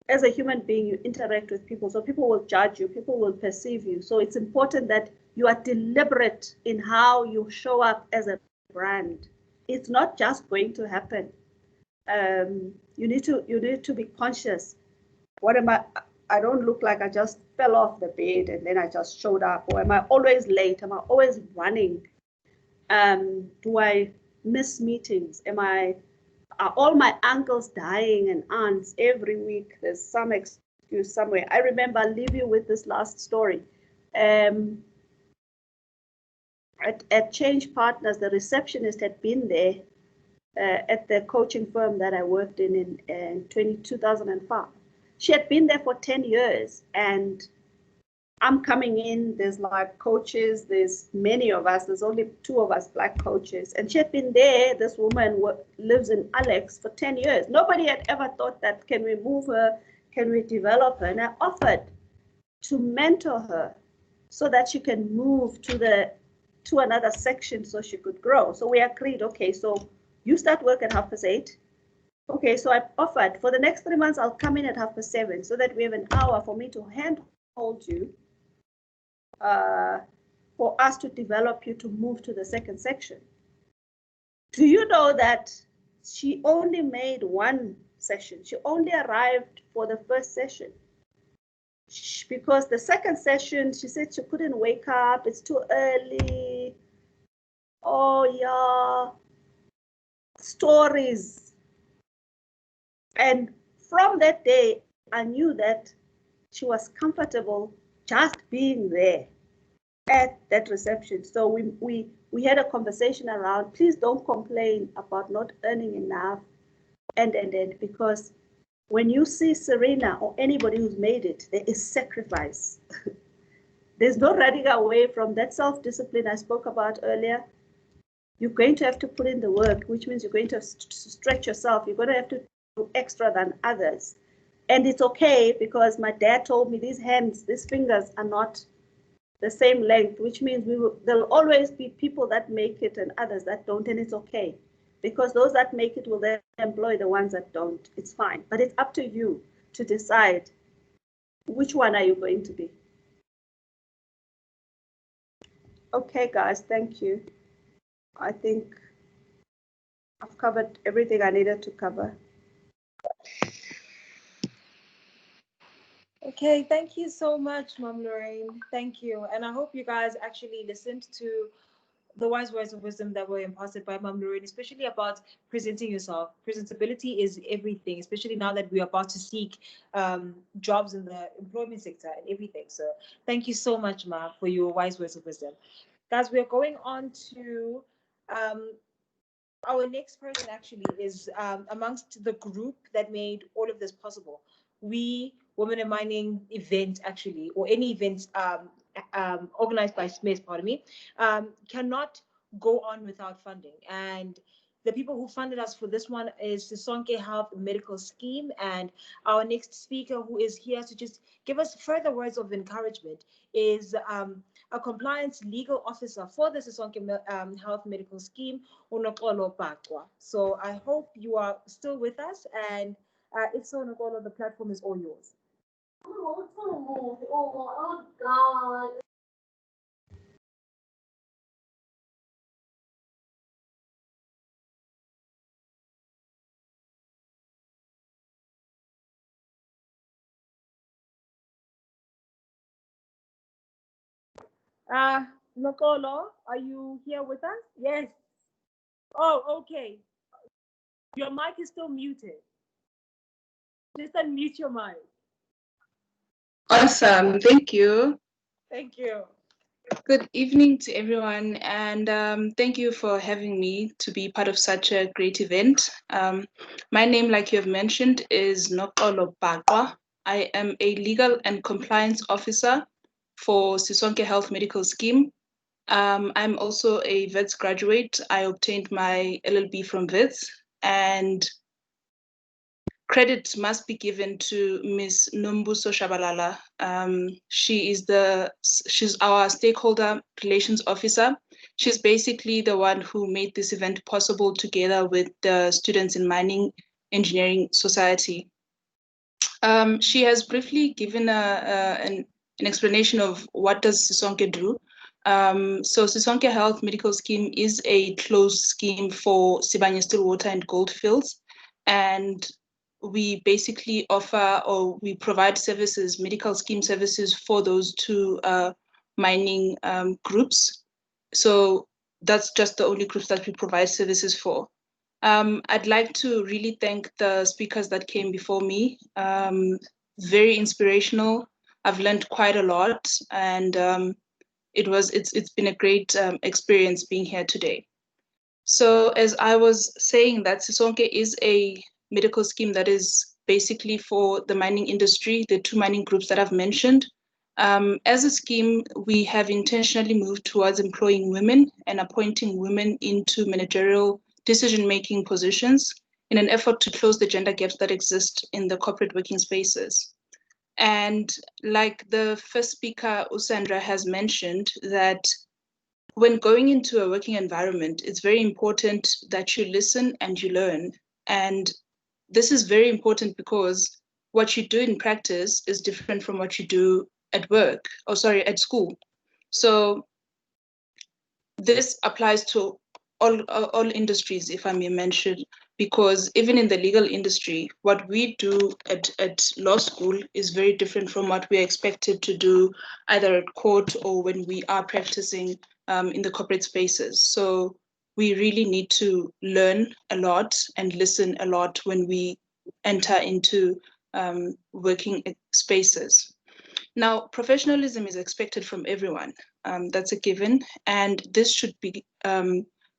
as a human being, you interact with people, so people will judge you, people will perceive you. So it's important that you are deliberate in how you show up as a brand. It's not just going to happen. You need to be conscious. What am I don't look like I just fell off the bed and then I just showed up, or am I always late? Am I always running? Do I miss meetings? Are all my uncles dying and aunts every week? There's some excuse somewhere. I remember, I'll leave you with this last story. At Change Partners, the receptionist had been there at the coaching firm that I worked in 2005. She had been there for 10 years, and I'm coming in, there's like coaches, there's many of us, there's only 2 of us black coaches. And she had been there, this woman lives in Alex for 10 years. Nobody had ever thought that, can we move her? Can we develop her? And I offered to mentor her so that she can move to another section so she could grow. So we agreed, okay, so you start work at 8:30. Okay, so I offered for the next 3 months, I'll come in at 7:30 so that we have an hour for me to handhold you, for us to develop you to move to the second section. Do you know that she only made 1 session? She only arrived for the first session. Because the second session, she said she couldn't wake up, it's too early. Oh yeah, stories. And from that day, I knew that she was comfortable just being there at that reception. So we had a conversation around, please don't complain about not earning enough, and because when you see Serena or anybody who's made it, there is sacrifice. There's no running away from that self-discipline I spoke about earlier. You're going to have to put in the work, which means you're going to have to stretch yourself. You're going to have to do extra than others. And it's okay, because my dad told me these fingers are not the same length, which means there'll always be people that make it and others that don't, and it's okay. Because those that make it will then employ the ones that don't. It's fine. But it's up to you to decide which one are you going to be. Okay, guys, thank you. I think I've covered everything I needed to cover. Okay, thank you so much, Mom Lorraine. Thank you. And I hope you guys actually listened to the wise words of wisdom that were imparted by Mom Lorraine, especially about presenting yourself. Presentability is everything, especially now that we are about to seek jobs in the employment sector and everything. So thank you so much, Ma, for your wise words of wisdom. Guys, we're going on to our next person actually is amongst the group that made all of this possible. We, Women in Mining event actually, or any event organized by Smith, cannot go on without funding. And the people who funded us for this one is the Sisonke Health Medical Scheme. And our next speaker, who is here to just give us further words of encouragement, is a compliance legal officer for the Sisonke Health Medical Scheme, Unokolo Bakwa. So I hope you are still with us, and if so, Unokolo, the platform is all yours. Oh God. Nokolo, are you here with us? Yes. Oh, okay. Your mic is still muted. Just unmute your mic. Awesome. Thank you. Thank you. Good evening to everyone, and thank you for having me to be part of such a great event. My name, like you have mentioned, is Nokolo Bakwa. I am a legal and compliance officer for Sisonke Health Medical Scheme. I'm also a Wits graduate. I obtained my LLB from Wits, and credit must be given to Ms. Nombuso Shabalala. She's our stakeholder relations officer. She's basically the one who made this event possible together with the students in Mining Engineering Society. She has briefly given an explanation of what does Sisonke do. So Sisonke Health Medical Scheme is a closed scheme for Sibanye-Stillwater and Goldfields. And we basically offer or we provide services, medical scheme services for those two mining groups. So that's just the only groups that we provide services for. I'd like to really thank the speakers that came before me. Very inspirational. I've learned quite a lot, and it's been a great experience being here today. So as I was saying, that Sisonke is a medical scheme that is basically for the mining industry, the two mining groups that I've mentioned. As a scheme, we have intentionally moved towards employing women and appointing women into managerial decision-making positions in an effort to close the gender gaps that exist in the corporate working spaces. And like the first speaker, Usandra, has mentioned, that when going into a working environment, it's very important that you listen and you learn. And this is very important because what you do in practice is different from what you do at work, at school. So this applies to all industries, if I may mention, because even in the legal industry, what we do at law school is very different from what we are expected to do either at court or when we are practicing in the corporate spaces. So we really need to learn a lot and listen a lot when we enter into working spaces. Now, professionalism is expected from everyone. That's a given, and this should be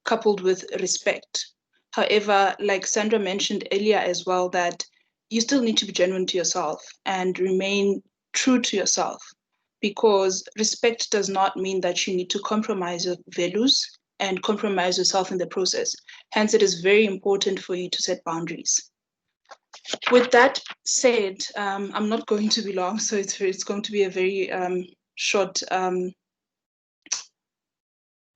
coupled with respect. However, like Sandra mentioned earlier as well, that you still need to be genuine to yourself and remain true to yourself, because respect does not mean that you need to compromise your values and compromise yourself in the process. Hence, it is very important for you to set boundaries. With that said, I'm not going to be long, so it's going to be a very short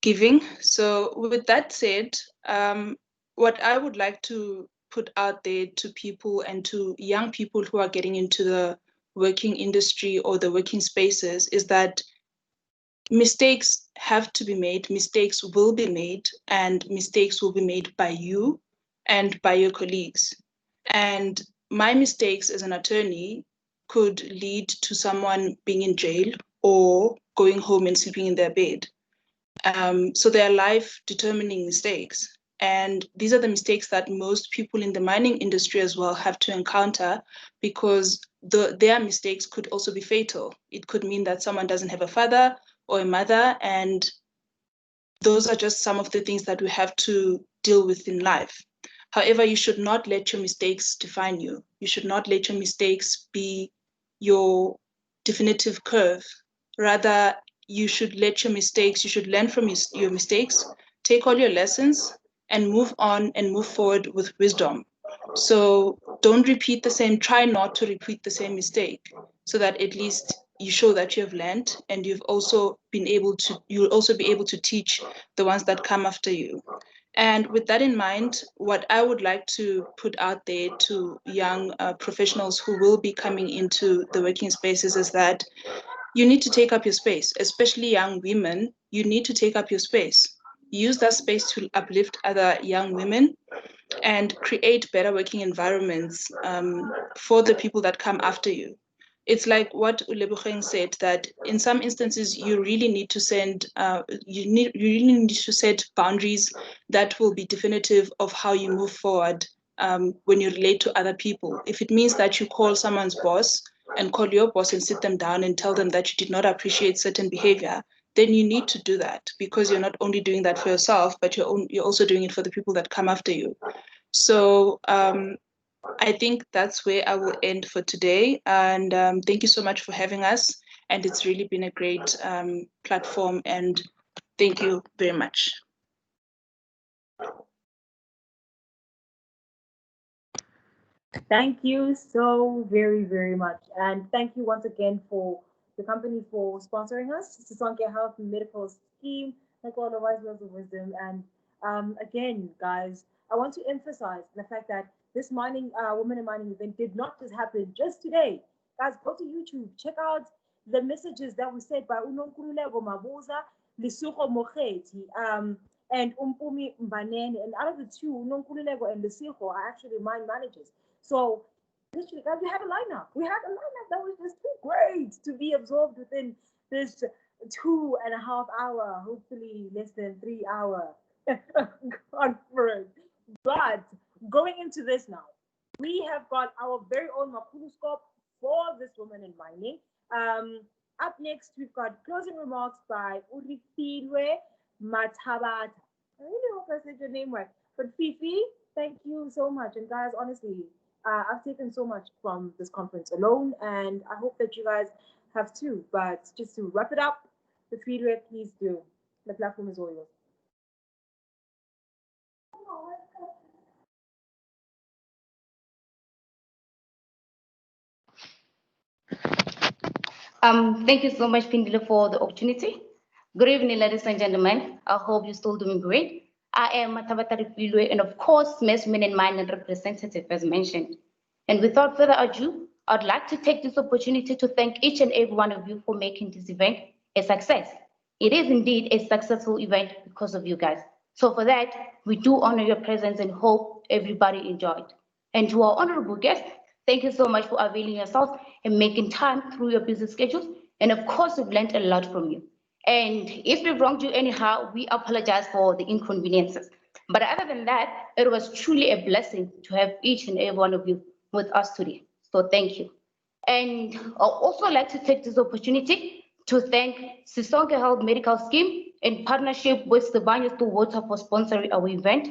giving. So with that said, what I would like to put out there to people and to young people who are getting into the working industry or the working spaces is that mistakes have to be made, mistakes will be made, and mistakes will be made by you and by your colleagues. And my mistakes as an attorney could lead to someone being in jail or going home and sleeping in their bed. So they are life-determining mistakes. And these are the mistakes that most people in the mining industry as well have to encounter, because their mistakes could also be fatal. It could mean that someone doesn't have a father or a mother, and those are just some of the things that we have to deal with in life. However, you should not let your mistakes define you. You should not let your mistakes be your definitive curve. Rather, you should let your mistakes, you should learn from your mistakes, take all your lessons, and move on and move forward with wisdom. So don't repeat the same, try not to repeat the same mistake, so that at least you show that you have learned, and you'll also be able to teach the ones that come after you. And with that in mind, what I would like to put out there to young professionals who will be coming into the working spaces is that you need to take up your space, especially young women. You need to take up your space. Use that space to uplift other young women and create better working environments for the people that come after you. It's like what Uleboheng said, that in some instances you really need to you really need to set boundaries that will be definitive of how you move forward when you relate to other people. If it means that you call someone's boss and call your boss and sit them down and tell them that you did not appreciate certain behavior, then you need to do that, because you're not only doing that for yourself, but you're also doing it for the people that come after you. So I think that's where I will end for today. And thank you so much for having us. And it's really been a great platform. And thank you very much. Thank you so very, very much. And thank you once again for the company for sponsoring us, Sisonke Health Medical Scheme, like all the wise words of wisdom. And again, guys, I want to emphasize the fact that this mining, Women in Mining event did not just happen just today. Guys, go to YouTube, check out the messages that were said by Unonkululeko Mabuza, Lisuko Mokheti, and Umpumi Mbanene. And out of the two, Unonkululeko and Lisuko are actually mine managers. So literally, guys, we had a lineup. We had a lineup that was just too great to be absorbed within this 2.5 hour, hopefully less than 3 hour conference. But going into this now, we have got our very own Makuluscope for this Woman in Mining. Up next, we've got closing remarks by Urifilwe Matabata. I really hope I said your name right. But Fifi, thank you so much. And guys, honestly, I've taken so much from this conference alone, and I hope that you guys have too. But just to wrap it up, the feedback, please do. The platform is all yours. Thank you so much, Pindile, for the opportunity. Good evening, ladies and gentlemen. I hope you're still doing great. I am Matabata Rifilwe, and of course, Women in Mining representative, as mentioned. And without further ado, I'd like to take this opportunity to thank each and every one of you for making this event a success. It is indeed a successful event because of you guys. So for that, we do honor your presence and hope everybody enjoyed. And to our honorable guests, thank you so much for availing yourself and making time through your busy schedules. And of course, we've learned a lot from you. And if we wronged you anyhow, we apologize for the inconveniences. But other than that, it was truly a blessing to have each and every one of you with us today. So thank you. And I'd also like to take this opportunity to thank Sisonke Health Medical Scheme in partnership with Sibanye-Stillwater for sponsoring our event.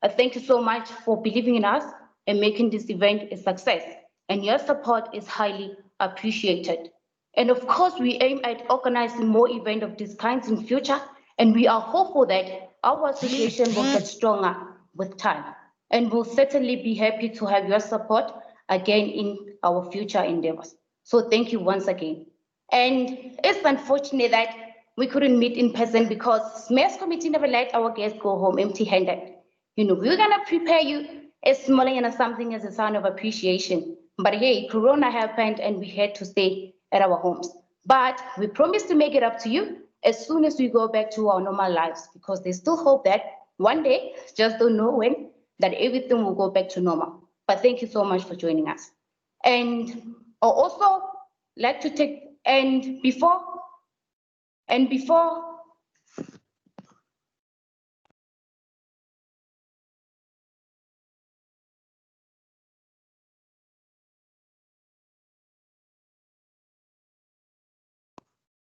I thank you so much for believing in us and making this event a success. And your support is highly appreciated. And of course, we aim at organizing more events of this kind in future, and we are hopeful that our association will get stronger with time. And we'll certainly be happy to have your support again in our future endeavors. So thank you once again. And it's unfortunate that we couldn't meet in person because SMERS committee never let our guests go home empty-handed. You know, we're gonna prepare you a small and something as a sign of appreciation. But hey, Corona happened and we had to stay at our homes. But we promise to make it up to you as soon as we go back to our normal lives, because there's still hope that one day, just don't know when, that everything will go back to normal. But thank you so much for joining us. And I also like to take, and before,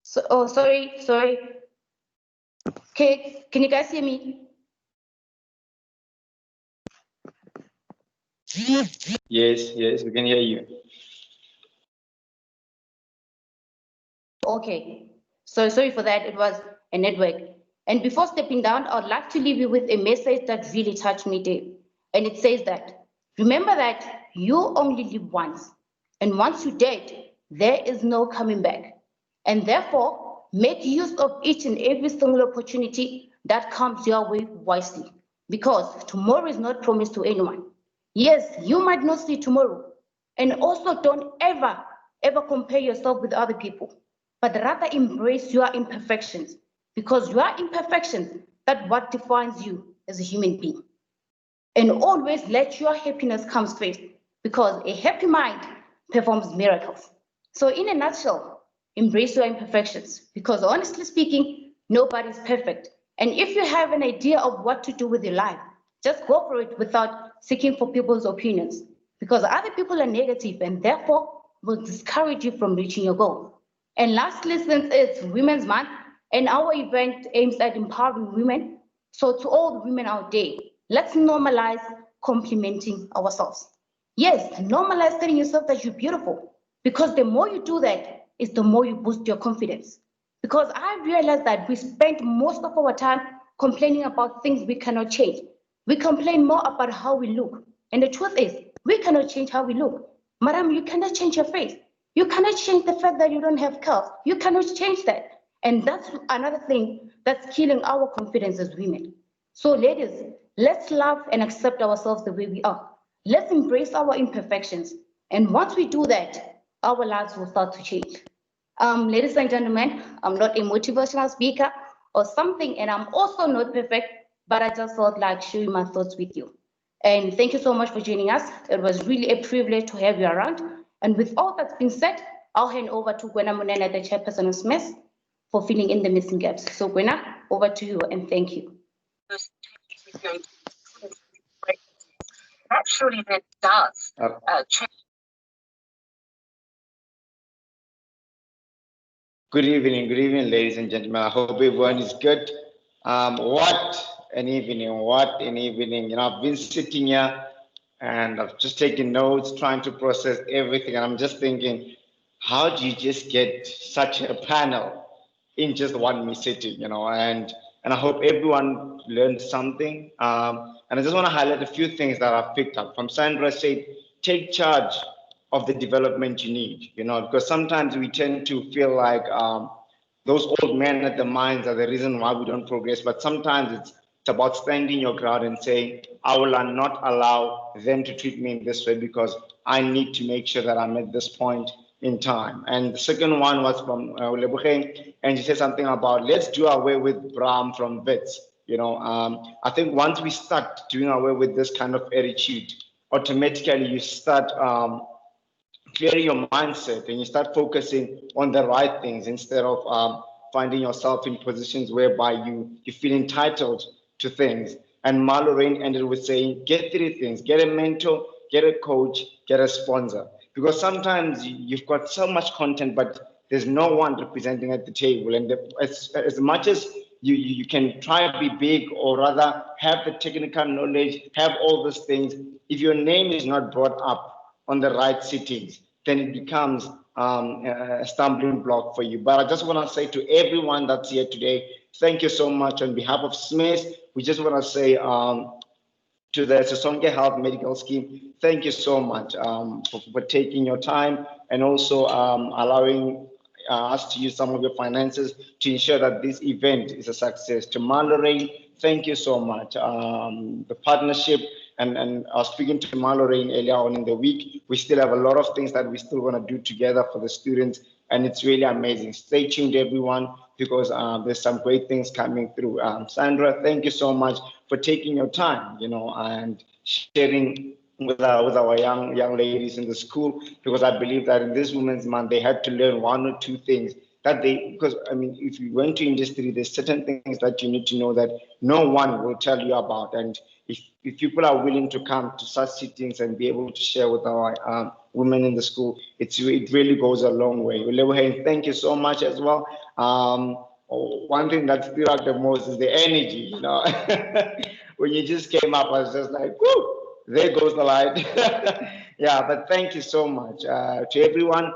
so, oh, sorry. Okay, can you guys hear me? Yes, we can hear you. Okay, so sorry for that, it was a network. And before stepping down, I'd like to leave you with a message that really touched me today. And it says that, remember that you only live once. And once you're dead, there is no coming back. And therefore, make use of each and every single opportunity that comes your way wisely. Because tomorrow is not promised to anyone. Yes, you might not see tomorrow. And also don't ever compare yourself with other people, but rather embrace your imperfections, because your imperfections, that's what defines you as a human being. And always let your happiness come first, because a happy mind performs miracles. So in a nutshell, embrace your imperfections, because honestly speaking, nobody's perfect. And if you have an idea of what to do with your life, just go for it without seeking for people's opinions, because other people are negative and therefore will discourage you from reaching your goal. And lastly, since it's Women's Month and our event aims at empowering women, so to all the women out there, let's normalize complimenting ourselves. Yes, normalize telling yourself that you're beautiful, because the more you do that, is the more you boost your confidence. Because I realized that we spend most of our time complaining about things we cannot change. We complain more about how we look. And the truth is, We cannot change how we look. Madam, you cannot change your face. You cannot change the fact that you don't have curves. You cannot change that. And that's another thing that's killing our confidence as women. So ladies, let's love and accept ourselves the way we are. Let's embrace our imperfections. And once we do that, our lives will start to change. Ladies and gentlemen, I'm not a motivational speaker or something, and I'm also not perfect, but I just felt like sharing my thoughts with you. And thank you so much for joining us. It was really a privilege to have you around. And with all that's been said, I'll hand over to Gwena Munene, the chairperson of SMES, for filling in the missing gaps. So Gwena, over to you, and thank you. Naturally, that does change. Good evening, ladies and gentlemen. I hope everyone is good. What an evening, what an evening. You know, I've been sitting here and I've just taken notes, trying to process everything. And I'm just thinking, how do you just get such a panel in just one sitting, you know? And I hope everyone learned something. And I just want to highlight a few things that I've picked up from Sandra. Said, take charge of the development you need, you know, because sometimes we tend to feel like those old men at the mines are the reason why we don't progress. But sometimes it's about standing your ground and saying, I will not allow them to treat me in this way because I need to make sure that I'm at this point in time. And the second one was from Leboheng, and she said something about let's do away with Bram from Wits. You know, I think once we start doing away with this kind of attitude, automatically you start clearing your mindset and you start focusing on the right things instead of finding yourself in positions whereby you feel entitled to things. And Marlorraine ended with saying, get three things: get a mentor, get a coach, get a sponsor. Because sometimes you've got so much content, but there's no one representing at the table. And as much as you can try to be big, or rather have the technical knowledge, have all these things, if your name is not brought up on the right sittings, then it becomes a stumbling block for you. But I just want to say to everyone that's here today, thank you so much. On behalf of SMES, we just want to say to the Sisonke Health Medical Scheme, thank you so much for taking your time and also allowing us to use some of your finances to ensure that this event is a success. To Marlorraine, thank you so much. The partnership, and I was speaking to Marlorraine earlier on in the week, we still have a lot of things that we still want to do together for the students, and it's really amazing. Stay tuned, everyone, because there's some great things coming through. Sandra, thank you so much for taking your time, you know, and sharing with our young ladies in the school, because I believe that in this Women's Month, they had to learn one or two things that because I mean, if you went to industry, there's certain things that you need to know that no one will tell you about. And if people are willing to come to such sittings and be able to share with our women in the school, it really goes a long way. Thank you so much as well. One thing that stood out the most is the energy, you know. When you just came up, I was just like, whoo, there goes the light. Yeah, but thank you so much to everyone.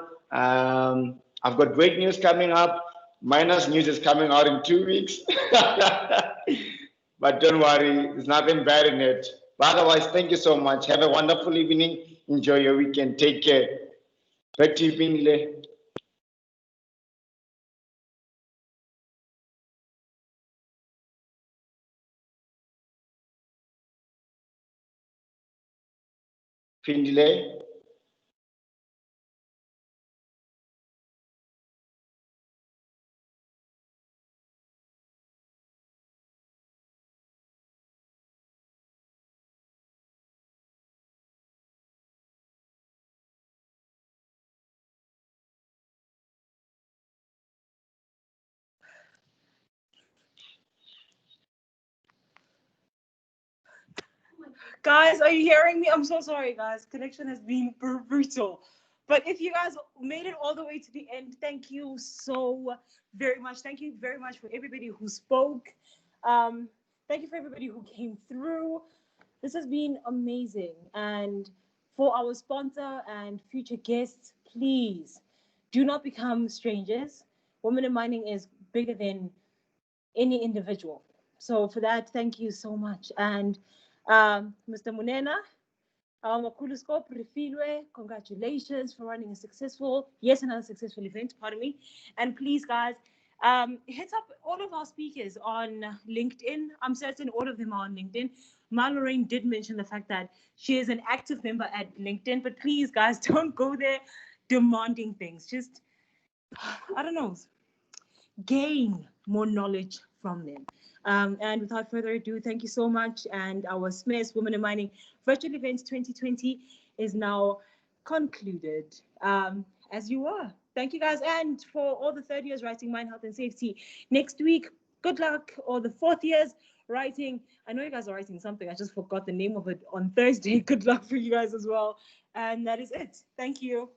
I've got great news coming up. Minus news is coming out in 2 weeks. But don't worry, there's nothing bad in it. But otherwise, thank you so much. Have a wonderful evening. Enjoy your weekend. Take care. Back to you, Pindile. Pindile. Guys, are you hearing me? I'm so sorry, guys. Connection has been brutal. But if you guys made it all the way to the end, thank you so very much. Thank you very much for everybody who spoke. Thank you for everybody who came through. This has been amazing. And for our sponsor and future guests, please do not become strangers. Women in Mining is bigger than any individual. So for that, thank you so much. And Mr. Munena, Makuluskop Refilwe, congratulations for running a successful, another successful event, pardon me. And please, guys, hit up all of our speakers on LinkedIn. I'm certain all of them are on LinkedIn. Lorraine did mention the fact that she is an active member at LinkedIn, but please, guys, don't go there demanding things. Just, I don't know, gain more knowledge from them. And without further ado, thank you so much. And our SMES Women in Mining Virtual Events 2020 is now concluded, as you were. Thank you, guys. And for all the third years writing Mine Health and Safety, next week, good luck. Or the fourth years writing, I know you guys are writing something, I just forgot the name of it, on Thursday. Good luck for you guys as well. And that is it. Thank you.